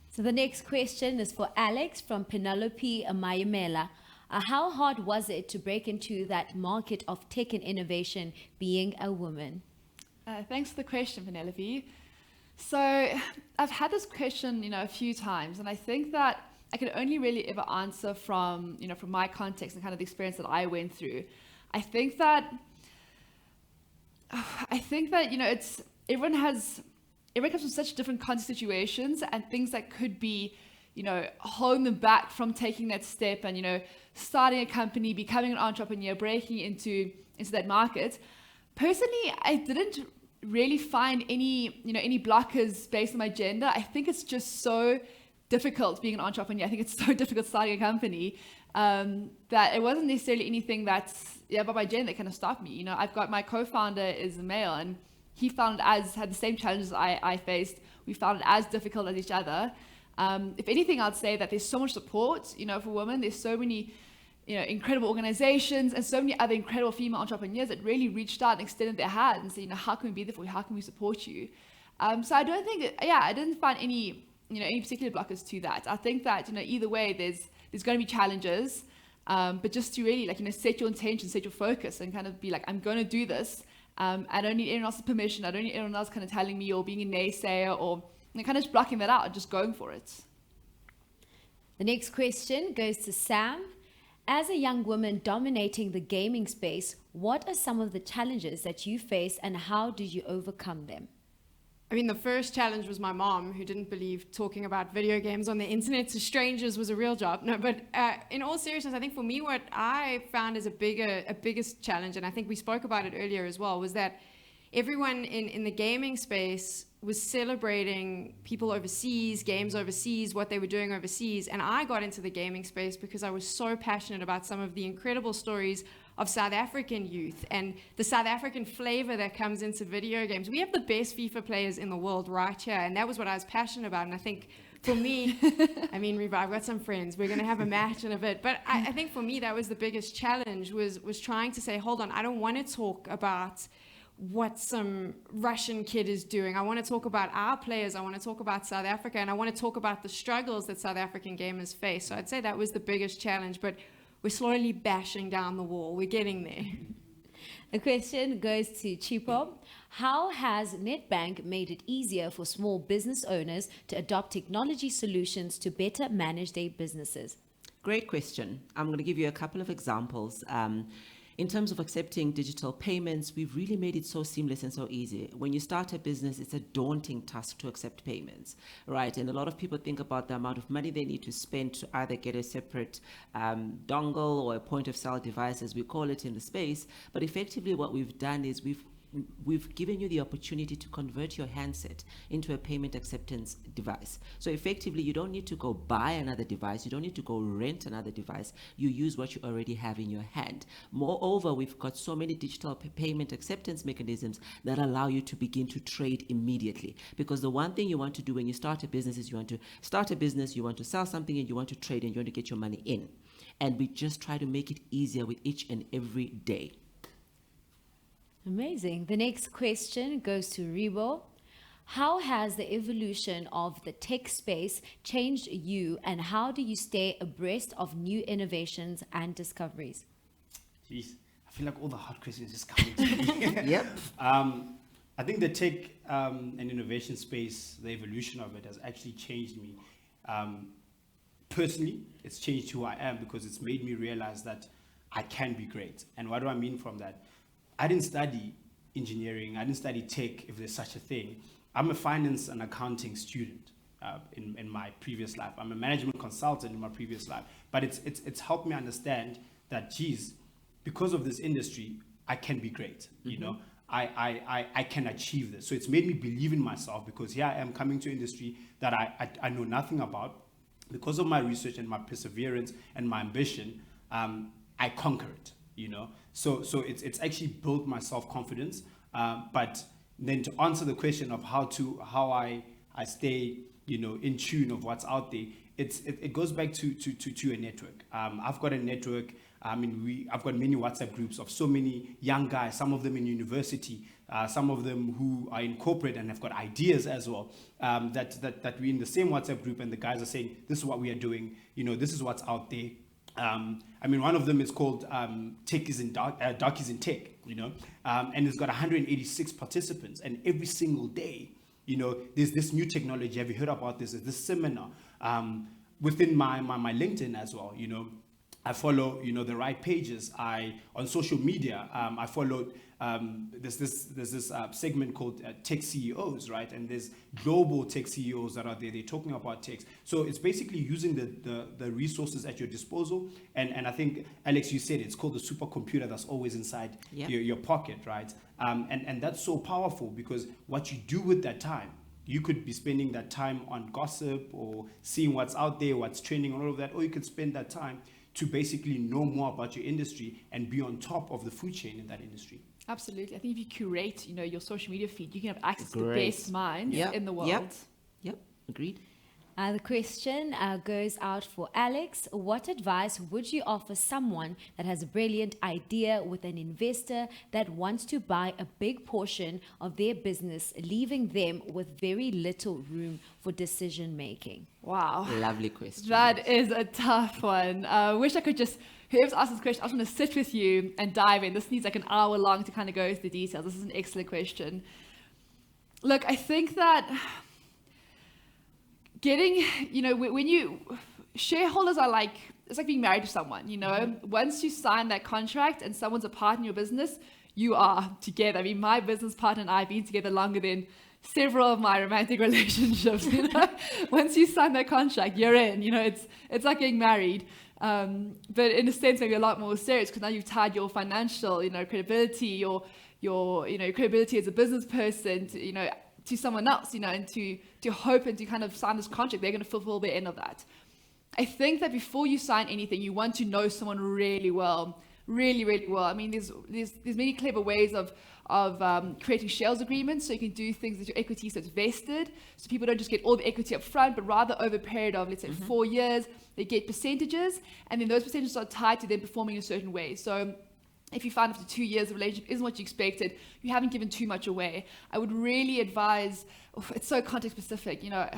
So the next question is for Alex from Penelope Amayamela. How hard was it to break into that market of tech and innovation being a woman? Thanks for the question, Penelope. So I've had this question, a few times, and I think that I can only really ever answer from my context and kind of the experience that I went through. I think that it's everyone comes from such different context situations and things that could be, holding them back from taking that step and, starting a company, becoming an entrepreneur, breaking into that market. Personally, I didn't really find any blockers based on my gender. I think it's just so difficult being an entrepreneur. I think it's so difficult starting a company that it wasn't necessarily anything that's about my gender that kind of stopped me. I've got my co-founder is a male, and he had the same challenges I faced. We found it as difficult as each other. If anything, I'd say that there's so much support, for women. There's so many, incredible organizations and so many other incredible female entrepreneurs that really reached out and extended their hand and said, how can we be there for you? How can we support you? So I don't think, I didn't find any particular blockers to that. I think that, either way, there's going to be challenges, but just to really set your intention, set your focus, and kind of be like, I'm going to do this. I don't need anyone else's permission. I don't need anyone else kind of telling me or being a naysayer or kind of just blocking that out and just going for it. The next question goes to Sam. As a young woman dominating the gaming space, what are some of the challenges that you face and how did you overcome them? I mean, the first challenge was my mom, who didn't believe talking about video games on the internet to strangers was a real job. No, but in all seriousness, I think for me, what I found as a biggest challenge, and I think we spoke about it earlier as well, was that everyone in the gaming space was celebrating people overseas, games overseas, what they were doing overseas. And I got into the gaming space because I was so passionate about some of the incredible stories of South African youth and the South African flavor that comes into video games. We have the best FIFA players in the world right here, and that was what I was passionate about. And I think for me, I mean, Rivo, I've got some friends. We're going to have a match in a bit. But I think for me, that was the biggest challenge, was trying to say, hold on, I don't want to talk about what some Russian kid is doing. I want to talk about our players. I want to talk about South Africa, and I want to talk about the struggles that South African gamers face. So I'd say that was the biggest challenge, but we're slowly bashing down the wall. We're getting there. The question goes to Chipo. How has Netbank made it easier for small business owners to adopt technology solutions to better manage their businesses? Great question. I'm going to give you a couple of examples. In terms of accepting digital payments, we've really made it so seamless and so easy. When you start a business, it's a daunting task to accept payments, right? And a lot of people think about the amount of money they need to spend to either get a separate dongle or a point of sale device, as we call it in the space. But effectively what we've done is we've given you the opportunity to convert your handset into a payment acceptance device. So effectively, you don't need to go buy another device. You don't need to go rent another device. You use what you already have in your hand. Moreover, we've got so many digital payment acceptance mechanisms that allow you to begin to trade immediately. Because the one thing you want to do when you start a business is you want to start a business, you want to sell something, and you want to trade, and you want to get your money in. And we just try to make it easier with each and every day. Amazing. The next question goes to Rivo. How has the evolution of the tech space changed you, and how do you stay abreast of new innovations and discoveries? Jeez, I feel like all the hard questions just coming to me. Yep. I think the tech and innovation space, the evolution of it has actually changed me. Personally, it's changed who I am because it's made me realize that I can be great. And what do I mean from that? I didn't study engineering. I didn't study tech, if there's such a thing. I'm a finance and accounting student in my previous life. I'm a management consultant in my previous life. But it's helped me understand that, geez, because of this industry, I can be great. Mm-hmm. You know, I can achieve this. So it's made me believe in myself because here I am coming to industry that I know nothing about. Because of my research and my perseverance and my ambition, I conquer it. You know, so it's actually built my self-confidence. But then to answer the question of how I stay, you know, in tune of what's out there, it goes back to a network. I've got a network. I've got many WhatsApp groups of so many young guys, some of them in university, some of them who are in corporate and have got ideas as well, that we're in the same WhatsApp group and the guys are saying, this is what we are doing, you know, this is what's out there. I mean, one of them is called Tech is in Dark is in Tech, you know, and it's got 186 participants, and every single day, you know, there's this new technology. Have you heard about this? There's this seminar within my LinkedIn as well, you know. I follow, you know, the right pages. On social media, I followed, there's this segment called Tech CEOs, right? And there's global tech CEOs that are there. They're talking about techs. So it's basically using the resources at your disposal. And I think, Alex, you said it's called the supercomputer that's always inside your pocket, right? And that's so powerful, because what you do with that time, you could be spending that time on gossip or seeing what's out there, what's trending, and all of that, or you could spend that time to basically know more about your industry and be on top of the food chain in that industry. Absolutely. I think if you curate, you know, your social media feed, you can have access to the best minds in the world. Yep. Agreed. The question goes out for Alex. What advice would you offer someone that has a brilliant idea with an investor that wants to buy a big portion of their business, leaving them with very little room for decision making? Wow. Lovely question. That is a tough one. Wish I could just, whoever's asked this question, I just want to sit with you and dive in. This needs like an hour long to kind of go through the details. This is an excellent question. Look, I think that getting, you know, when you, shareholders are like, it's like being married to someone, you know, once you sign that contract and someone's a partner in your business, you are together. I mean, my business partner and I have been together longer than several of my romantic relationships, you know. Once you sign that contract, you're in, you know, it's like getting married. But in a sense, maybe a lot more serious, because now you've tied your financial, you know, credibility, your you know, credibility as a business person to, you know, to someone else, you know, and to hope and to kind of sign this contract, they're going to fulfill the end of that. I think that before you sign anything, you want to know someone really well, really, really well. I mean, there's many clever ways of creating shares agreements, so you can do things with your equity so it's vested, so people don't just get all the equity up front, but rather over a period of, let's say, 4 years, they get percentages, and then those percentages are tied to them performing a certain way. So if you find after 2 years the relationship isn't what you expected, you haven't given too much away. I would really advise, it's so context specific, you know,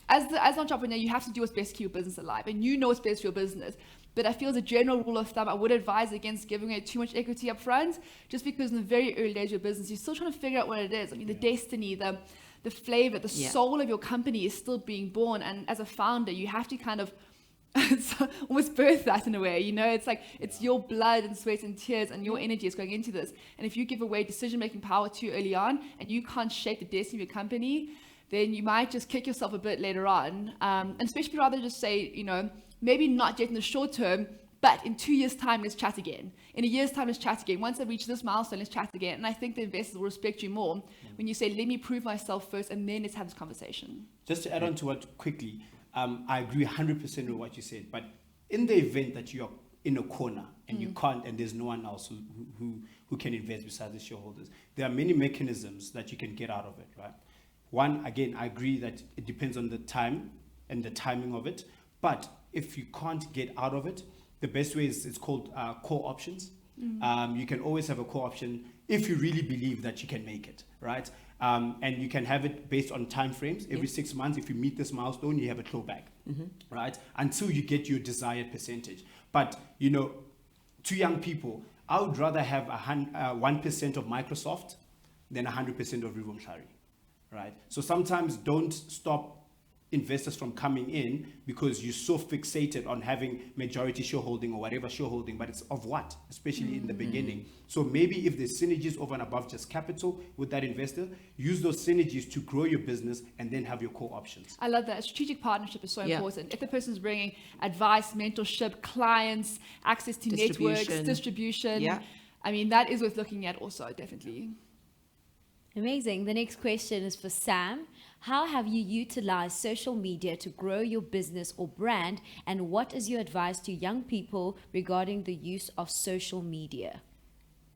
as an entrepreneur, you have to do what's best to keep your business alive, and you know what's best for your business. But I feel as a general rule of thumb, I would advise against giving away too much equity up front, just because in the very early days of your business, you're still trying to figure out what it is. I mean, the destiny, the flavor, the soul of your company is still being born. And as a founder, you have to kind of almost birth that in a way, you know. It's like it's your blood and sweat and tears and your energy is going into this. And if you give away decision-making power too early on and you can't shape the destiny of your company, then you might just kick yourself a bit later on. And especially rather just say, you know, maybe not yet in the short term, but in 2 years' time, let's chat again. In a year's time, let's chat again. Once I reach this milestone, let's chat again. And I think the investors will respect you more when you say, let me prove myself first, and then let's have this conversation. Just to add on to what quickly, I agree 100% with what you said. But in the event that you're in a corner and you can't, and there's no one else who can invest besides the shareholders, there are many mechanisms that you can get out of it, right? One, again, I agree that it depends on the time and the timing of it. But if you can't get out of it, the best way is it's called core options. You can always have a core option if you really believe that you can make it, right? And you can have it based on time frames. Every 6 months, if you meet this milestone, you have a clawback, right? Until you get your desired percentage. But, you know, to young people, I would rather have 1% of Microsoft than 100% of Rivo Mhlari, right? So sometimes don't stop investors from coming in because you're so fixated on having majority shareholding or whatever shareholding, but it's of what, especially in the beginning. So maybe if there's synergies over and above just capital with that investor, use those synergies to grow your business and then have your core options. I love that. Strategic partnership is so important. If the person's bringing advice, mentorship, clients, access to networks, distribution, I mean, that is worth looking at also, definitely. Amazing. The next question is for Sam. How have you utilized social media to grow your business or brand? And what is your advice to young people regarding the use of social media?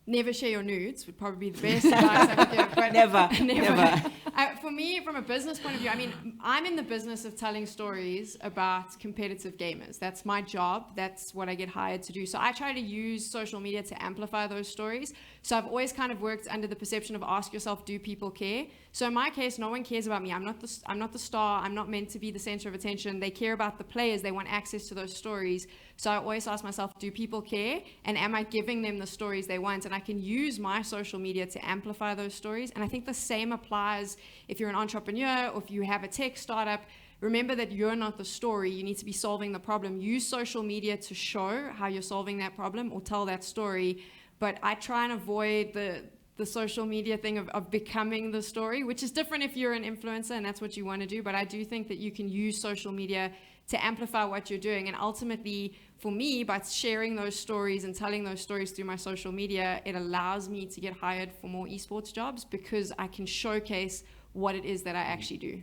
Never share your nudes would probably be the best advice I could give. But Never. For me, from a business point of view, I mean, I'm in the business of telling stories about competitive gamers. That's my job. That's what I get hired to do. So I try to use social media to amplify those stories. So I've always kind of worked under the perception of ask yourself, do people care? So in my case, no one cares about me. I'm not the star. I'm not meant to be the center of attention. They care about the players. They want access to those stories. So I always ask myself, do people care? And am I giving them the stories they want? And I can use my social media to amplify those stories. And I think the same applies if you're an entrepreneur or if you have a tech startup. Remember that you're not the story. You need to be solving the problem. Use social media to show how you're solving that problem or tell that story. But I try and avoid the social media thing of becoming the story, which is different if you're an influencer and that's what you want to do. But I do think that you can use social media to amplify what you're doing. And ultimately, for me, by sharing those stories and telling those stories through my social media, it allows me to get hired for more esports jobs because I can showcase what it is that I actually do.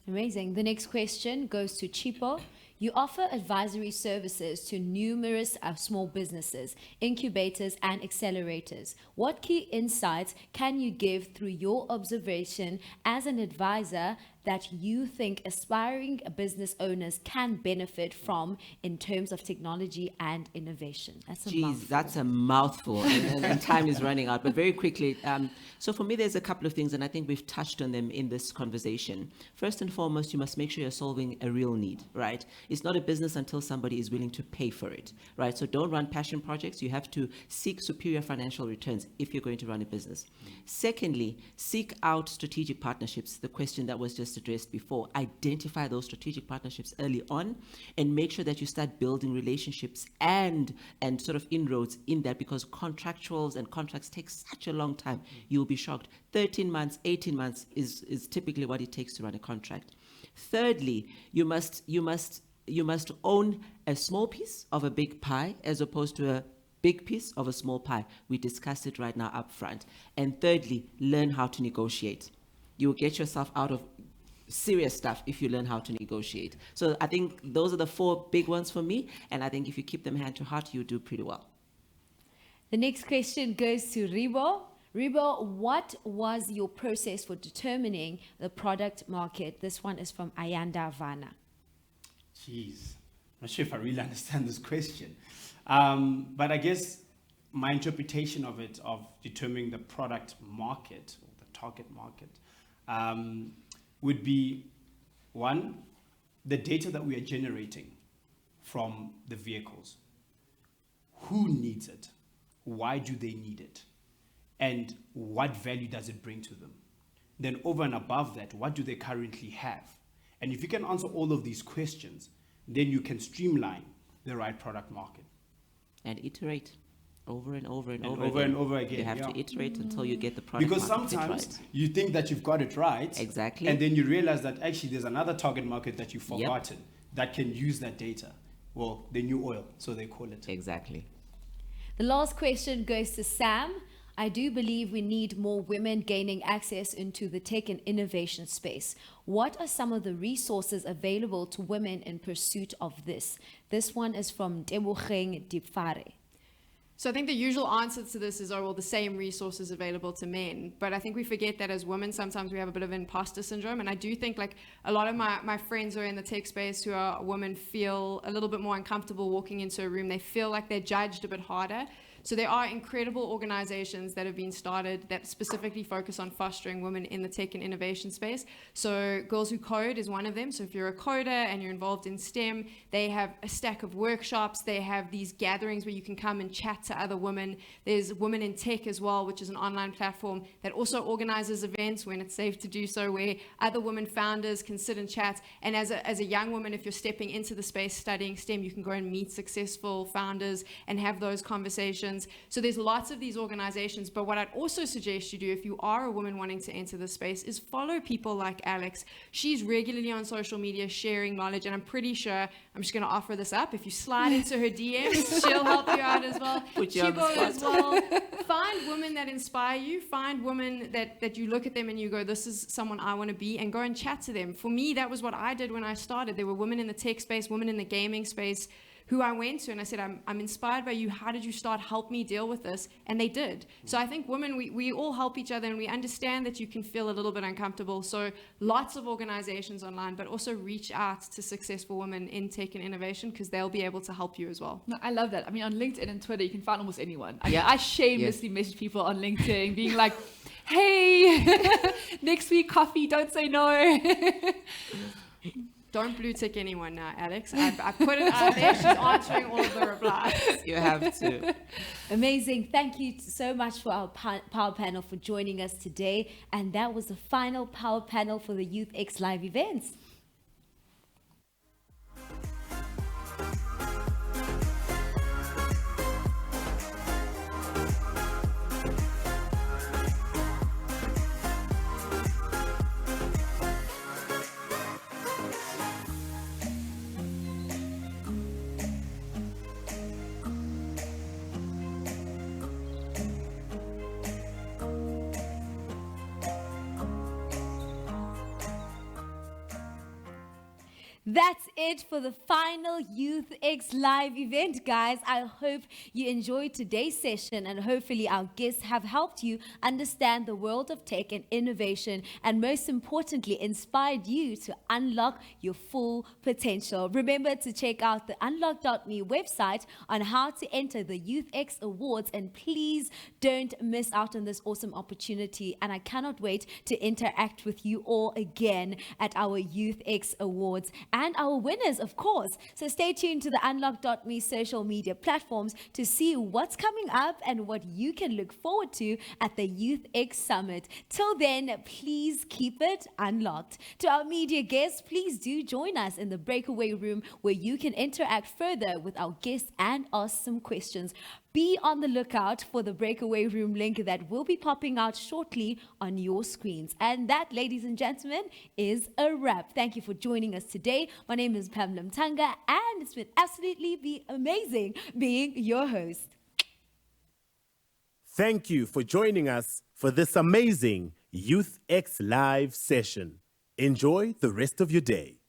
Amazing. The next question goes to Chipo. You offer advisory services to numerous small businesses, incubators, and accelerators. What key insights can you give through your observation as an advisor that you think aspiring business owners can benefit from in terms of technology and innovation? That's a mouthful. That's a mouthful, and time is running out. But very quickly, so for me, there's a couple of things, and I think we've touched on them in this conversation. First and foremost, you must make sure you're solving a real need, right? It's not a business until somebody is willing to pay for it, right? So don't run passion projects. You have to seek superior financial returns if you're going to run a business. Secondly, seek out strategic partnerships. The question that was just addressed before, identify those strategic partnerships early on and make sure that you start building relationships and sort of inroads in that, because contractuals and contracts take such a long time. You'll be shocked. 13 months, 18 months is typically what it takes to run a contract. Thirdly, you must own a small piece of a big pie as opposed to a big piece of a small pie. We discussed it right now up front. And thirdly, learn how to negotiate. You will get yourself out of serious stuff if you learn how to negotiate. So I think those are the 4 big ones for me. And I think if you keep them hand to heart, you do pretty well. The next question goes to Rivo. Rivo, what was your process for determining the product market? This one is from Ayanda Vana. Jeez, I'm not sure if I really understand this question. But I guess my interpretation of it, of determining the product market or the target market, would be, one, the data that we are generating from the vehicles. Who needs it? Why do they need it? And what value does it bring to them? Then over and above that, what do they currently have? And if you can answer all of these questions, then you can streamline the right product market. And iterate over and over and over again. You have to iterate until you get the product because market sometimes right. You think that you've got it right. Exactly. And then you realize that actually there's another target market that you've forgotten that can use that data. Well, the new oil, so they call it. Exactly. The last question goes to Sam. I do believe we need more women gaining access into the tech and innovation space. What are some of the resources available to women in pursuit of this? This one is from Tebogang Dipfare. So I think the usual answer to this is, the same resources available to men. But I think we forget that as women, sometimes we have a bit of imposter syndrome. And I do think like a lot of my friends who are in the tech space who are women feel a little bit more uncomfortable walking into a room. They feel like they're judged a bit harder. So there are incredible organizations that have been started that specifically focus on fostering women in the tech and innovation space. So Girls Who Code is one of them. So if you're a coder and you're involved in STEM, they have a stack of workshops. They have these gatherings where you can come and chat to other women. There's Women in Tech as well, which is an online platform that also organizes events when it's safe to do so, where other women founders can sit and chat. And as a young woman, if you're stepping into the space studying STEM, you can go and meet successful founders and have those conversations. So there's lots of these organizations, but what I'd also suggest you do if you are a woman wanting to enter the space is follow people like Alex. She's regularly on social media sharing knowledge, and I'm pretty sure, I'm just going to offer this up, if you slide into her DMs, she'll help you out as well. Chipo as well. Find women that inspire you. Find women that you look at them and you go, this is someone I want to be, and go and chat to them. For me, that was what I did when I started. There were women in the tech space, women in the gaming space, who I went to and I said, I'm inspired by you. How did you start? Help me deal with this. And they did. So I think women, we all help each other, and we understand that you can feel a little bit uncomfortable. So lots of organizations online, but also reach out to successful women in tech and innovation, because they'll be able to help you as well. No, I love that. I mean, on LinkedIn and Twitter, you can find almost anyone. I shamelessly message people on LinkedIn being like, hey, next week coffee, don't say no. Don't blue tick anyone now, Alex. I've put it out there. She's answering all of the replies. You have to. Amazing. Thank you so much for our power panel for joining us today. And that was the final power panel for the YouthX live events. That's it for the final YouthX live event, guys. I hope you enjoyed today's session, and hopefully our guests have helped you understand the world of tech and innovation, and most importantly, inspired you to unlock your full potential. Remember to check out the unlock.me website on how to enter the YouthX Awards, and please don't miss out on this awesome opportunity. And I cannot wait to interact with you all again at our YouthX Awards and our winners, of course. So stay tuned to the unlock.me social media platforms to see what's coming up and what you can look forward to at the YouthX Summit. Till then, please keep it unlocked. To our media guests, please do join us in the breakaway room where you can interact further with our guests and ask some questions. Be on the lookout for the breakaway room link that will be popping out shortly on your screens. And that, ladies and gentlemen, is a wrap. Thank you for joining us today. My name is Pamela Mtanga, and it's been absolutely amazing being your host. Thank you for joining us for this amazing YouthX live session. Enjoy the rest of your day.